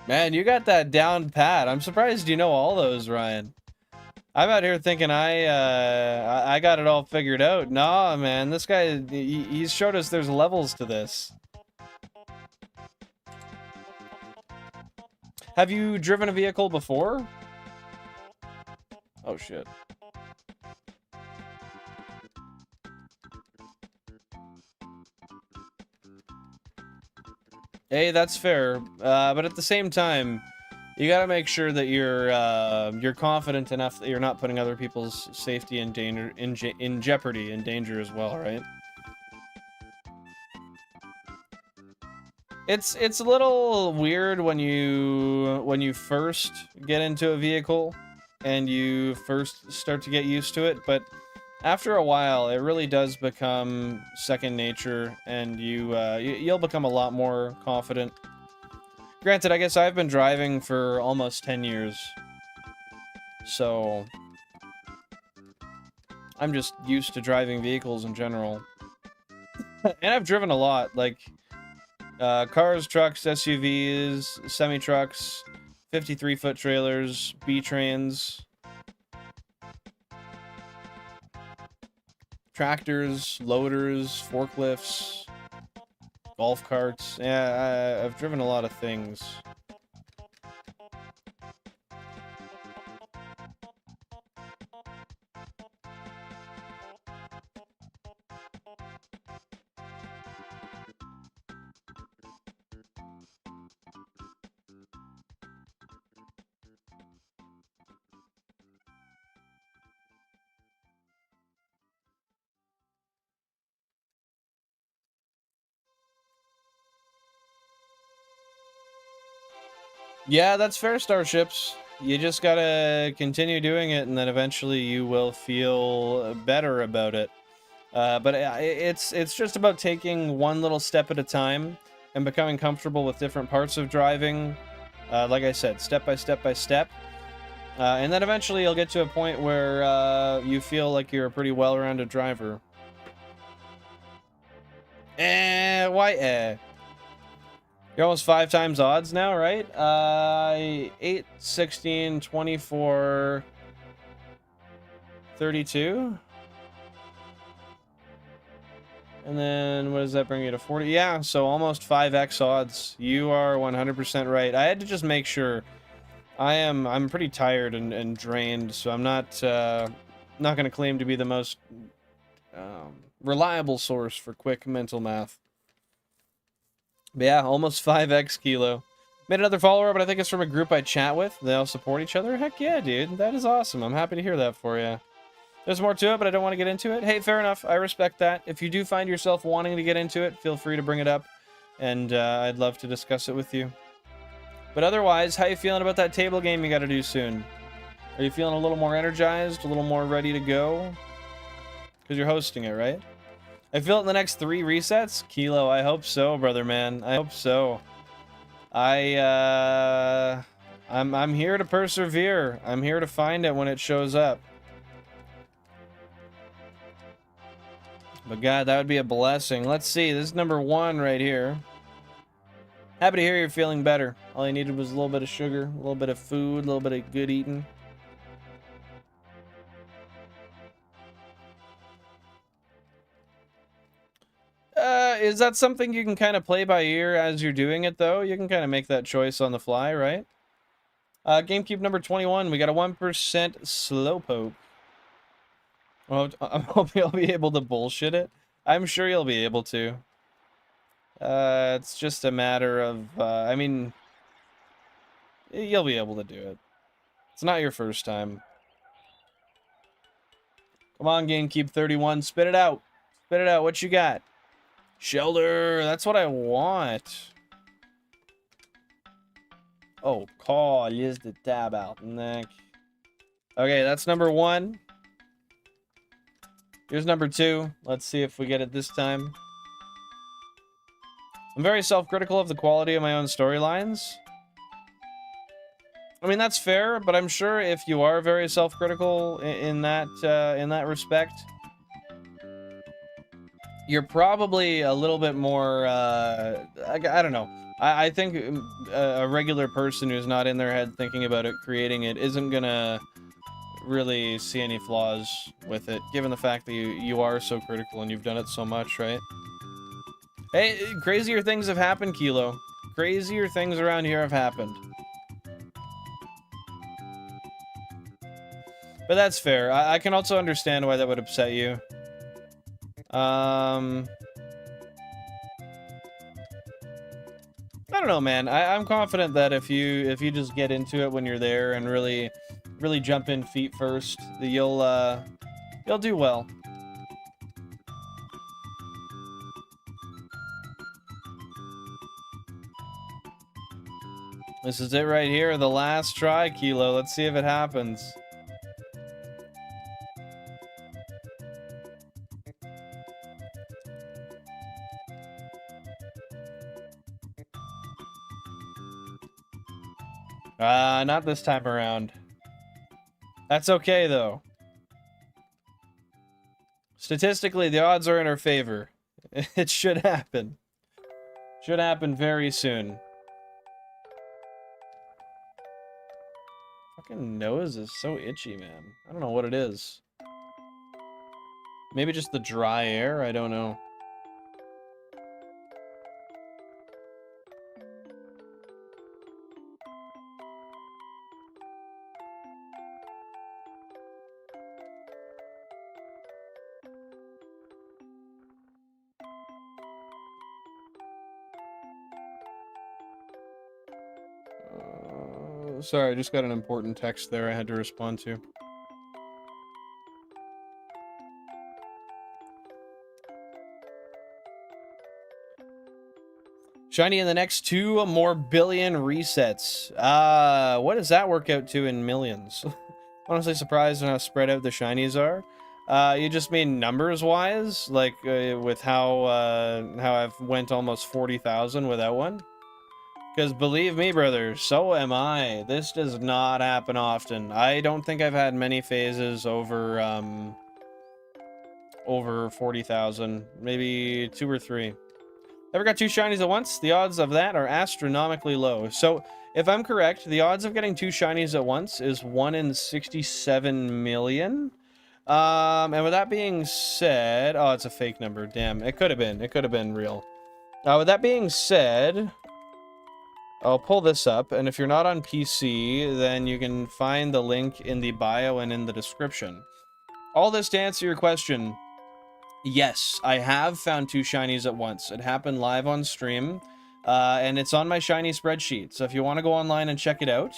Man, you got that down pat. I'm surprised you know all those, Ryan. I'm out here thinking I got it all figured out. Nah, man, this guy, he's showed us there's levels to this. Have you driven a vehicle before? Oh, shit. Hey, that's fair. But at the same time, you gotta make sure that you're confident enough that you're not putting other people's safety in danger, in jeopardy, in danger as well, right? It's a little weird when you first get into a vehicle and you first start to get used to it, but after a while, it really does become second nature, and you'll become a lot more confident. Granted, I guess I've been driving for almost 10 years, so I'm just used to driving vehicles in general. And I've driven a lot, like cars, trucks, SUVs, semi-trucks, 53-foot trailers, B-trains, tractors, loaders, forklifts, golf carts. Yeah, I've driven a lot of things. Yeah, that's fair, Starships. You just gotta continue doing it, and then eventually you will feel better about it. But it's just about taking one little step at a time and becoming comfortable with different parts of driving. Like I said, step by step by step. And then eventually you'll get to a point where you feel like you're a pretty well-rounded driver. Why You're almost 5 times odds now, right? 8, 16, 24, 32. And then what does that bring you to 40? Yeah, so almost 5x odds. You are 100% right. I had to just make sure. I'm pretty tired and drained, so I'm not going to claim to be the most reliable source for quick mental math. But yeah, almost 5x Kilo. Made another follower, but I think it's from a group I chat with. They all support each other. Heck yeah, dude. That is awesome. I'm happy to hear that for you. There's more to it, but I don't want to get into it. Hey, fair enough. I respect that. If you do find yourself wanting to get into it, feel free to bring it up, and I'd love to discuss it with you. But otherwise, how you feeling about that table game you got to do soon? Are you feeling a little more energized, a little more ready to go? Because you're hosting it, right? I feel it in the next 3 resets? Kilo, I hope so, brother man. I hope so. I'm here to persevere. I'm here to find it when it shows up. But God, that would be a blessing. Let's see. This is number 1 right here. Happy to hear you're feeling better. All you needed was a little bit of sugar, a little bit of food, a little bit of good eating. Is that something you can kind of play by ear as you're doing it, though? You can kind of make that choice on the fly, right? GameCube number 21. We got a 1% Slowpoke. Well, I hope you'll be able to bullshit it. I'm sure you'll be able to. It's just a matter of, I mean, you'll be able to do it. It's not your first time. Come on, GameCube 31, spit it out. Spit it out, what you got? Shelder, that's what I want. Oh, call is the tab out. Neck. Okay, that's number 1. Here's number 2. Let's see if we get it this time. I'm very self-critical of the quality of my own storylines. I mean, that's fair, but I'm sure if you are very self-critical in that respect, you're probably a little bit more, I don't know. I think a regular person who's not in their head thinking about it, creating it, isn't gonna really see any flaws with it, given the fact that you are so critical and you've done it so much, right? Hey, crazier things have happened, Kilo. Crazier things around here have happened. But that's fair. I can also understand why that would upset you. I don't know, man. I'm confident that if you just get into it when you're there and really jump in feet first, that you'll do well. This is it right here, the last try, Kilo. Let's see if it happens. Not this time around. That's okay, though. Statistically, the odds are in our favor. It should happen. Should happen very soon. Fucking nose is so itchy, man. I don't know what it is. Maybe just the dry air? I don't know. Sorry, I just got an important text there I had to respond to. Shiny in the next 2 more billion resets. What does that work out to in millions? Honestly surprised on how spread out the shinies are. You just mean numbers-wise? Like, with how I've went almost 40,000 without one? Because believe me, brother, so am I. This does not happen often. I don't think I've had many phases over 40,000. Maybe 2 or 3. Ever got 2 shinies at once? The odds of that are astronomically low. So, if I'm correct, the odds of getting 2 shinies at once is 1 in 67 million. And with that being said... Oh, it's a fake number. Damn, it could have been. It could have been real. With that being said... I'll pull this up, and if you're not on PC, then you can find the link in the bio and in the description. All this to answer your question, yes, I have found 2 shinies at once. It happened live on stream, and it's on my shiny spreadsheet. So if you want to go online and check it out,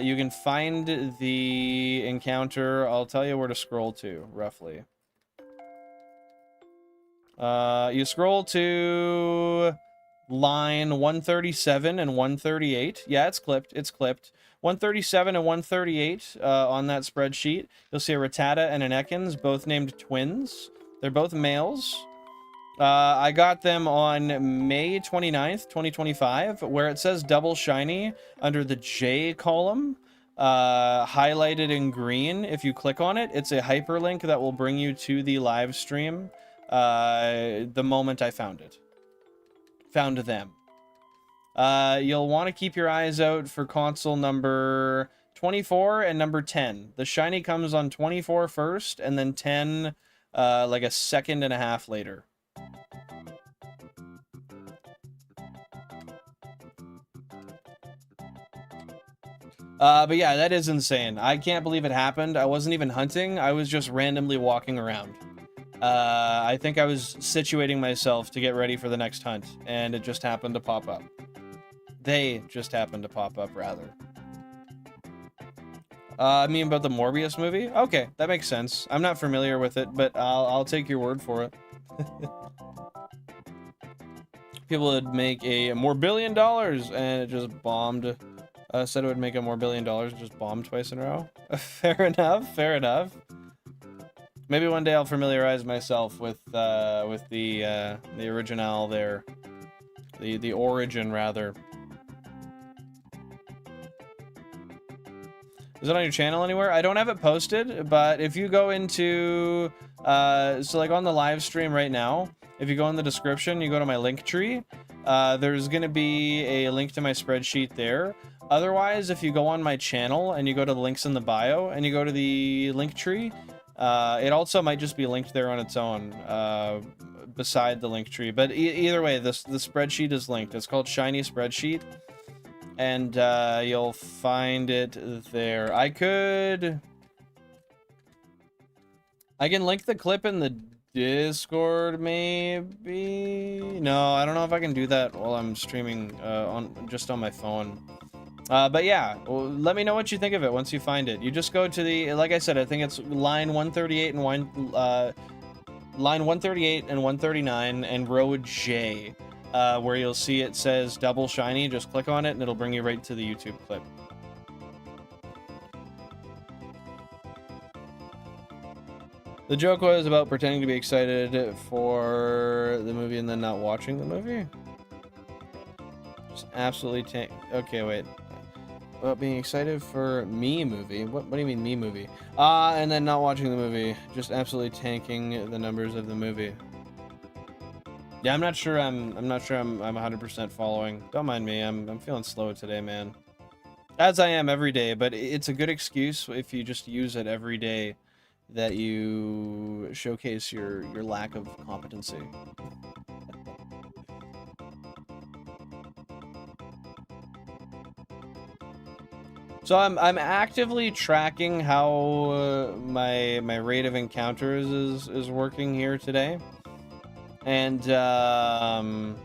you can find the encounter. I'll tell you where to scroll to, roughly. You scroll to... line 137 and 138. Yeah, it's clipped. It's clipped. 137 and 138 on that spreadsheet. You'll see a Rattata and an Ekans, both named twins. They're both males. I got them on May 29th, 2025, where it says double shiny under the J column, highlighted in green. If you click on it, it's a hyperlink that will bring you to the live stream the moment I found it. Found them. You'll want to keep your eyes out for console number 24 and number 10. The shiny comes on 24 first, and then 10 like a second and a half later. But yeah, that is insane. I can't believe it happened. I wasn't even hunting. I was just randomly walking around. I think I was situating myself to get ready for the next hunt, and it just happened to pop up. They just happened to pop up, rather. I mean about the Morbius movie? Okay, that makes sense. I'm not familiar with it, but I'll take your word for it. People would make a more $1 billion, and it just bombed. Said it would make a more $1 billion, just bombed twice in a row. Fair enough, fair enough. Maybe one day I'll familiarize myself with the original there. The origin, rather. Is it on your channel anywhere? I don't have it posted, but if you go into, so like on the live stream right now, if you go in the description, you go to my link tree, there's going to be a link to my spreadsheet there. Otherwise, if you go on my channel and you go to the links in the bio and you go to the link tree, it also might just be linked there on its own, beside the link tree. But either way, the spreadsheet is linked. It's called Shiny Spreadsheet. And you'll find it there. I can link the clip in the Discord, maybe? No, I don't know if I can do that while I'm streaming just on my phone. But yeah, well, let me know what you think of it once you find it. You just go to the, like I said, I think it's line 138 and line 138 and 139 and row J. Where you'll see it says double shiny. Just click on it and it'll bring you right to the YouTube clip. The joke was about pretending to be excited for the movie and then not watching the movie. Just absolutely okay, wait. About being excited for me movie. What do you mean me movie? And then not watching the movie. Just absolutely tanking the numbers of the movie. Yeah, I'm not sure I'm 100% following. Don't mind me. I'm feeling slow today, man. As I am every day, but it's a good excuse if you just use it every day that you showcase your lack of competency. So I'm actively tracking how my rate of encounters is working here today. And I'm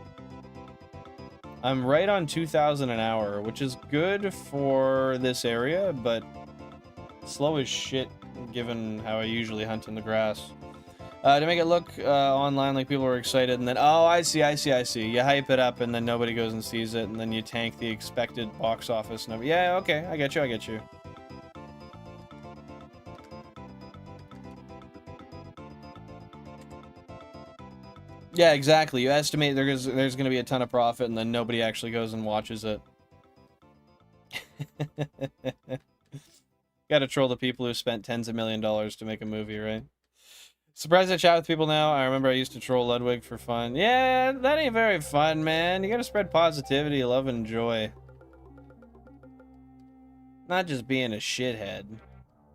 right on 2,000 an hour, which is good for this area, but slow as shit given how I usually hunt in the grass. To make it look online like people are excited, and then, oh, I see. You hype it up, and then nobody goes and sees it, and then you tank the expected box office number. Yeah, okay, I get you. Yeah, exactly. You estimate there's going to be a ton of profit, and then nobody actually goes and watches it. Gotta troll the people who spent tens of $millions to make a movie, right? Surprised I chat with people now. I remember I used to troll Ludwig for fun. Yeah, that ain't very fun, man. You gotta spread positivity, love, and joy. Not just being a shithead.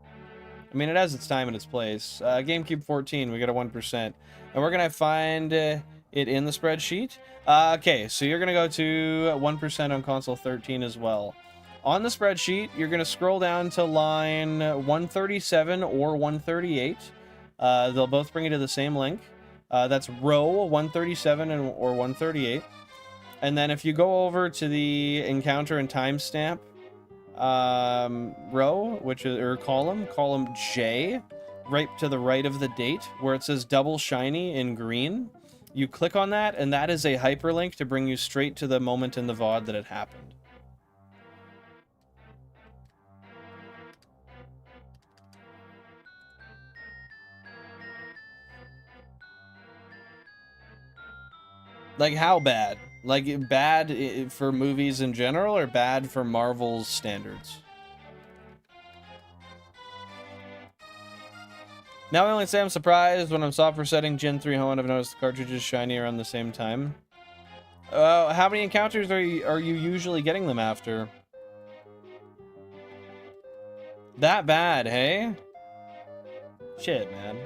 I mean, it has its time and its place. GameCube 14, we got a 1%. And we're gonna find it in the spreadsheet. Okay, so you're gonna go to 1% on console 13 as well. On the spreadsheet, you're gonna scroll down to line 137 or 138. They'll both bring you to the same link. That's row 137 or 138. And then if you go over to the encounter and timestamp row, which is, or column J, right to the right of the date, where it says double shiny in green, you click on that, and that is a hyperlink to bring you straight to the moment in the VOD that it happened. Like, how bad? Like, bad for movies in general, or bad for Marvel's standards? Now I only say I'm surprised when I'm software setting Gen 3 home and I've noticed the cartridges shiny around the same time. How many encounters are you usually getting them after? That bad, hey? Shit, man.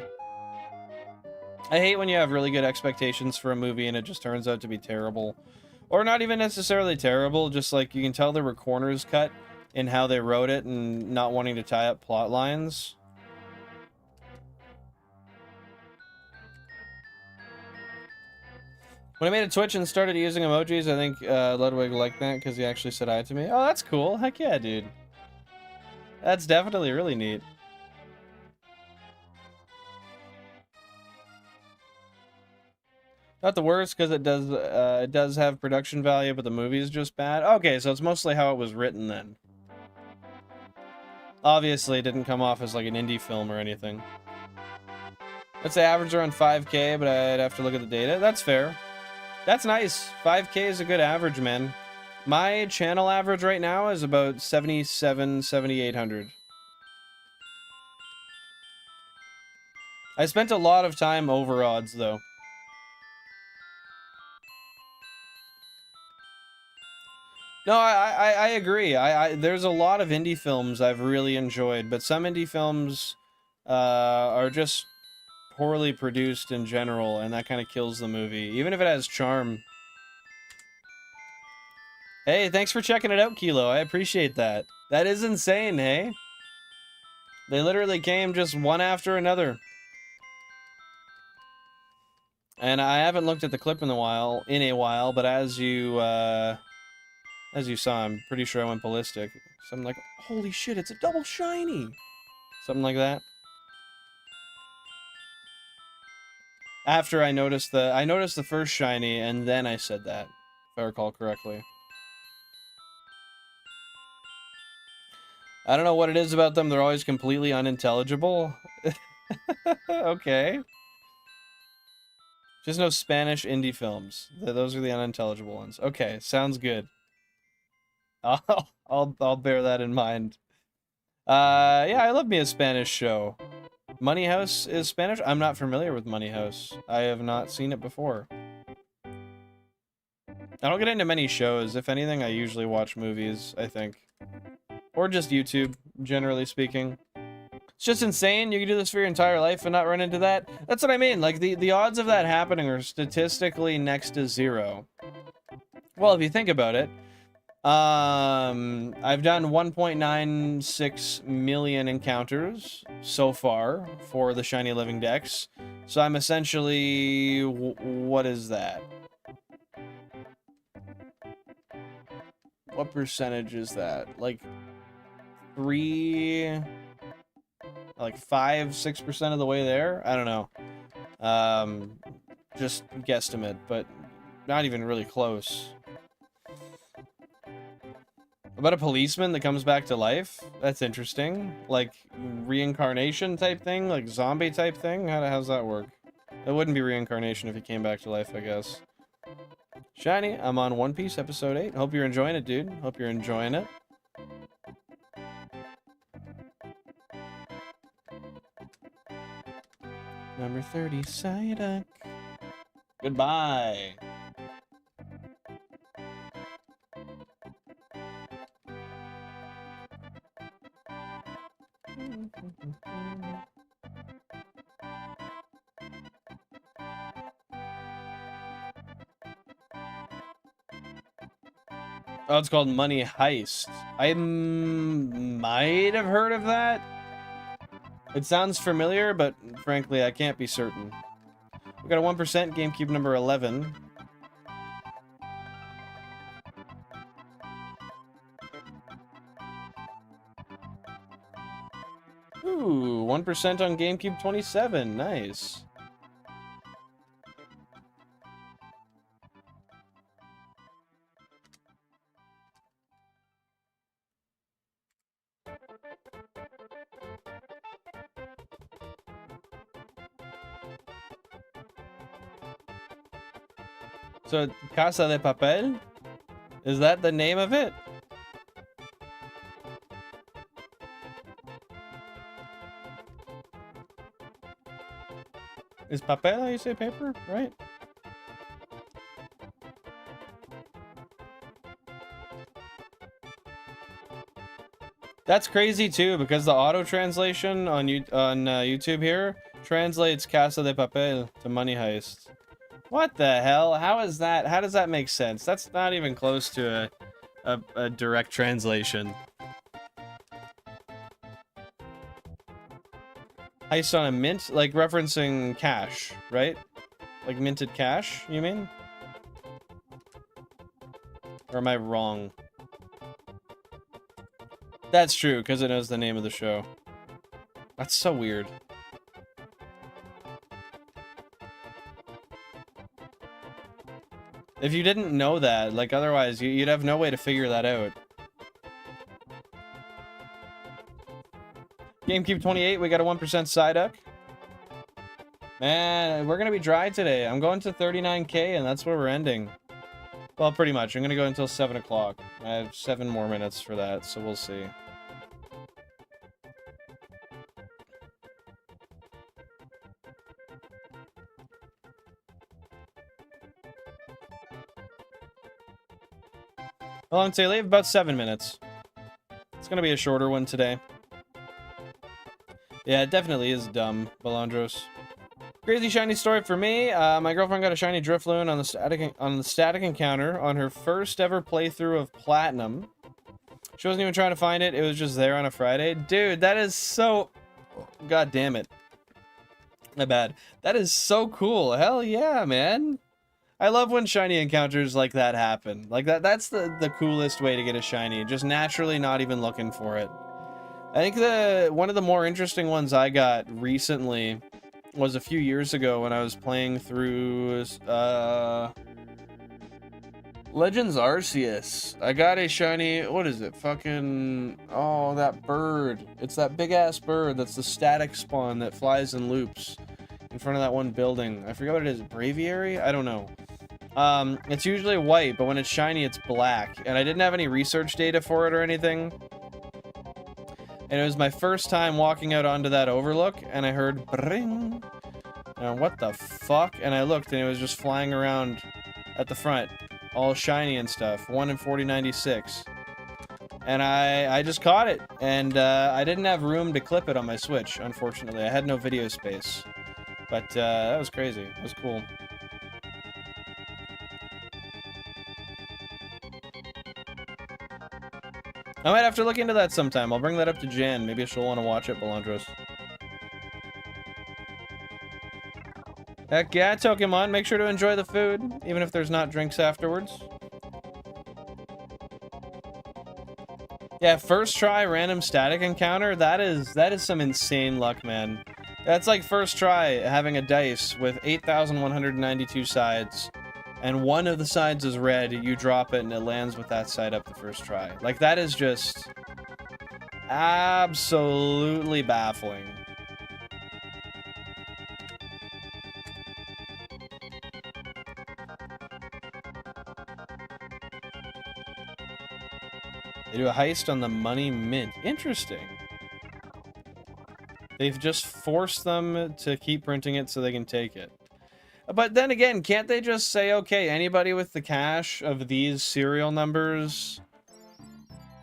I hate when you have really good expectations for a movie and it just turns out to be terrible. Or not even necessarily terrible, just like you can tell there were corners cut in how they wrote it and not wanting to tie up plot lines. When I made a Twitch and started using emojis, I think Ludwig liked that because he actually said hi to me. Oh, that's cool. Heck yeah, dude. That's definitely really neat. Not the worst because it does have production value, but the movie is just bad. Okay, so it's mostly how it was written then. Obviously, it didn't come off as like an indie film or anything. Let's say average around 5K, but I'd have to look at the data. That's fair. That's nice. 5K is a good average, man. My channel average right now is about 7,800. I spent a lot of time over odds, though. No, I agree. There's a lot of indie films I've really enjoyed, but some indie films are just poorly produced in general, and that kind of kills the movie, even if it has charm. Hey, thanks for checking it out, Kilo. I appreciate that. That is insane, hey? They literally came just one after another. And I haven't looked at the clip in a while, but as you saw, I'm pretty sure I went ballistic. So I'm like, holy shit, it's a double shiny! Something like that. After I noticed the first shiny, and then I said that, if I recall correctly. I don't know what it is about them, they're always completely unintelligible. Okay. Just no Spanish indie films. Those are the unintelligible ones. Okay, sounds good. I'll bear that in mind. Yeah, I love me a Spanish show. Money House is Spanish? I'm not familiar with Money House. I have not seen it before. I don't get into many shows. If anything, I usually watch movies, I think. Or just YouTube, generally speaking. It's just insane. You can do this for your entire life and not run into that. That's what I mean. Like, the odds of that happening are statistically next to zero. Well, if you think about it, I've done 1.96 million encounters so far for the Shiny Living Dex. So I'm essentially... what is that? What percentage is that? Like 5, 6% of the way there? I don't know. Just guesstimate, but not even really close. About a policeman that comes back to life? That's interesting. Like, reincarnation type thing? Like, zombie type thing? How's that work? It wouldn't be reincarnation if he came back to life, I guess. Shiny, I'm on One Piece episode 8. Hope you're enjoying it, dude. Hope you're enjoying it. Number 30, Psyduck. Goodbye. Oh, it's called Money Heist. I might have heard of that. It sounds familiar, but frankly, I can't be certain. We got a 1% GameCube number 11. Ooh, 1% on GameCube 27. Nice. So, Casa de Papel? Is that the name of it? Is papel how you say paper, right? That's crazy too, because the auto translation on YouTube here translates Casa de Papel to Money Heist. What the hell? How is that? How does that make sense? That's not even close to a direct translation. Heist on a mint? Like referencing cash, right? Like minted cash, you mean? Or am I wrong? That's true, because it knows the name of the show. That's so weird. If you didn't know that, like, otherwise, you'd have no way to figure that out. GameCube 28, we got a 1% Psyduck. Man, we're gonna be dry today. I'm going to 39k, and that's where we're ending. Well, pretty much. I'm gonna go until 7 o'clock. I have 7 more minutes for that, so we'll see. How long till you leave? About 7 minutes. It's gonna be a shorter one today. Yeah, it definitely is dumb, Balandros. Crazy shiny story for me. My girlfriend got a shiny Drifloon on the static encounter on her first ever playthrough of Platinum. She wasn't even trying to find it. It was just there on a Friday. Dude, that is so... God damn it. My bad. That is so cool. Hell yeah, man. I love when shiny encounters like that happen. Like, that's the coolest way to get a shiny. Just naturally not even looking for it. I think one of the more interesting ones I got recently was a few years ago when I was playing through Legends Arceus. I got a shiny, what is it? Fucking, oh, that bird. It's that big ass bird that's the static spawn that flies in loops in front of that one building. I forget what it is, Braviary? I don't know. It's usually white, but when it's shiny, it's black. And I didn't have any research data for it or anything. And it was my first time walking out onto that overlook, and I heard bring. And what the fuck? And I looked, and it was just flying around at the front, all shiny and stuff. 1 in 4096. And I just caught it, and I didn't have room to clip it on my Switch, unfortunately. I had no video space. But that was crazy. It was cool. I might have to look into that sometime. I'll bring that up to Jan. Maybe she'll want to watch it, Balandros. Heck yeah, Pokemon. Make sure to enjoy the food, even if there's not drinks afterwards. Yeah, first try random static encounter. That is some insane luck, man. That's like first try having a dice with 8,192 sides. And one of the sides is red, you drop it, and it lands with that side up the first try. Like, that is just absolutely baffling. They do a heist on the Money Mint. Interesting. They've just forced them to keep printing it so they can take it. But then again, can't they just say, okay, anybody with the cash of these serial numbers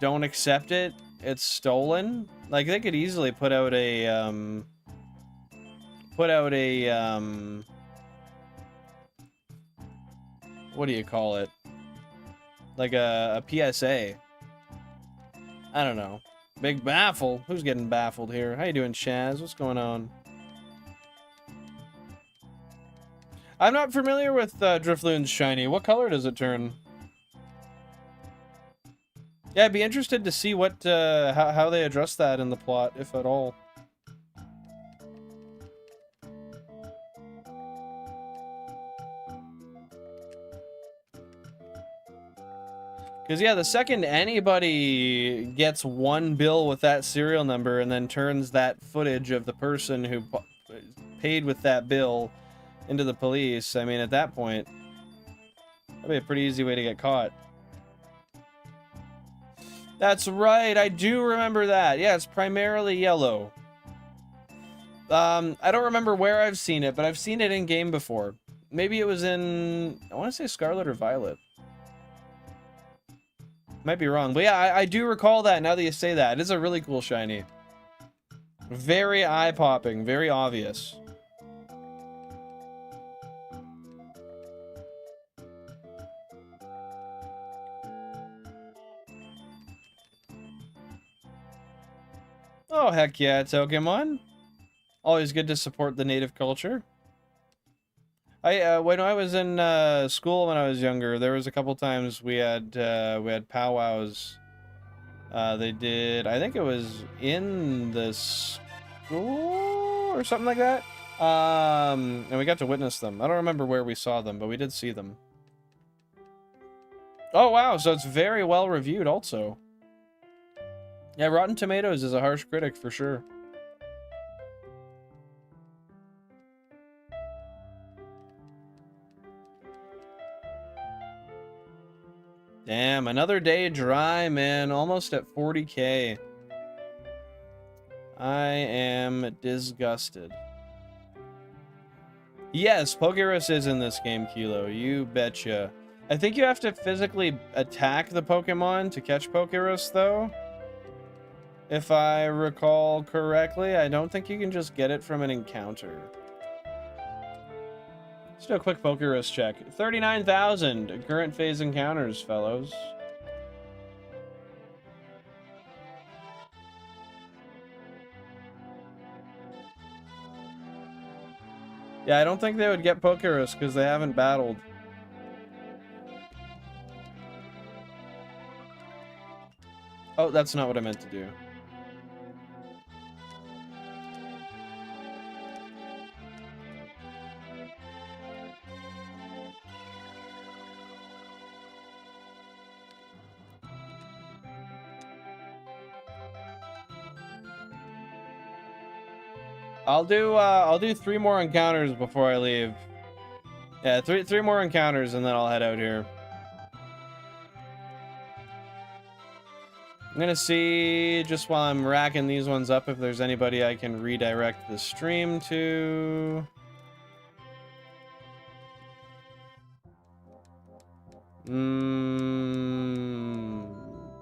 don't accept it, it's stolen? Like, they could easily put out a, what do you call it? Like a PSA. I don't know. Big baffle. Who's getting baffled here? How you doing, Shaz? What's going on? I'm not familiar with Drifloon's shiny. What color does it turn? Yeah, I'd be interested to see what how they address that in the plot, if at all. Because, yeah, the second anybody gets one bill with that serial number and then turns that footage of the person who paid with that bill into the police, I mean, at that point, that'd be a pretty easy way to get caught. That's right, I do remember that. Yeah, it's primarily yellow. I don't remember where I've seen it, but I've seen it in-game before. Maybe it was in, I want to say Scarlet or Violet. Might be wrong, but yeah, I do recall that now that you say that. It is a really cool shiny. Very eye-popping, very obvious. Oh, heck yeah, Pokemon. Always good to support the native culture. When I was in school when I was younger, there was a couple times we had powwows. They did, I think it was in the school or something like that. And we got to witness them. I don't remember where we saw them, but we did see them. Oh wow, so it's very well reviewed also. Yeah, Rotten Tomatoes is a harsh critic for sure. Damn, another day dry, man. Almost at 40K. I am disgusted. Yes, Pokerus is in this game, Kilo. You betcha. I think you have to physically attack the Pokemon to catch Pokerus, though. If I recall correctly, I don't think you can just get it from an encounter. Let's do a quick Pokerus check. 39,000 current phase encounters, fellows. Yeah, I don't think they would get Pokerus because they haven't battled. Oh, that's not what I meant to do. I'll do 3 more encounters before I leave. Yeah, three more encounters and then I'll head out here. I'm gonna see, just while I'm racking these ones up, if there's anybody I can redirect the stream to.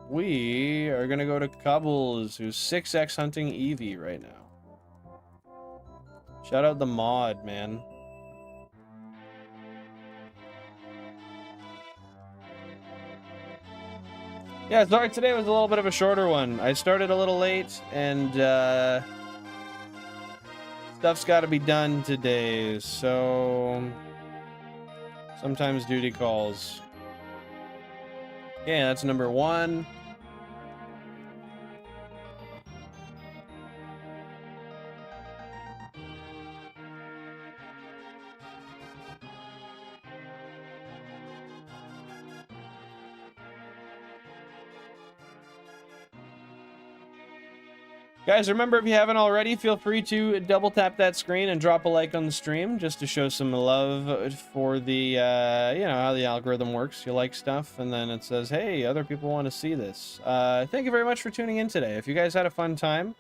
We are gonna go to Cubbles, who's 6x hunting Eevee right now. Shout out the mod, man. Yeah, sorry, today was a little bit of a shorter one. I started a little late, and stuff's got to be done today, so sometimes duty calls. Okay, that's number 1. Guys, remember, if you haven't already, feel free to double tap that screen and drop a like on the stream just to show some love for the, you know, how the algorithm works. You like stuff, and then it says, hey, other people want to see this. Thank you very much for tuning in today. If you guys had a fun time,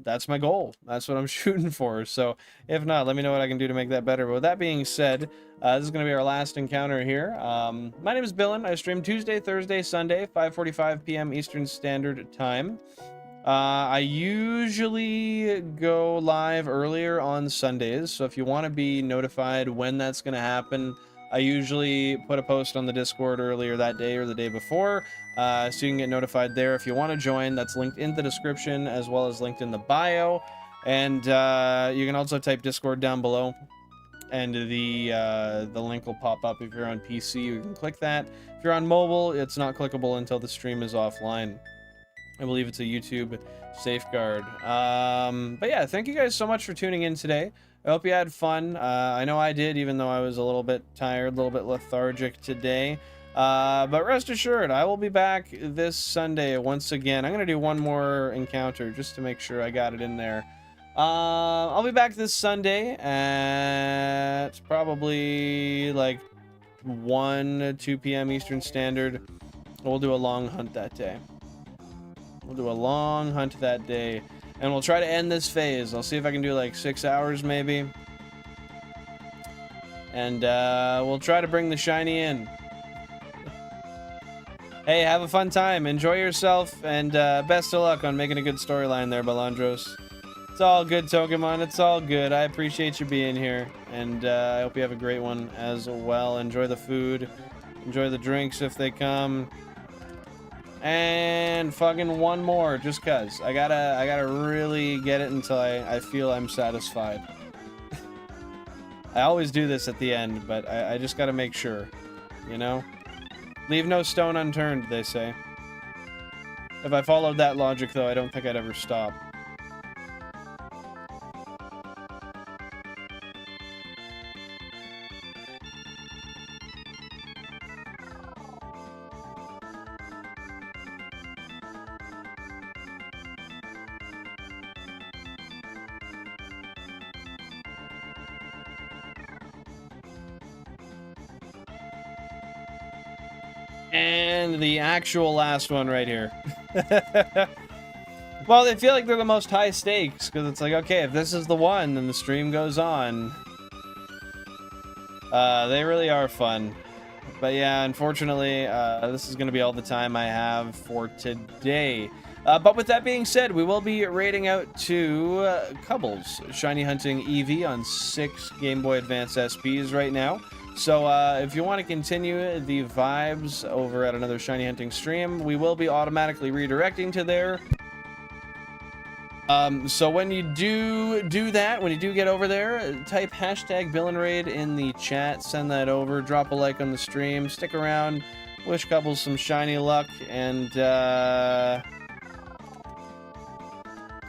that's my goal. That's what I'm shooting for. So if not, let me know what I can do to make that better. But with that being said, this is going to be our last encounter here. My name is Billin. I stream Tuesday, Thursday, Sunday, 5:45 p.m. Eastern Standard Time. I usually go live earlier on Sundays, so if you want to be notified when that's going to happen, I usually put a post on the Discord earlier that day or the day before, so you can get notified there. If you want to join, that's linked in the description as well as linked in the bio. And you can also type Discord down below, and the link will pop up. If you're on PC, you can click that. If you're on mobile, it's not clickable until the stream is offline. I believe it's a YouTube safeguard. But yeah, thank you guys so much for tuning in today. I hope you had fun. I know I did, even though I was a little bit tired, a little bit lethargic today. But rest assured, I will be back this Sunday once again. I'm going to do one more encounter just to make sure I got it in there. I'll be back this Sunday at probably like 1, 2 p.m. Eastern Standard. We'll do a long hunt that day. We'll do a long hunt that day. And we'll try to end this phase. I'll see if I can do like 6 hours maybe. And we'll try to bring the shiny in. Hey, have a fun time. Enjoy yourself. And best of luck on making a good storyline there, Balandros. It's all good, Pokemon. It's all good. I appreciate you being here. And I hope you have a great one as well. Enjoy the food. Enjoy the drinks if they come. And fucking one more, just cause. I gotta really get it until I feel I'm satisfied. I always do this at the end, but I just gotta make sure, you know? Leave no stone unturned, they say. If I followed that logic, though, I don't think I'd ever stop. And the actual last one right here. Well, they feel like they're the most high stakes, because it's like, okay, if this is the one, then the stream goes on. They really are fun. But yeah, unfortunately, this is going to be all the time I have for today. But with that being said, we will be raiding out to Cubbles, Shiny Hunting EV on 6 Game Boy Advance SPs right now. So if you want to continue the vibes over at another Shiny Hunting stream, we will be automatically redirecting to there. So when you do that, when you do get over there, type hashtag #BillAndRaid in the chat, send that over, drop a like on the stream, stick around, wish Cubbles some shiny luck, and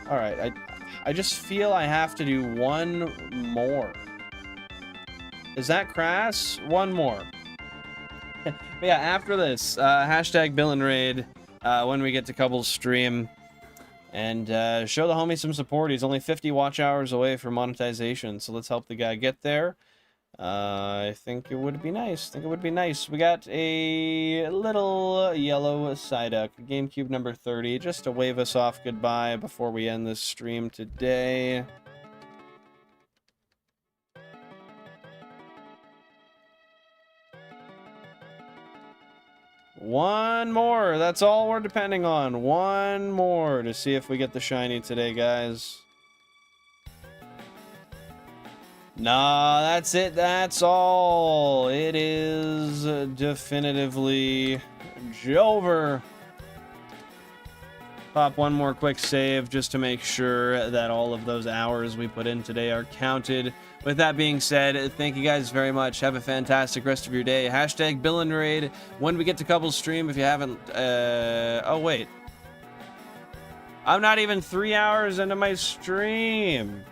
alright, I just feel I have to do one more. Is that crass? One more. But yeah, after this, hashtag #BillAndRaid when we get to Cubbles' stream. And show the homie some support. He's only 50 watch hours away from monetization, so let's help the guy get there. I think it would be nice. We got a little yellow Psyduck, GameCube number 30, just to wave us off goodbye before we end this stream today. One more. That's all we're depending on. One more to see if we get the shiny today, guys. Nah, that's it. That's all. It is definitively over. Pop one more quick save just to make sure that all of those hours we put in today are counted. With that being said, thank you guys very much. Have a fantastic rest of your day. Hashtag #BillAndRaid when we get to Cubbles' stream. If you haven't... oh, wait. I'm not even 3 hours into my stream.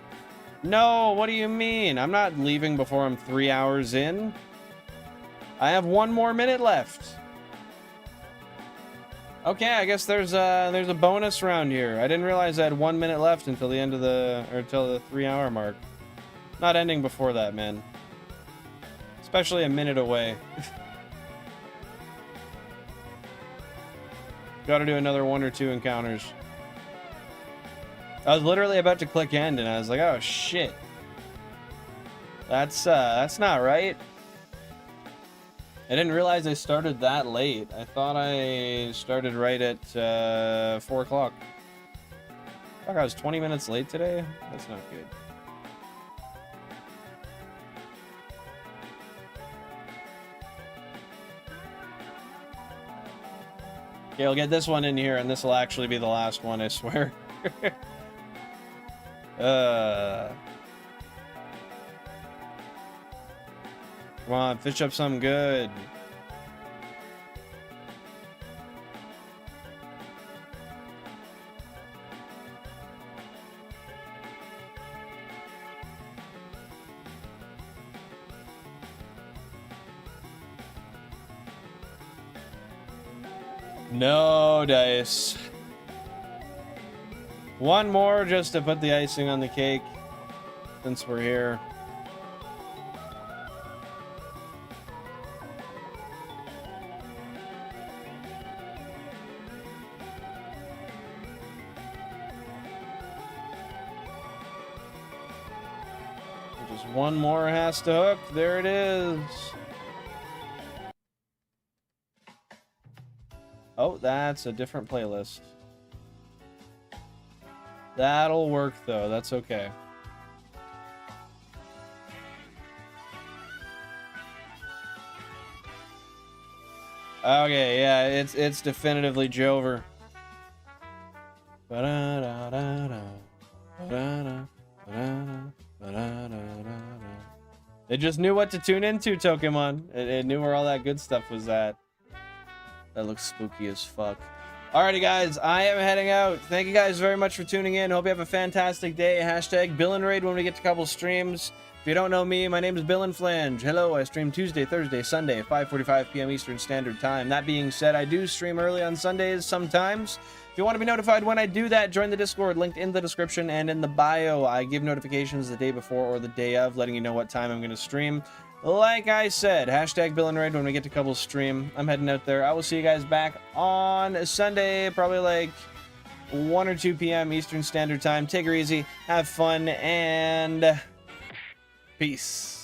No, what do you mean? I'm not leaving before I'm 3 hours in. I have 1 more minute left. Okay, I guess there's a bonus round here. I didn't realize I had 1 minute left until the end of the... or until the 3 hour mark. Not ending before that, man. Especially a minute away. Gotta do another 1 or 2 encounters. I was literally about to click end and I was like, oh shit. That's not right. I didn't realize I started that late. I thought I started right at 4 o'clock. Fuck, I was 20 minutes late today? That's not good. Okay, I'll get this one in here, and this will actually be the last one, I swear. Come on, fish up something good. No dice. One more just to put the icing on the cake, since we're here. Just one more has to hook. There it is. Oh, that's a different playlist. That'll work, though. That's okay. Okay, yeah, it's definitively Jover. It just knew what to tune into, Pokemon. It knew where all that good stuff was at. That looks spooky as fuck. Alrighty, guys, I am heading out. Thank you guys very much for tuning in. Hope you have a fantastic day. Hashtag Bill and Raid when we get to a couple streams. If you don't know me, my name is Bill and Flange. Hello, I stream Tuesday, Thursday, Sunday at 5:45 p.m. Eastern Standard Time. That being said, I do stream early on Sundays sometimes. If you want to be notified when I do that, join the Discord, linked in the description and in the bio. I give notifications the day before or the day of, letting you know what time I'm going to stream. Like I said, hashtag Bill and Raid when we get to couple stream. I'm heading out there. I will see you guys back on Sunday, probably like 1 or 2 p.m. Eastern Standard Time. Take her easy, have fun, and peace.